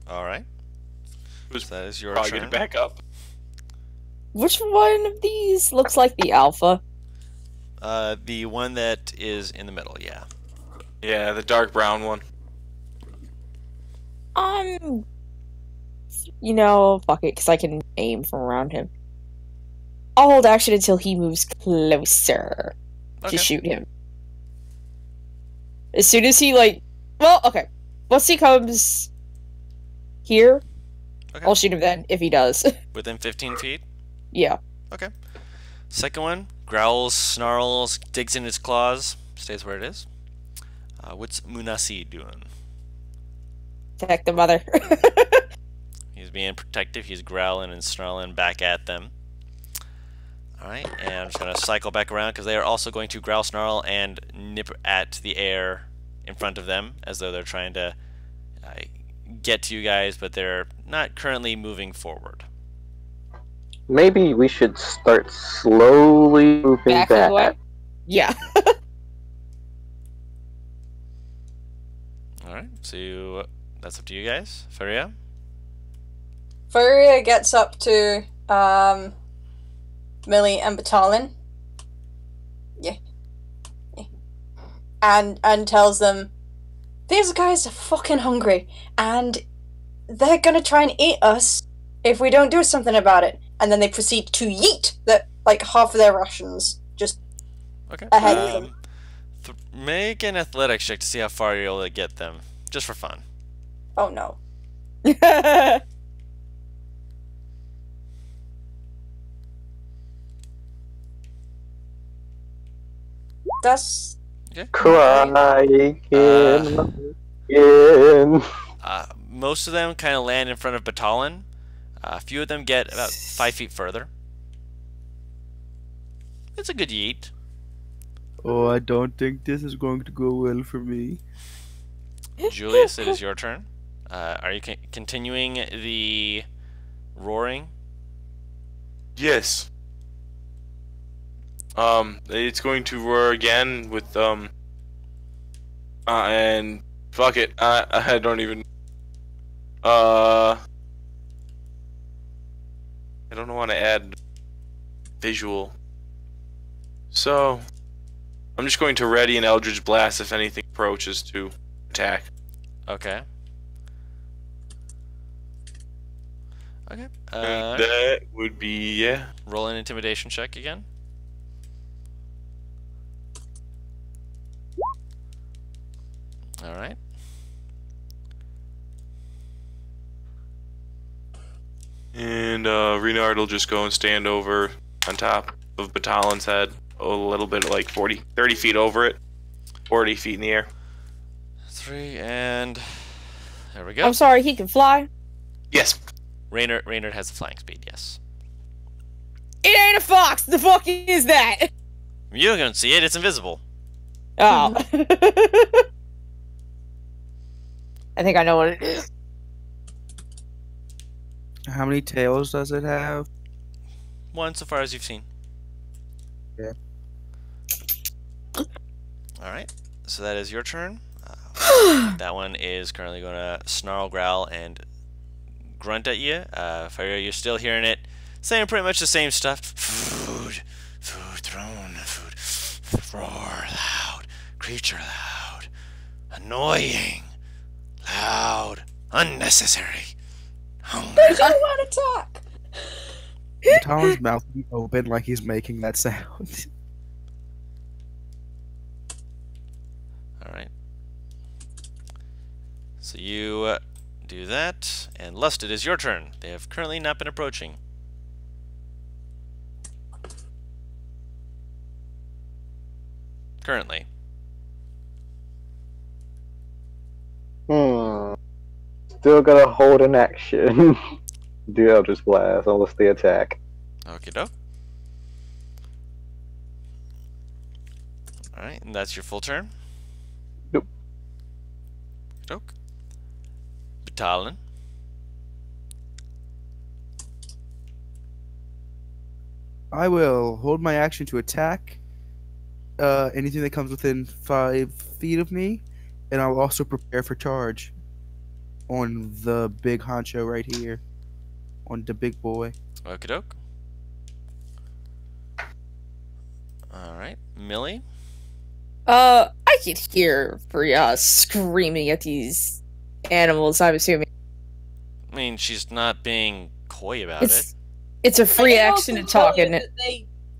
All right. So that is your
Probably
turn.
gonna back up.
Which one of these looks like the alpha?
The one that is in the middle, yeah.
Yeah, the dark brown one.
Fuck it, because I can aim from around him. I'll hold action until he moves closer to shoot him. As soon as he, once he comes here,
Okay.
I'll shoot him then, if he does.
Within 15 feet?
Yeah.
Okay. Second one, growls, snarls, digs in its claws, stays where it is. What's Munasi doing?
Protect the mother.
He's being protective. He's growling and snarling back at them. Alright, and I'm just going to cycle back around because they are also going to growl, snarl, and nip at the air in front of them as though they're trying to get to you guys, but they're not currently moving forward.
Maybe we should start slowly moving back.
Yeah.
Alright, so that's up to you guys. Faria?
Furia gets up to Millie and Batalon. Yeah. And tells them, these guys are fucking hungry, and they're gonna try and eat us if we don't do something about it. And then they proceed to yeet half of their rations just ahead of them.
Make an athletics check to see how far you're able to get them, just for fun.
Oh no. That's
Okay.
Crying again.
Most of them kind of land in front of Batalon. A few of them get about 5 feet further. It's a good yeet.
Oh, I don't think this is going to go well for me.
Julius, it is your turn. Are you continuing the roaring?
Yes. It's going to roar again with and fuck it. I don't even. I don't want to add visual. So, I'm just going to ready an Eldritch Blast if anything approaches to attack.
Okay. Okay.
And that would be, yeah.
Roll an intimidation check again. Alright.
And Renard will just go and stand over on top of Batalin's head, a little bit, like 30 feet over it, 40 feet in the air.
3, and there we go.
I'm sorry, he can fly?
Yes.
Reynard has the flying speed, yes.
It ain't a fox! The fuck is that?
You don't see it, it's invisible.
Oh. I think I know what it is.
How many tails does it have?
1 so far as you've seen.
Yeah.
Alright, so that is your turn. That one is currently going to snarl, growl, and grunt at you. Fire, you're still hearing it saying pretty much the same stuff. Food, thrown, food, roar, loud, creature loud, annoying, loud, unnecessary, hungry.
There's no one attack!
Tom's mouth is open like he's making that sound.
Alright. So you do that, and Lust, it is your turn. They have currently not been approaching. Currently.
Still gonna hold an action. Do Eldritch Blast unless they attack.
Okie doke. Alright, and that's your full turn?
Nope.
Doke. Batalon.
I will hold my action to attack anything that comes within 5 feet of me, and I'll also prepare for charge on the big honcho right here, on the big boy.
Okie doke. Alright, Millie.
I could hear Bria screaming at these animals, I'm assuming.
I mean, she's not being coy about it.
It's a free action to talk, isn't it?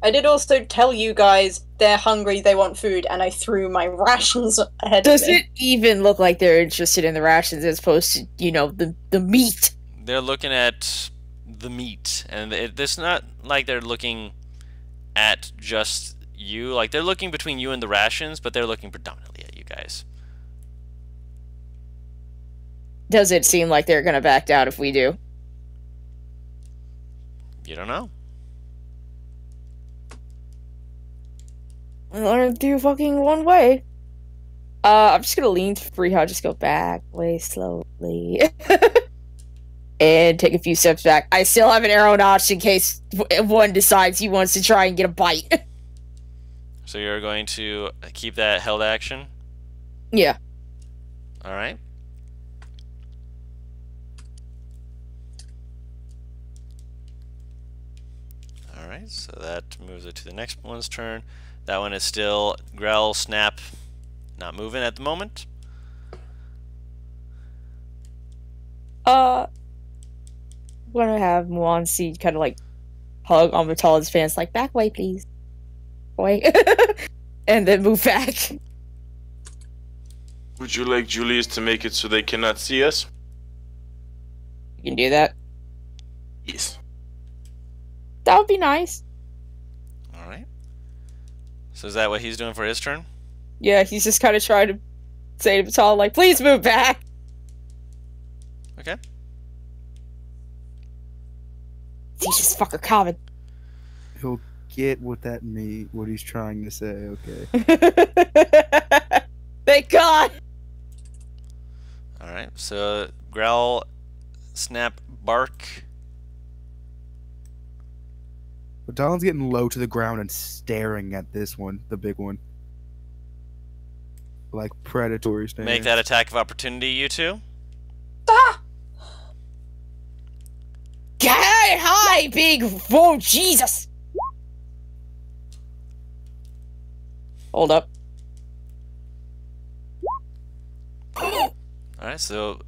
I did also tell you guys they're hungry, they want food, and I threw my rations ahead
Does
of me.
it even look like they're interested in the rations as opposed to, you know, the meat?
They're looking at the meat, and it's not like they're looking at just you. Like, they're looking between you and the rations, but they're looking predominantly at you guys.
Does it seem like they're gonna back down if we do?
You don't know.
Learn to do fucking one way. I'm just gonna lean to Freeha, just go back way slowly. And take a few steps back. I still have an arrow notch in case one decides he wants to try and get a bite.
So you're going to keep that held action?
Yeah.
Alright. Alright, so that moves it to the next one's turn. That one is still growl, snap, not moving at the moment.
I'm gonna have Mwansi kind of like hug on Vitalin's pants, like, back way, please. Boy. And then move back.
Would you like Julius to make it so they cannot see us?
You can do that.
Yes.
That would be nice.
Alright. So is that what he's doing for his turn?
Yeah, he's just kind of trying to say to Vitalin, like, please move back.
Okay.
See this fucker coming.
He'll get what what he's trying to say, okay.
Thank God.
Alright, so growl, snap, bark.
But Donald's getting low to the ground and staring at this one, the big one. Like predatory stance.
Make that attack of opportunity, you two.
Ah! Hi, big. Whoa, Jesus. Hold up.
Alright, so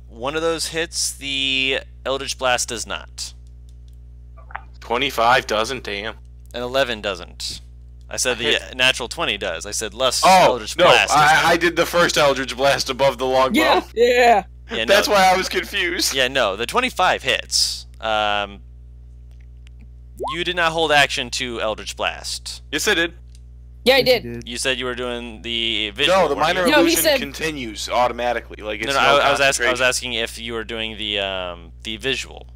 one of those hits, the Eldritch Blast does not.
25 doesn't, damn.
An 11 doesn't. I said the natural 20 does. I said less
Oh,
Eldritch
no,
Blast.
I did the first Eldritch Blast above the longbow.
Yeah.
Yeah,
That's
no.
why I was confused.
Yeah, no, the 25 hits. You did not hold action to Eldritch Blast.
Yes, I did.
Yeah, I did.
You said you were doing the visual.
No, the
weren't
minor
you?
No, he
illusion
said-
continues automatically. Like it's
No,
no,
I was
concentration.
asking if you were doing the visual.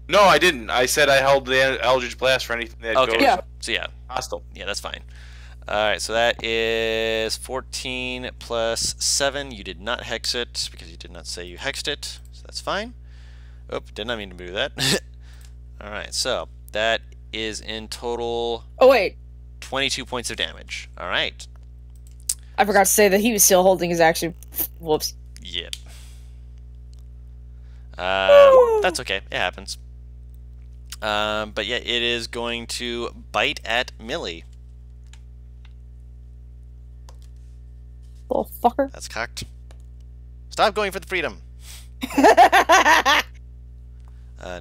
No, I didn't. I said I held the Eldritch Blast for anything that
Okay.
goes
Yeah.
So yeah,
hostile.
yeah, that's fine. Alright, so that is 14 plus 7. You did not hex it because you did not say you hexed it. So that's fine. Oh, did not mean to do that. Alright, so that is in total
Oh, wait.
22 points of damage. Alright.
I forgot to say that he was still holding his action. Whoops.
Yep. That's okay. It happens. But yeah, it is going to bite at Millie.
Little fucker.
That's cocked. Stop going for the freedom.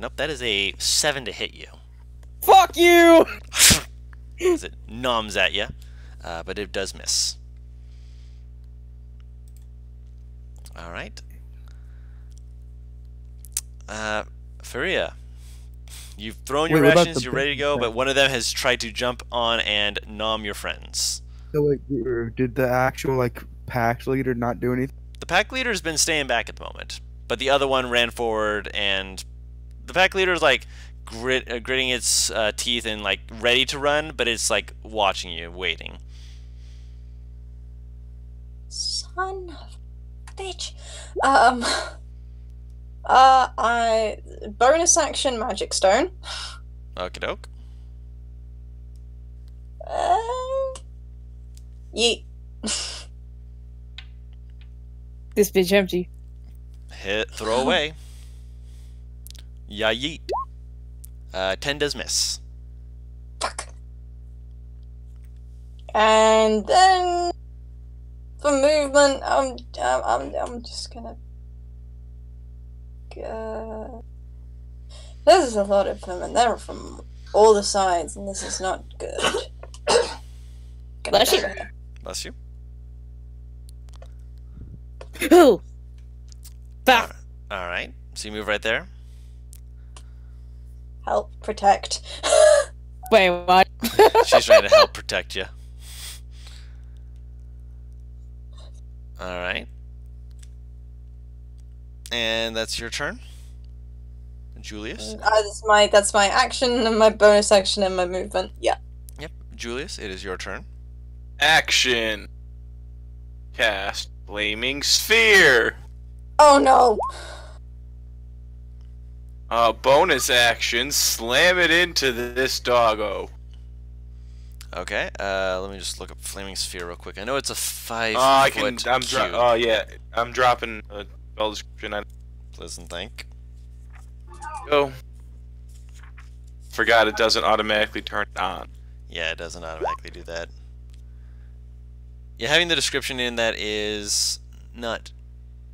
Nope, that is a 7 to hit you.
Fuck you!
As it noms at you, but it does miss. All right. Faria, you've thrown your
Wait, what about
rations,
the
you're ready to go, but one of them has tried to jump on and nom your friends.
So wait, did the actual like pack leader not do anything?
The pack leader's been staying back at the moment, but the other one ran forward, and the pack leader's like gritting its teeth and like ready to run, but it's like watching you, waiting.
Son of a bitch. I bonus action magic stone.
Okie doke.
Yeet.
This bitch empty.
Hit, throw away. Ya yeet. 10 does miss.
Fuck. And then for movement, I'm just gonna go. There's a lot of them, and they're from all the sides, and this is not good.
Bless you.
Bless you.
Who? Fuck.
Alright, so you move right there.
Help protect.
Wait, what?
She's trying to help protect you. Alright. And that's your turn. Julius?
That's my action and my bonus action and my movement. Yeah.
Yep. Julius, it is your turn.
Action. Cast Flaming Sphere.
Oh no.
Bonus action. Slam it into this doggo.
Okay, let me just look up Flaming Sphere real quick. I know it's a 5
I can.
foot
I'm
cube.
yeah. I'm dropping a spell description.
Pleasant think.
Go. Forgot it doesn't automatically turn it on.
Yeah, it doesn't automatically do that. Yeah, having the description in that is not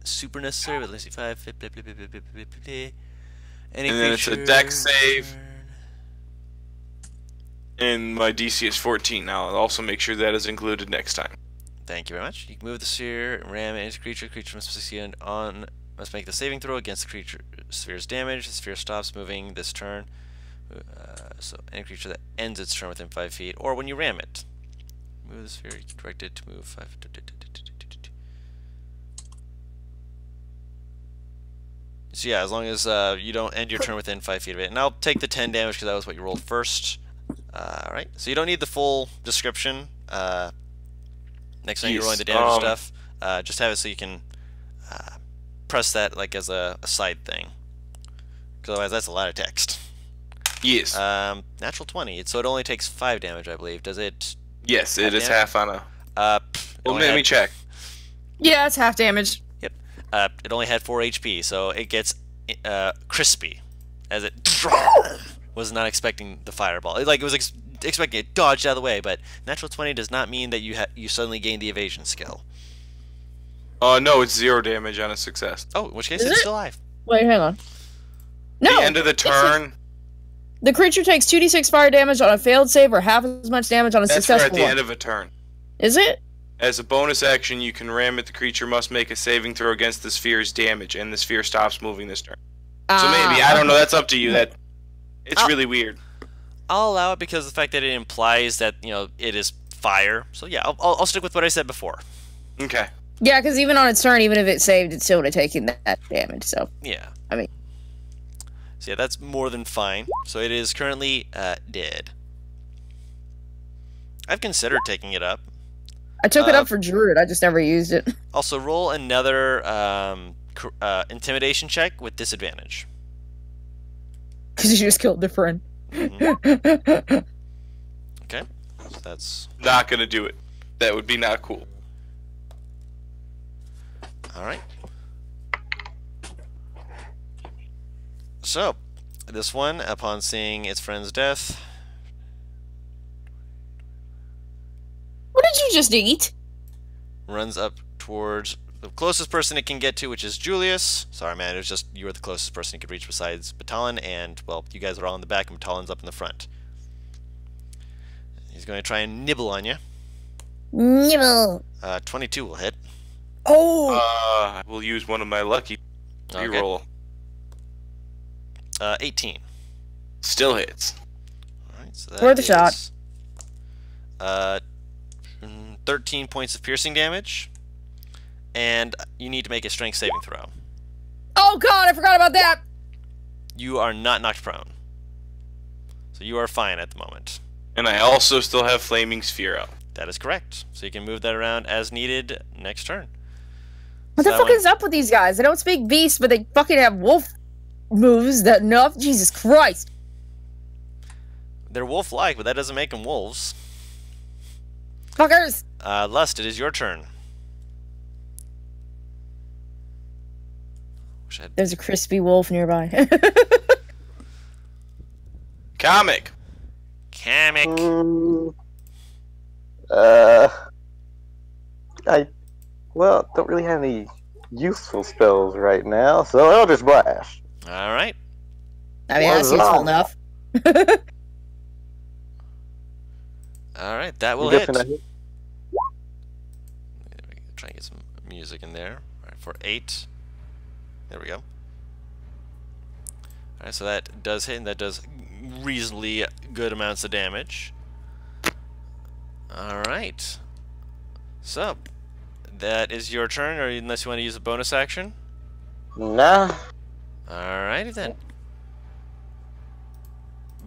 super necessary, but let's see, 5. Any
And then it's a
creature-
dex save. And my DC is 14 now. I'll also make sure that is included next time.
Thank you very much. You can move the sphere, ram it into creature. Creature must succeed on must make the saving throw against the creature sphere's damage. The sphere stops moving this turn. So any creature that ends its turn within 5 feet, or when you ram it, move the sphere. You can direct it to move 5. So yeah, as long as you don't end your turn within 5 feet of it, and I'll take the 10 damage because that was what you rolled first. Alright, so you don't need the full description. Next time you're rolling the damage stuff, just have it so you can press that like as a side thing, because otherwise that's a lot of text.
Yes.
Natural 20. So it only takes 5 damage, I believe. Does it?
Yes, it is
damage?
half on a.
Well,
let me check.
Yeah, it's half damage.
Yep. It only had 4 HP, so it gets crispy, as it was not expecting the fireball. It was expecting it dodged out of the way, but natural 20 does not mean that you suddenly gain the evasion skill.
No, it's 0 damage on a success.
Oh, in which case
Is
it's
it?
still alive.
Wait, hang on. No.
The end of the turn.
The creature takes 2d6 fire damage on a failed save or half as much damage on a
That's for
successful
at the
one.
end of a turn.
Is it?
As a bonus action, you can ram it. The creature must make a saving throw against the sphere's damage, and the sphere stops moving this turn. So maybe, I don't know, that's up to you. It's really weird.
I'll allow it because of the fact that it implies that, it is fire. So yeah, I'll stick with what I said before.
Okay.
Yeah, because even on its turn, even if it saved, it still would have taken that damage, so.
Yeah.
I mean.
So yeah, that's more than fine. So it is currently dead. I've considered taking it up.
I took it up for Druid, I just never used it.
Also, roll another intimidation check with disadvantage.
Because you just killed their friend.
Mm-hmm. Okay, so that's...
Not gonna do it. That would be not cool.
Alright. So, this one, upon seeing its friend's death...
What did you just eat?
Runs up towards the closest person it can get to, which is Julius. Sorry, man, it was just you were the closest person you could reach besides Batalon, and, well, you guys are all in the back, and Batalon's up in the front. He's going to try and nibble on you.
Nibble.
22 will hit.
Oh!
I will use one of my lucky reroll.
18.
Still hits.
Alright, so that
Worth a
is,
shot.
13 points of piercing damage, and you need to make a strength saving throw.
Oh god, I forgot about that!
You are not knocked prone. So you are fine at the moment.
And I also still have Flaming Sphere out.
That is correct. So you can move that around as needed next turn.
What
So
the
that
fuck
one-
is up with these guys? They don't speak beast, but they fucking have wolf moves that enough? Jesus Christ.
They're wolf-like, but that doesn't make them wolves.
Fuckers!
Lust, it is your turn. Wish I had
There's a crispy wolf nearby.
Comic.
Kamek.
I don't really have any useful spells right now, so I'll just blast.
All right.
I mean, that's useful enough.
All right, that will
You
hit.
definitely-
Try and get some music in there. All right, for 8. There we go. All right, so that does hit, and that does reasonably good amounts of damage. All right. So, that is your turn, or unless you want to use a bonus action.
Nah.
Alrighty then.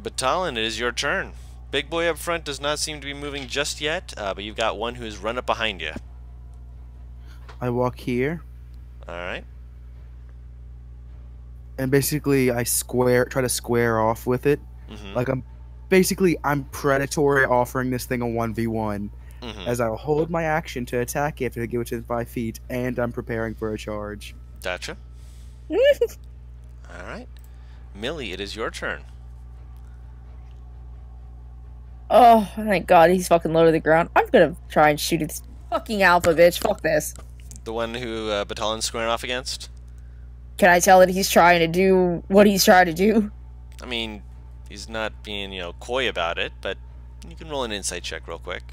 Batalon, it is your turn. Big boy up front does not seem to be moving just yet, but you've got one who's run up behind you.
I walk here,
Alright.
and basically I try to square off with it.
Mm-hmm.
Like I'm predatory, offering this thing a 1v1,
Mm-hmm.
as I'll hold my action to attack it to get within 5 feet, and I'm preparing for a charge.
Gotcha. Alright. Millie, it is your turn.
Oh, thank god, he's fucking low to the ground. I'm gonna try and shoot this fucking alpha bitch. Fuck this.
The one who Batalon's squaring off against?
Can I tell that he's trying to do what he's trying to do?
I mean, he's not being, coy about it, but you can roll an insight check real quick.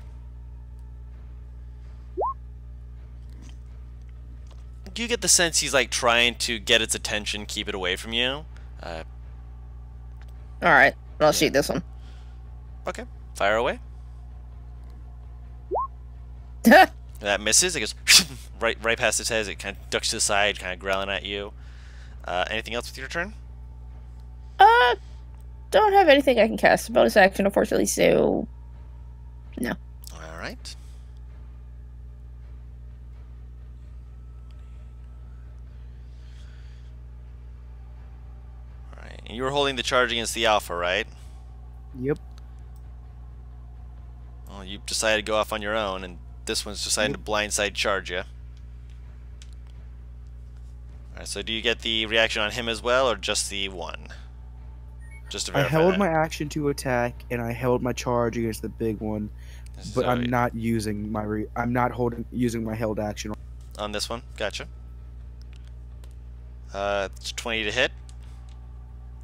Do you get the sense he's, like, trying to get its attention, keep it away from you?
Alright, I'll shoot this one.
Okay. Fire away. That misses. It goes right past its head. It kind of ducks to the side, kind of growling at you. Anything else with your turn?
Don't have anything I can cast. Bonus action, unfortunately, so... No.
Alright. And you were holding the charge against the Alpha, right?
Yep.
Well, you decided to go off on your own, and this one's decided to blindside charge you. Alright, so do you get the reaction on him as well, or just the one? Just to
I
verify
held
that.
my action to attack, and I held my charge against the big one, but
So,
I'm not using my using my held action.
on this one, gotcha. It's 20 to hit.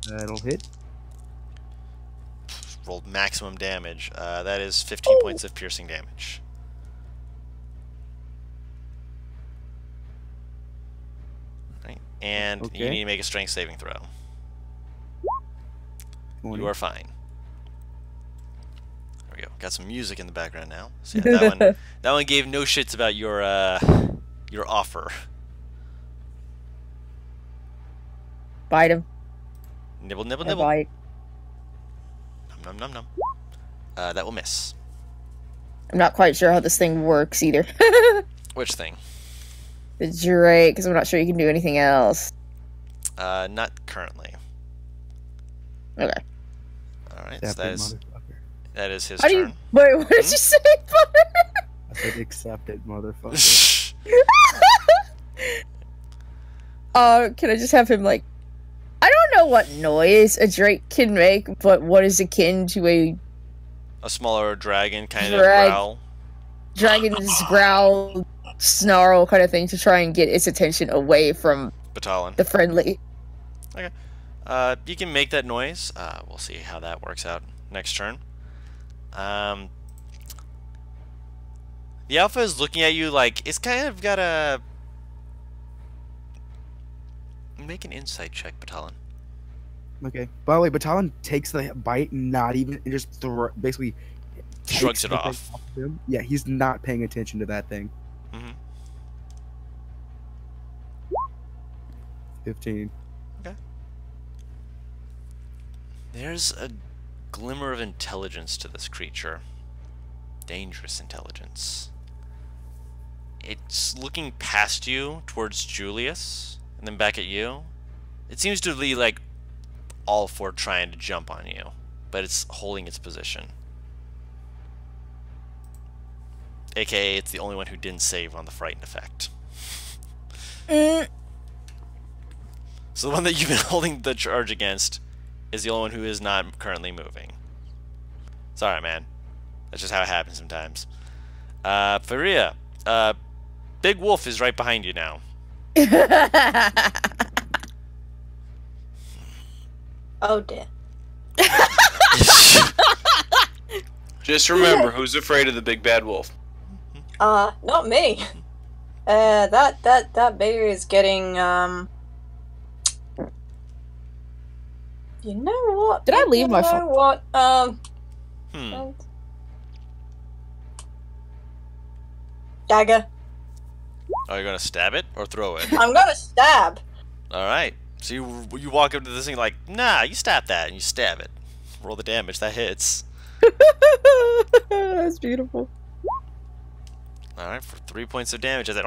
That'll hit.
Rolled maximum damage. That is 15 points of piercing damage. Right. And you
Okay.
need to make a strength saving throw.
20.
You are fine. There we go. Got some music in the background now. So yeah, that one gave no shits about your offer.
Bite him.
Nibble, nibble,
I
nibble.
bite.
Nom, nom, nom, nom. That will miss.
I'm not quite sure how this thing works either.
Which thing?
The Drake, because I'm not sure you can do anything else.
Not currently.
Okay.
Alright,
That
so
big motherfucker.
that is his
How do
turn.
you... Wait, what did you say?
I said accept it, motherfucker.
Can I just have him, like... I don't know what noise a Drake can make, but what is akin to a
A smaller dragon kind of
Drag-
growl.
dragon's growl, snarl kind of thing to try and get its attention away from
Batalon.
the friendly.
You can make that noise. We'll see how that works out next turn. The Alpha is looking at you like it's kind of got a... Make an insight check, Batalon.
Okay. By the way, Batalon takes the bite, not even, and just basically
Shrugs
takes
it
the thing
off.
of him. Yeah, he's not paying attention to that thing.
Mm-hmm.
15.
There's a glimmer of intelligence to this creature. Dangerous intelligence. It's looking past you towards Julius, and then back at you. It seems to be like all for trying to jump on you, but it's holding its position. AKA, it's the only one who didn't save on the frightened effect. So the one that you've been holding the charge against is the only one who is not currently moving. Sorry, man. That's just how it happens sometimes. Faria, Big Wolf is right behind you now.
Oh dear.
Just remember, who's afraid of the big bad wolf?
Not me. That baby is getting, You know what?
Did I leave my phone?
You know what? Dagger.
Are you gonna stab it or throw it?
I'm gonna stab.
All right. So you walk up to this thing like, nah, you stab that, and you stab it. Roll the damage. That hits.
That's beautiful.
All right, for 3 points of damage. As it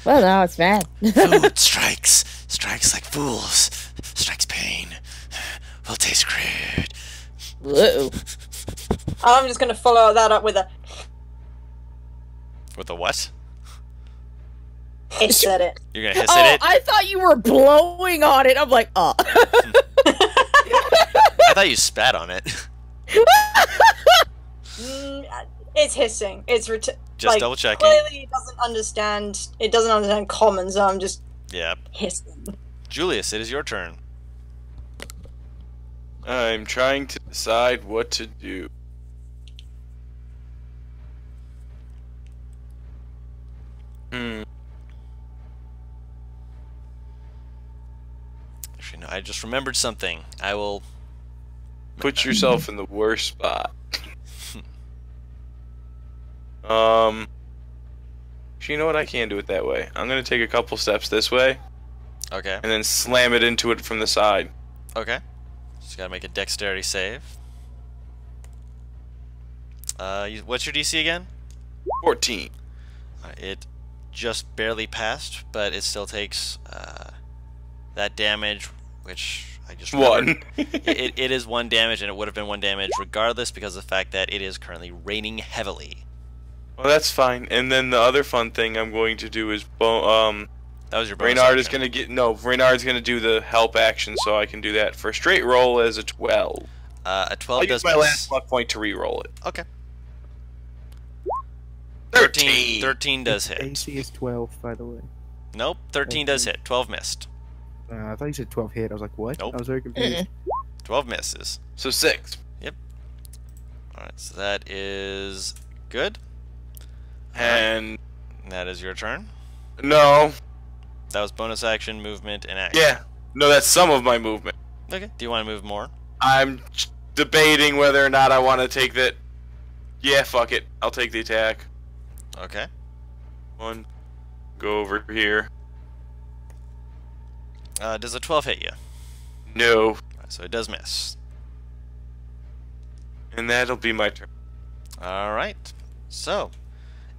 Well, now it's mad.
food strikes like fools. Strikes pain. Will taste great.
Whoa.
I'm just gonna follow that up with a
With a what?
hiss at it.
You're gonna hiss
Oh,
at it?
I thought you were blowing on it. I'm like, oh.
I thought you spat on it.
It's hissing. It's
Just
like,
double checking.
Clearly, it doesn't understand. It doesn't understand common, so I'm just
Yep.
hissing.
Julius, it is your turn.
I'm trying to decide what to do.
Actually, no, I just remembered something. I will...
Put yourself in the worst spot. You know what? I can't do it that way. I'm gonna take a couple steps this way
Okay.
and then slam it into it from the side.
Okay. Just gotta make a dexterity save. What's your DC again?
14.
It just barely passed, but it still takes that damage, which I just
One.
remembered. It is 1 damage, and it would have been 1 damage regardless because of the fact that it is currently raining heavily.
Well, that's fine. And then the other fun thing I'm going to do is
That was your bonus
Reynard is
action.
going to get Reynard's going to do the help action, so I can do that for a straight roll as a 12.
A 12
I'll
does
use my
miss.
last luck point to re-roll it.
Okay.
13.
13 does hit.
AC is 12, by the way.
Nope, 13 does hit. 12 missed.
I thought you said 12 hit. I was like, what?
Nope.
I was very confused.
12 misses.
So 6.
Alright, so that is good.
And
That is your turn.
no.
That was bonus action, movement, and action.
Yeah. No, that's some of my movement.
Okay, do you want to move more?
I'm debating whether or not I want to take that. Yeah, fuck it. I'll take the attack.
Okay.
1. Go over here.
Does a 12 hit you?
No.
Alright, so it does miss.
And that'll be my turn.
Alright, so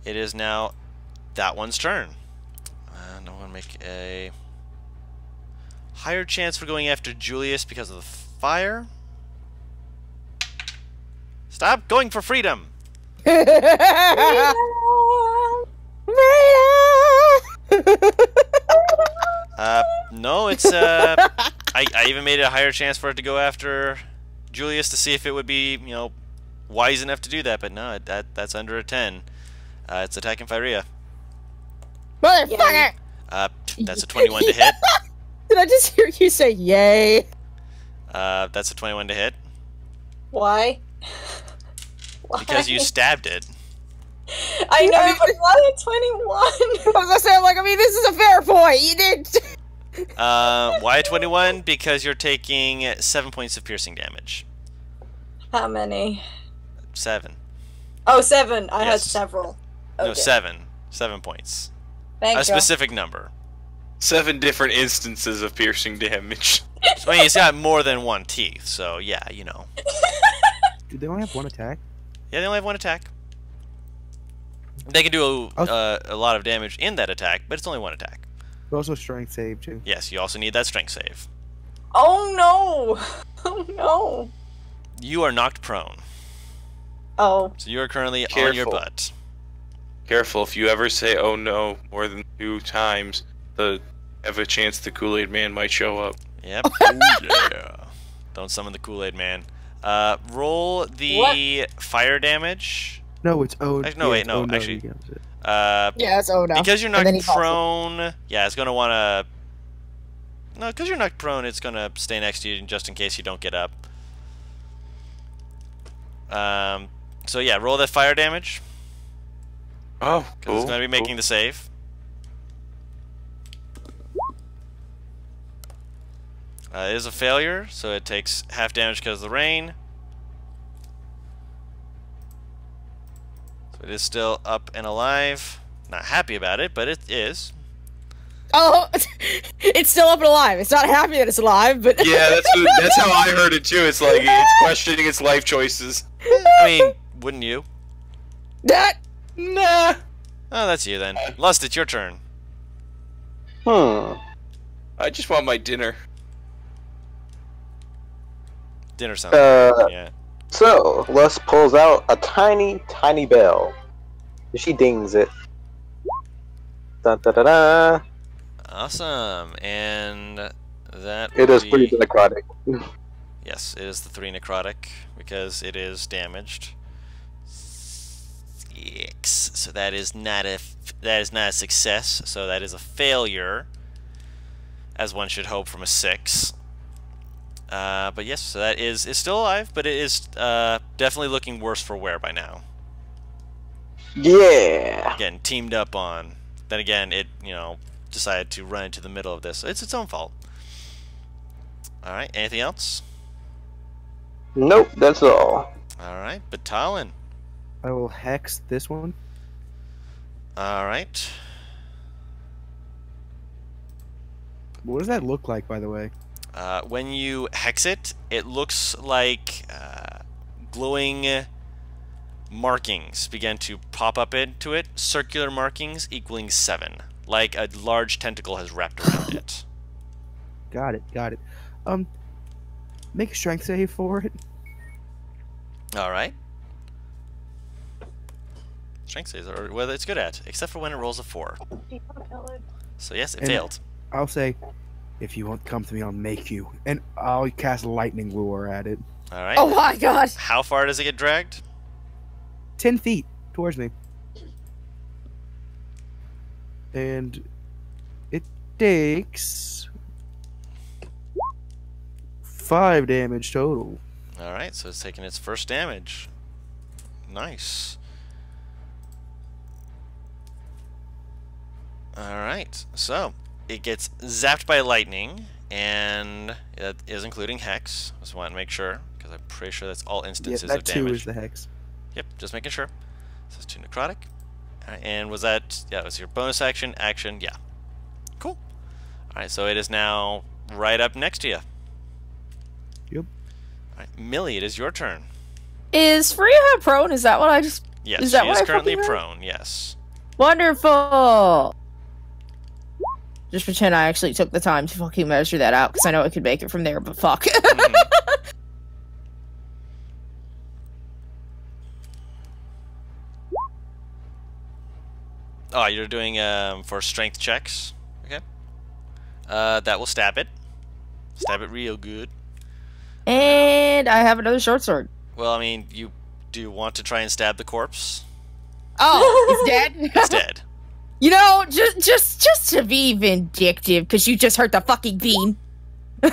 it is now that one's turn. And I want to make a higher chance for going after Julius because of the fire. Stop going for freedom! No, it's I even made it a higher chance for it to go after Julius to see if it would be, you know, wise enough to do that, but no, that's under a 10. It's attacking Firea.
Motherfucker!
That's a 21 to hit.
Did I just hear you say yay?
That's a 21 to hit
Why?
because you stabbed it.
I know, but why at 21?
I was gonna say, like, I mean, this is a fair point. You did.
Why 21? Because you're taking 7 points of piercing damage.
How many?
7.
Oh, 7. I had
Yes.
several.
No,
Okay.
7. 7 points.
Thank
A
you.
specific number.
7 different instances of piercing damage.
So, I mean, he's got more than 1 teeth, so yeah, you know.
Do they only have one attack?
Yeah, they only have 1 attack. They can do a lot of damage in that attack, but it's only 1 attack.
But also strength save, too.
Yes, you also need that strength save.
Oh no! Oh no!
You are knocked prone,
Oh.
so you are currently on your
Careful.
butt.
Careful, if you ever say "oh no" more than 2 times, have a chance the Kool-Aid Man might show up.
Yep. Ooh, yeah. Don't summon the Kool-Aid Man. Roll the fire damage.
No, it's oh.
Actually, no, wait, no, actually.
you guys it.
Yeah, that's oh no.
Because you're
And then he
knocked
calls it.
prone, yeah, it's gonna wanna. No, because you're knocked prone, it's gonna stay next to you just in case you don't get up. So yeah, roll that fire damage
Oh,
because
cool.
it's gonna be making the save. It is a failure, so it takes half damage because of the rain. So it is still up and alive. Not happy about it, but it is.
Oh, it's still up and alive. It's not happy that it's alive, but
Yeah, that's how I heard it too. It's like it's questioning its life choices.
I mean, wouldn't you?
that.
Nah.
Oh, that's you then. Lust, it's your turn.
Hmm.
I just want my dinner.
Dinner sounds yeah.
So, Lust pulls out a tiny, tiny bell. She dings it. Da da da da.
Awesome. And that
It
will
is pretty
be-
necrotic.
Yes, it is the 3 necrotic because it is damaged. 6. So that is not a success. So that is a failure, as one should hope from a 6. But yes, so that is still alive, but it is definitely looking worse for wear by now.
Yeah.
Again, teamed up on. Then again, it decided to run into the middle of this. So it's its own fault. All right. Anything else?
Nope, that's all.
All right. Batalon.
I will hex this one.
All right.
What does that look like, by the way?
When you hex it, it looks like glowing markings begin to pop up into it. Circular markings equaling 7, like a large tentacle has wrapped around it.
Got it. Make a strength save for it.
All right. Strength saves are well, it's good at, except for when it rolls a 4. So yes, it
And-
failed.
I'll say, if you won't come to me, I'll make you. And I'll cast lightning lure at it.
All right.
Oh my god!
How far does it get dragged?
10 feet towards me. And it takes 5 damage total.
All right, so it's taking its first damage. Nice. All right, so it gets zapped by lightning, and it is including hex. Just want to make sure, because I'm pretty sure that's all
Yeah,
instances
that
of
2
damage.
is the hex.
Yep, just making sure. So it's 2 necrotic. All right, and was that, yeah, it was your bonus action, yeah. Cool. All right, so it is now right up next to you.
Yep.
All right, Millie, it is your turn.
Is Freya prone? Is that what I just...
Yes,
Is that
she
what
is
I
currently
fucking heard?
prone, yes.
Wonderful! Just pretend I actually took the time to fucking measure that out, because I know I could make it from there, but fuck.
Mhm. Oh, you're doing for strength checks. Okay. That will stab it. Stab it real good.
And I have another short sword.
Well, I mean, you do want to try and stab the corpse?
Oh, it's dead?
It's dead.
You know, just to be vindictive, because you just hurt the fucking bean.
Okay,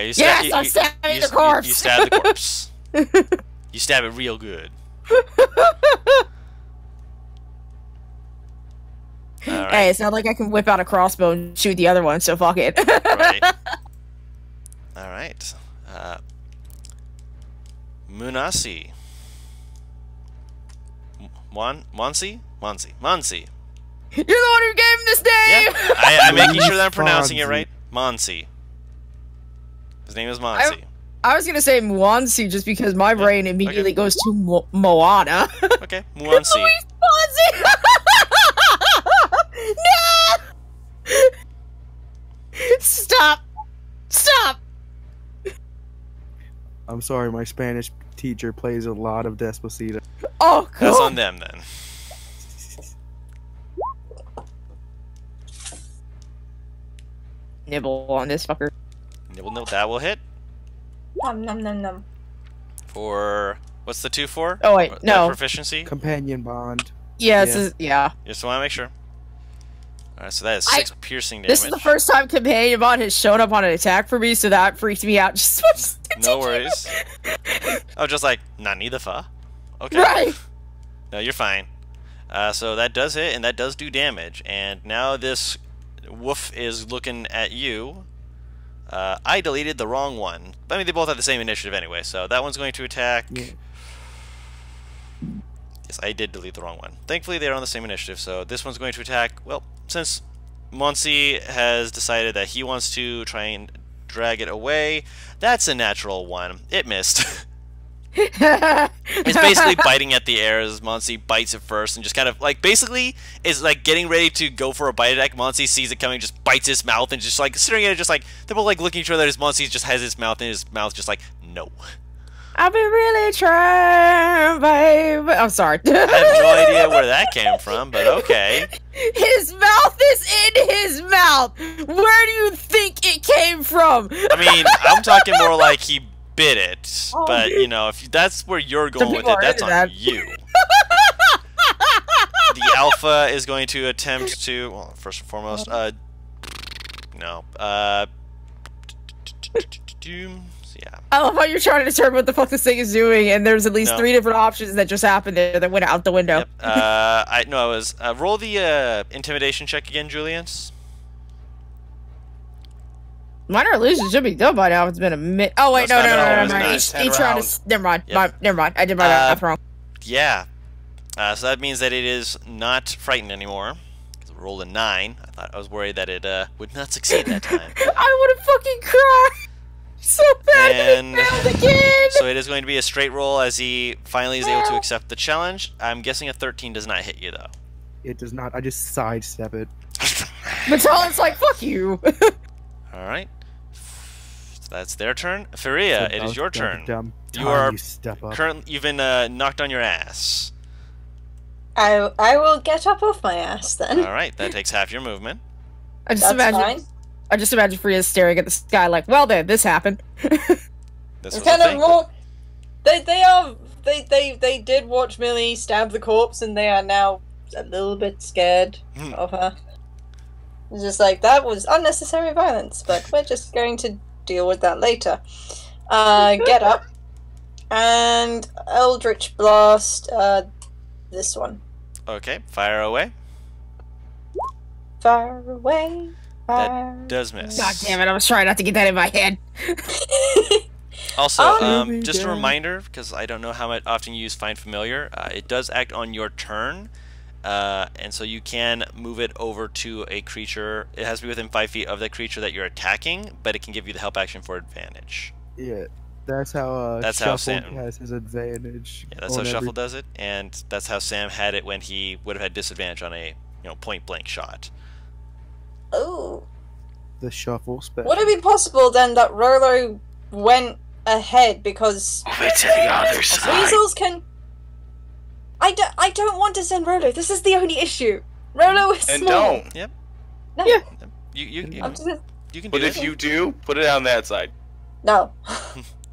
you
Yes,
stab.
I'm stabbing
you,
the corpse.
You stab the corpse. You stab it real good. All right.
Hey, it's not like I can whip out a crossbow and shoot the other one, so fuck it.
Right. All right. Munasi. Monsi.
You're the one who gave him this name!
Yeah, I'm making sure that I'm pronouncing it
Fonzie.
right. Monsi. His name is Monsi.
I was gonna say Mwansi just because my brain immediately goes to Moana.
Okay, Mwansi.
Luis Fonsi! No! Stop!
I'm sorry, my Spanish teacher plays a lot of Despacito.
Oh, God.
That's on them then.
Nibble on this fucker.
Nibble, that will hit.
Nom nom nom nom.
For what's the 2 for?
Oh, wait,
That
no.
proficiency.
Companion bond.
Yeah,
Yeah.
Just want to make sure. All right, so that is
I-
6 piercing damage.
This is the first time Companion Bond has shown up on an attack for me, so that freaked me out just much.
No worries. Oh, just like Nani the fa. Okay.
Right.
No, you're fine. So that does hit, and that does do damage. And now this woof is looking at you. I deleted the wrong one. I mean, they both have the same initiative anyway, so that one's going to attack.
Yeah.
Yes, I did delete the wrong one. Thankfully, they're on the same initiative, so this one's going to attack. Well, since Monsi has decided that he wants to try and drag it away, that's a natural one. It missed. It's basically biting at the air as Monsi bites it first and just kind of like basically is like getting ready to go for a bite attack. Monsi sees it coming, just bites his mouth and just like staring at it, just like they're both like looking at each other as Monsi just has his mouth and his mouth just like no.
I've been really trying, babe. I'm sorry.
I have no idea where that came from, but okay.
His mouth is in his mouth. Where do you think it came from?
I mean, I'm talking more like he bit it, but you know, if that's where you're going with
people
it,
are
that's
into
on
that.
you. The alpha is going to attempt to, well, first and foremost, no, yeah.
I love how you're trying to determine what the fuck this thing is doing, and there's at least
No.
3 different options that just happened there that went out the window.
Yep. I was roll the intimidation check again, Julius.
Mine or illusion should be done by now. It's been a minute. Oh wait,
That's
no,
not
no,
bad.
no,
It was
no, no.
nice.
He's trying to. Never mind.
Yep.
Never mind. I did my math wrong.
Yeah. So that means that it is not frightened anymore. It rolled a 9. I was worried that it would not succeed that time.
I would have fucking cried so bad
And
that he failed again.
so it is going to be a straight roll as he finally is able to accept the challenge. I'm guessing a 13 does not hit you though.
It does not. I just sidestep it.
Matalin's like, fuck you.
right. That's their turn. Faria, it is your turn. You are you've been knocked on your ass.
I will get up off my ass then.
All right, that takes half your movement.
I just
That's
imagine.
fine.
I just imagine Freya staring at the sky like, well then, this happened.
This
It's
was
kind
a
of
thing.
more. They did watch Millie stab the corpse, and they are now a little bit scared of her. It's just like that was unnecessary violence, but we're just going to deal with that later. Get up and Eldritch Blast. This one.
Okay, fire away.
Far away.
That does miss.
God damn it! I was trying not to get that in my head.
Also,
Oh.
just a reminder, because I don't know how often you use Find Familiar, it does act on your turn, and so you can move it over to a creature. It has to be within 5 feet of the creature that you're attacking, but it can give you the help action for advantage.
Yeah, that's how
That's how
Shuffle
Sam-
has his advantage.
Yeah, that's how Shuffle does it, and that's how Sam had it when he would have had disadvantage on a point blank shot.
Oh.
The Shuffle special.
Would it be possible then that Rolo went ahead because
Move it to the other side.
weasels can? I don't want to send Rolo. This is the only issue. Rolo is
And
small.
don't.
No.
Yeah.
You
I'm just,
can do
But if
it.
you do, put it on that side.
no.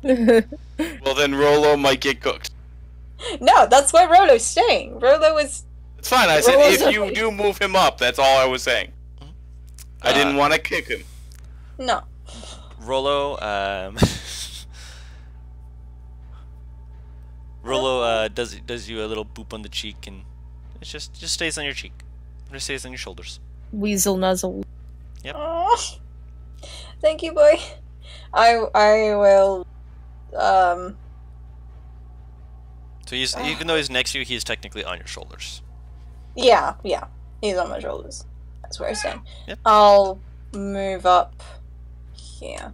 Well, then Rolo might get cooked.
No, that's where Rolo's staying. Rolo is.
It's fine. I said
Rolo's
if you
okay.
do move him up, that's all I was saying. I didn't want to kick him.
No.
Rolo, Rolo does you a little boop on the cheek, and it just stays on your cheek. It just stays on your shoulders.
Weasel nuzzle.
Yep.
Aw. Thank you, boy. I will.
So even though he's next to you, he's technically on your shoulders.
Yeah. He's on my shoulders. That's where I stand.
Yep.
I'll move up here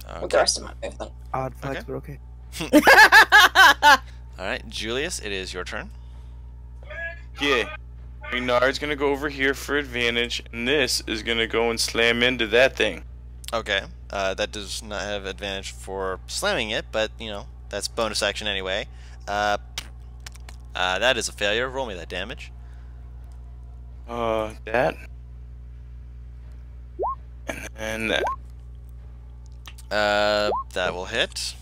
with the
Okay.
rest of my movement.
Odd flex,
Okay.
but okay.
All right, Julius, it is your turn.
Yeah. Renard's gonna go over here for advantage, and this is gonna go and slam into that thing.
Okay. That does not have advantage for slamming it, but that's bonus action anyway. That is a failure. Roll me that damage.
That. And then that.
That will hit.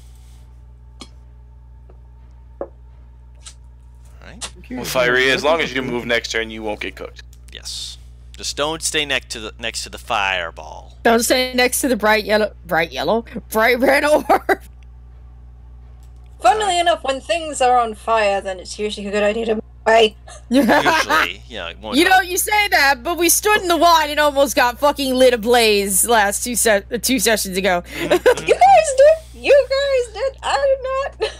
Alright.
Well, Fiery, as long as you move next turn, you won't get cooked.
Yes. Just don't stay next to the fireball.
Don't stay next to the bright red orb.
Funnily enough, when things are on fire, then it's usually a good idea to move away.
Usually, it won't
You know,
help.
you say that, but we stood in the wine and almost got fucking lit ablaze last two sessions ago.
You guys did. You guys did. I did not.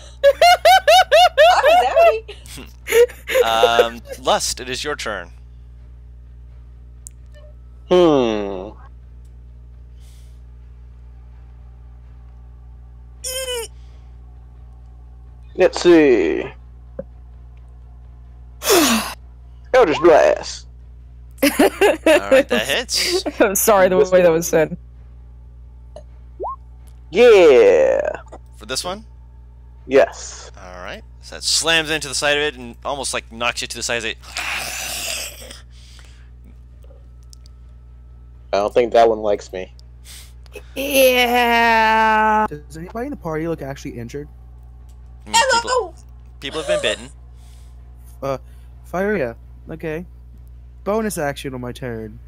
I was outie.
Lust, it is your turn.
Let's see. Eldritch Blast.
Alright, that hits.
I'm sorry the way that was said.
Yeah.
For this one?
Yes.
Alright. So that slams into the side of it and almost like knocks you to the side of it.
I don't think that one likes me.
Yeah.
Does anybody in the party look actually injured?
People have been bitten.
Fieria. Okay. Bonus action on my turn.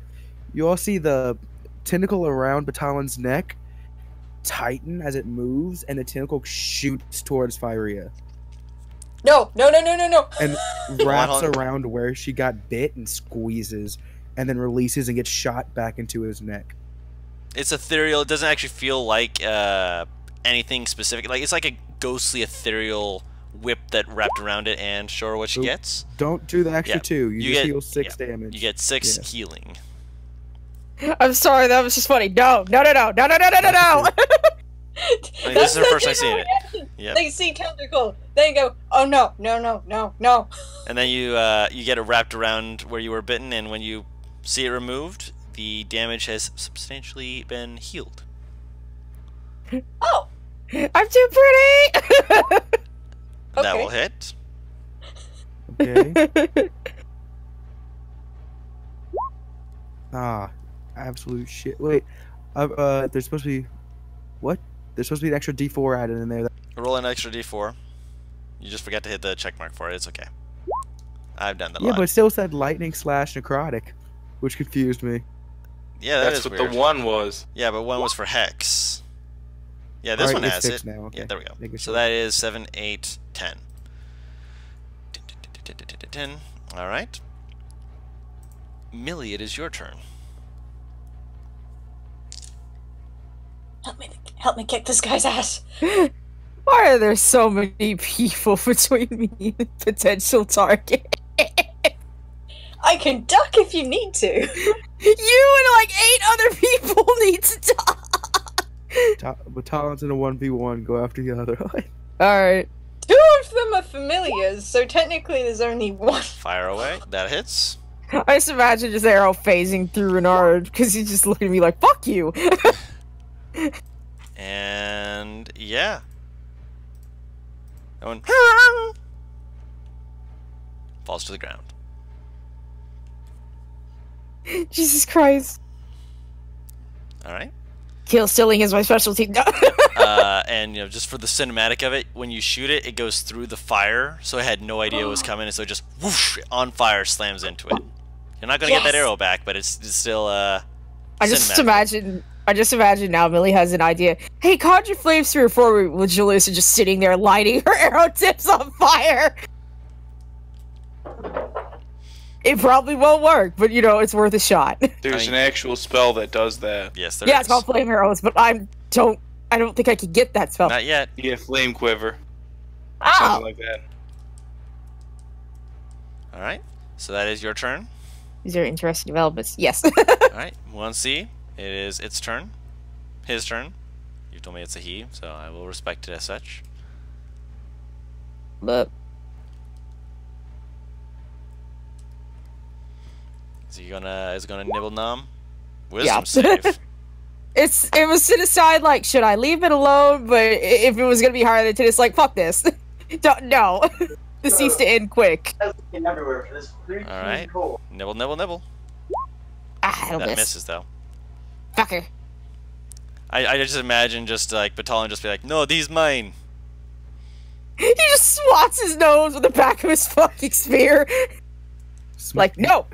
You all see the tentacle around Batalion's neck tighten as it moves, and the tentacle shoots towards Fieria
No.
and
Hold
wraps
on.
around where she got bit and squeezes, and then releases and gets shot back into his neck.
It's ethereal. It doesn't actually feel like anything specific. Like it's like a ghostly ethereal whip that wrapped around it, and show her what she
Oop.
gets.
Don't do the extra
Yeah.
2. You
You
just
get-
heal 6
yeah.
damage.
You get 6
Yeah.
healing.
I'm sorry, that was just funny. No.
I mean, this is her first time seeing it. Yep.
They see tentacle. They go, oh no.
And then you get it wrapped around where you were bitten, and when you see it removed, the damage has substantially been healed.
Oh,
I'm too pretty.
That
Okay.
will hit.
Okay. Ah, absolute shit. Wait, there's supposed to be what? There's supposed to be an extra D4 added in there.
Roll an extra d4. You just forgot to hit the check mark for it. It's okay. I've done that a
Yeah,
lot.
but it still said lightning slash necrotic, which confused me.
Yeah, that
That's
is
what
weird.
the one was.
Yeah, but one was for hex. Yeah, this
Alright,
one
it's
has it.
fixed now, okay.
Yeah, there we go.
Making
So
sure.
that is 7, 8, 10. 10. All right. Millie, it is your turn.
help me kick this guy's ass.
Why are there so many people between me and potential target?
I can duck if you need to.
You and like 8 other people need to die.
But Talon's in a 1v1, go after the other.
Alright.
2 of them are familiars, so technically there's only one.
Fire away. That hits.
I just imagine just arrow phasing through Renard because he's just looking at me like, fuck you.
And yeah. That one falls to the ground.
Jesus Christ.
All right.
Kill stealing is my specialty. No.
And just for the cinematic of it, when you shoot it, it goes through the fire, so it had no idea it was coming, and so it just whoosh on fire slams into it. You're not gonna get that
Yes.
arrow back, but it's still
I just
cinematic.
imagine now Millie has an idea. Hey, conjure flames 3 or 4 with Julius just sitting there lighting her arrow tips on fire. It probably won't work, but it's worth a shot.
There's an actual spell that does that.
Yes, there
Yeah,
is.
it's called flame arrows, but I don't think I could get that spell.
Not yet.
Yeah, flame quiver.
Ow!
Something like that.
All right. So that is your turn.
These are interesting developments. Yes.
All right. 1C. It is its turn. His turn. You told me it's a he, so I will respect it as such.
But
Is it gonna nibble nom?
Yeah.
Wisdom save.
it was set aside like, should I leave it alone? But if it was gonna be higher than 10, it's like, fuck this. No. This needs to end quick.
Everywhere for this freaking
All right.
cold.
Nibble, nibble, nibble.
Ah, it'll
That
miss.
misses though.
Fucker.
I just imagine just like Batalon just be like, no, these mine.
He just swats his nose with the back of his fucking spear. Like, no.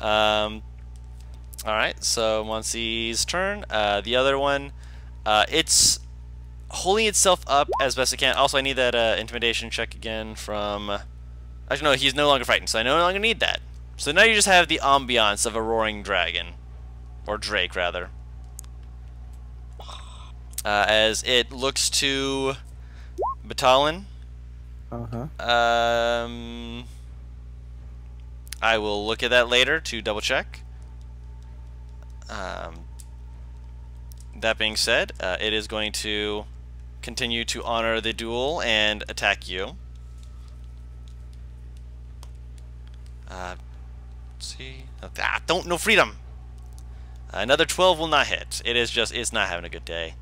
All right. So Monsi's turn. The other one, it's holding itself up as best it can. Also, I need that intimidation check again from. Actually, no, he's no longer frightened, so I no longer need that. So now you just have the ambiance of a roaring dragon, or drake rather. As it looks to Batalon.
Uh-huh.
I will look at that later to double check. That being said, it is going to continue to honor the duel and attack you. Let's see. No freedom. Another 12 will not hit. It's not having a good day.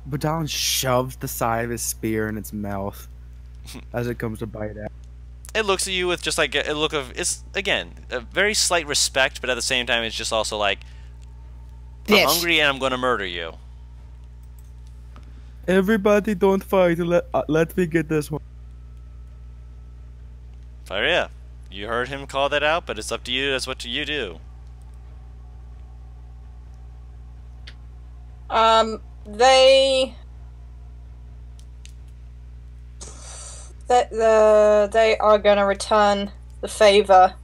Badalon shoves the side of his spear in its mouth as it comes to bite at.
It looks at you with just like a look of, it's again a very slight respect, but at the same time it's just also like, I'm
Bitch.
hungry and I'm gonna murder you.
Everybody don't fight, let me get this one.
Faria, you heard him call that out, but it's up to you. That's what you do.
They are gonna return the favor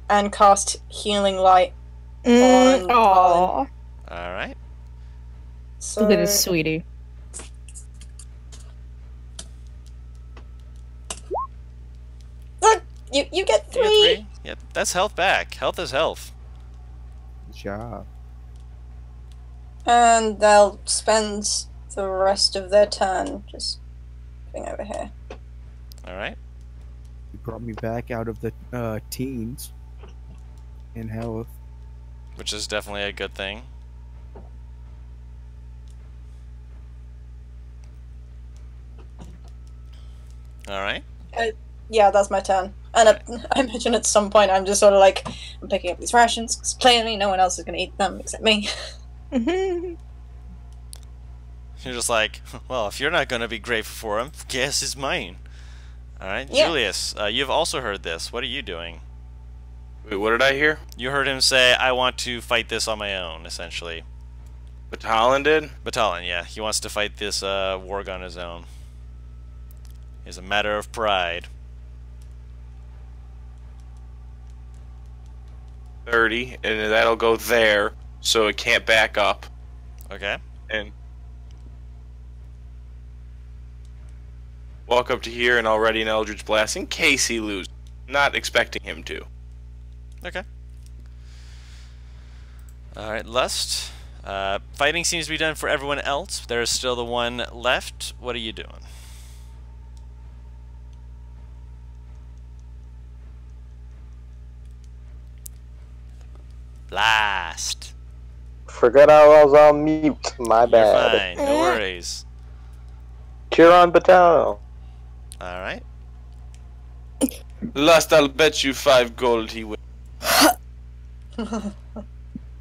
and cast healing light. On
Aww.
All right.
So
Look at this sweetie.
Look, you get
You get
3.
3. Yep, that's health back. Health is health.
Good job.
And they'll spend the rest of their turn just being over here.
All right.
brought me back out of the teens in health.
which is definitely a good thing. All right.
Yeah, that's my turn. And I imagine at some point I'm just sort of like, I'm picking up these rations, because clearly no one else is going to eat them except me.
You're just like, well, if you're not going to be grateful for him, guess is mine. All right,
Yeah.
Julius, you've also heard this. What are you doing?
Wait, what did I hear?
You heard him say, I want to fight this on my own, essentially.
Batalon did?
Batalon, yeah. He wants to fight this warg on his own. It's a matter of pride.
30, and that'll go there, so it can't back up.
Okay.
And walk up to here and already an Eldritch Blast in case he loses. Not expecting him to.
Okay. Alright, Lust. Fighting seems to be done for everyone else. There's still the one left. What are you doing? Blast.
Forgot I was on mute. My
You're
bad.
fine. No worries.
Cheer on Batal.
Alright.
Lust, I'll bet you 5 gold he wins.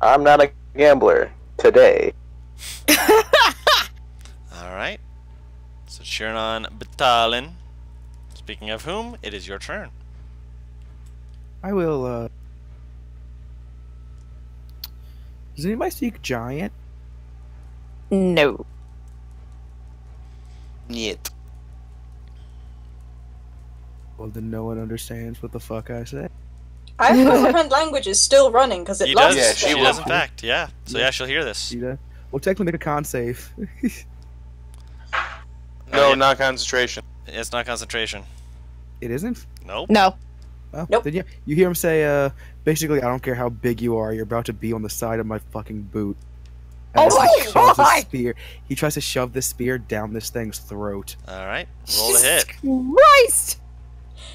I'm not a gambler today.
Alright. So cheering on Batalon. Speaking of whom, it is your turn.
I will. Does anybody speak giant?
No.
Niet.
Well, then no one understands what the fuck I say.
I have comprehend languages still running because it
He
lost.
does.
Yeah,
She
she
does,
will.
in fact. Yeah. So yeah, she'll hear this.
See that? Well, technically make a con save.
No,
yeah.
not concentration.
It's not concentration.
It isn't?
Nope.
No.
Oh,
Nope.
Then you hear him say, basically, I don't care how big you are, you're about to be on the side of my fucking boot.
Oh
As he
my
shoves his
God!
spear. He tries to shove the spear down this thing's throat.
Alright. Roll to hit.
Christ!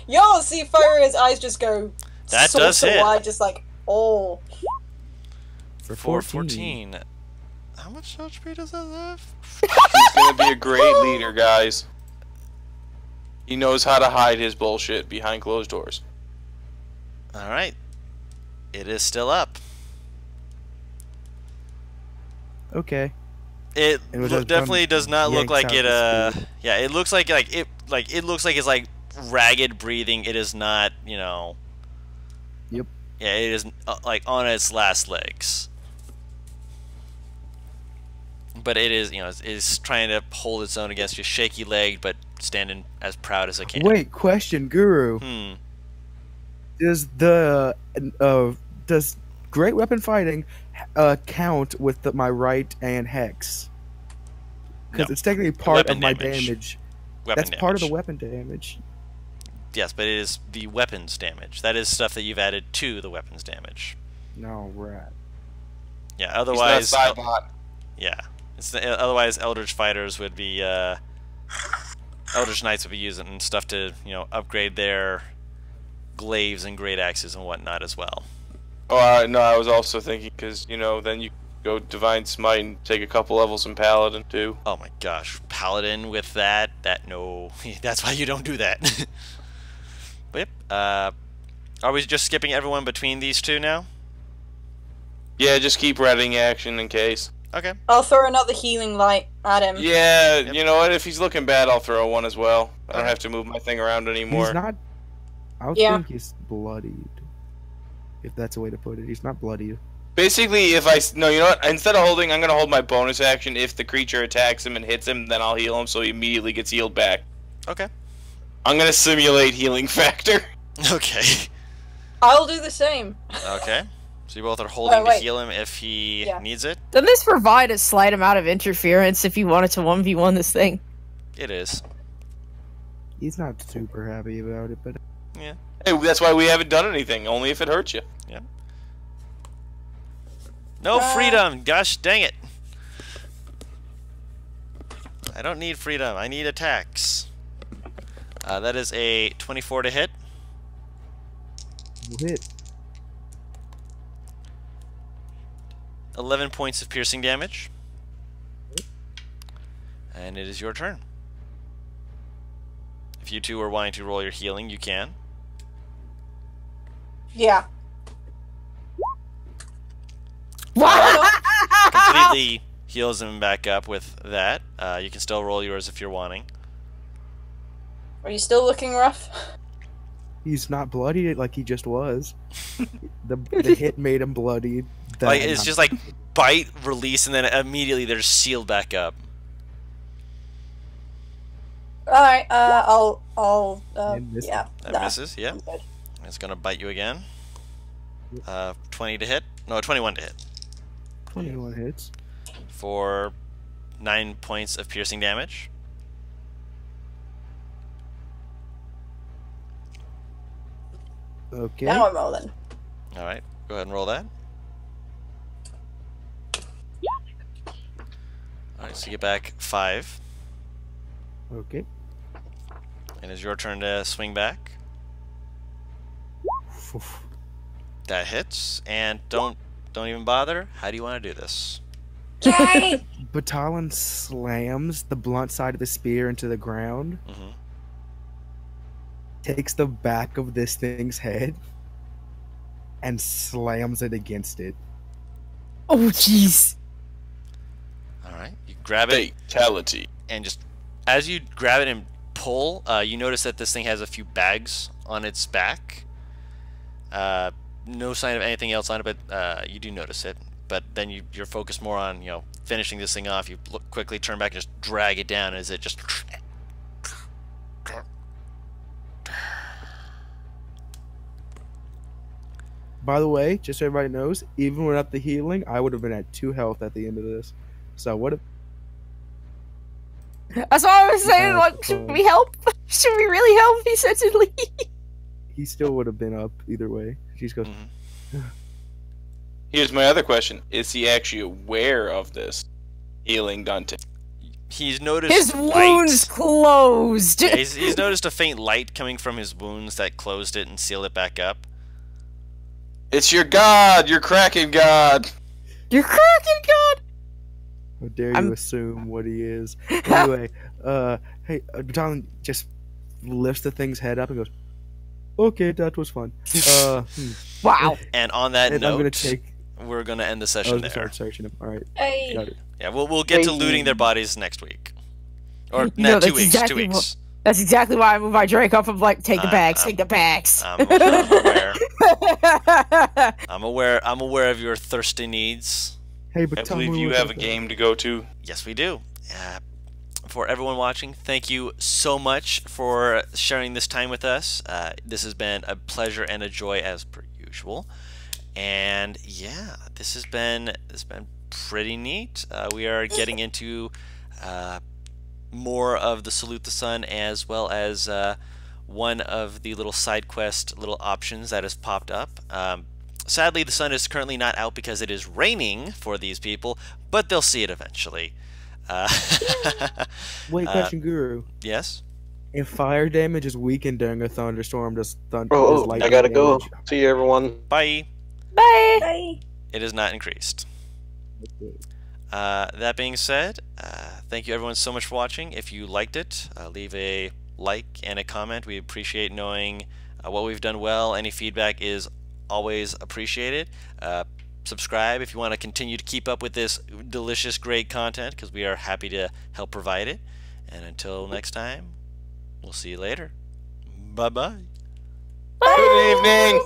Yo, see Furier's eyes just go
That
saucer
does hit.
wide, just like, oh.
For
414. How much HP does that have?
He's gonna be a great leader, guys. He knows how to hide his bullshit behind closed doors.
Alright. It is still up.
Okay.
It
And with
lo-
those
definitely
guns
does not look
yanks
like
out
it
the spear.
yeah, it looks like it looks like it's like ragged breathing. It is not, you know.
Yep.
Yeah, it is like on its last legs. But it is, you know, it is trying to hold its own against your shaky leg, but standing as proud as it can.
Wait, question, Guru. Does the does great weapon fighting count with my right and hex? Because
No.
it's technically part
Weapon
of my
damage.
damage.
Weapon
That's part of the
damage.
weapon damage.
Yes, but it is the weapons damage. That is stuff that you've added to the weapons damage.
No, right.
Yeah,
He's
otherwise,
not Cybot.
yeah. Otherwise, Eldritch fighters would be, Eldritch Knights would be using stuff to, you know, upgrade their glaives and great axes and whatnot as well.
Oh, no, I was also thinking, because, you know, then you go Divine Smite and take a couple levels in Paladin, too.
Oh my gosh, Paladin with that no, that's why you don't do that. But yep, are we just skipping everyone between these two now?
Yeah, just keep readying action in case.
Okay.
I'll throw another healing light at him.
Yeah,
Yep.
you know what? If he's looking bad, I'll throw one as well. I don't have to move my thing around anymore.
He's not. I would
Yeah.
think he's bloodied. If that's a way to put it, he's not bloodied.
Basically, if no, you know what? Instead of holding, I'm gonna hold my bonus action. If the creature attacks him and hits him, then I'll heal him, so he immediately gets healed back.
Okay.
I'm gonna simulate healing factor.
Okay.
I'll do the same.
Okay. So you both are holding to
wait.
heal him if he
Yeah.
needs it?
Doesn't this provide a slight amount of interference if you wanted to 1v1 this thing?
It is.
He's not super happy about it, but
Yeah.
Hey, that's why we haven't done anything. Only if it hurts you.
No freedom! Gosh dang it! I don't need freedom. I need attacks. That is a 24 to hit.
We'll hit.
11 points of piercing damage. And it is your turn. If you two are wanting to roll your healing, you can.
Yeah.
Completely heals him back up with that. You can still roll yours if you're wanting.
Are you still looking rough?
He's not bloody like he just was. the hit made him bloody.
Like it's just like bite, release, and then immediately they're sealed back up.
Alright, I'll,
miss.
yeah.
That
nah.
misses, yeah.
I'm good.
It's gonna bite you again. 20 to hit. No, 21 to hit.
21 hits.
For 9 points of piercing damage.
Okay.
Now I'm rolling.
Alright, go ahead and roll that. Alright, so you get back 5.
Okay.
And it's your turn to swing back. That hits, and don't even bother. How do you want to do this?
Yay!
Batalon slams the blunt side of the spear into the ground, takes the back of this thing's head, and slams it against it.
Oh, jeez.
Alright, you grab it,
Fatality.
and just as you grab it and pull, you notice that this thing has a few bags on its back. No sign of anything else on it, but you do notice it. But then you're focused more on, finishing this thing off. You quickly turn back and just drag it down as it just...
By the way, just so everybody knows, even without the healing, I would have been at 2 health at the end of this. So what if...
That's all I was saying. Like, should we help? Should we really help? He said to leave.
He still would have been up either way. She just goes...
Here's my other question. Is he actually aware of this healing Dante?
He's noticed
His
light.
wounds closed.
Yeah, he's noticed a faint light coming from his wounds that closed it and sealed it back up.
It's your god! Your Kraken god!
You're cracking, God.
How dare you assume what he is? Anyway, hey, Batalon just lifts the thing's head up and goes, okay, that was fun.
Wow.
And on that
And
note,
I'm gonna take...
we're gonna end the
I
session
was gonna
there.
start searching him. Alright,
Hey.
got it.
Yeah, we'll get to looting their bodies next week. Or
No,
2
that's
weeks.
exactly
2 weeks.
That's exactly why I moved my Drake up. I'm like, take the bags, take the bags.
I'm aware. I'm aware of your thirsty needs.
Hey, but
I
tell me
believe you
what
have
the-
a game to go to.
Yes, we do. For everyone watching, thank you so much for sharing this time with us. This has been a pleasure and a joy as per usual. And yeah, this has been pretty neat. We are getting into more of the Salute the Sun, as well as one of the little side quest little options that has popped up. Sadly, the sun is currently not out because it is raining for these people, but they'll see it eventually.
Wait, question, Guru.
Yes?
If fire damage is weakened during a thunderstorm, does
Oh, I
lightning
gotta go.
damage-
See you, everyone.
Bye.
Bye.
Bye.
It is not increased. That being said, thank you everyone so much for watching. If you liked it, leave a like and a comment. We appreciate knowing what we've done well. Any feedback is always appreciated. Subscribe if you want to continue to keep up with this delicious, great content, because we are happy to help provide it. And until next time, we'll see you later. Bye-bye.
Good evening!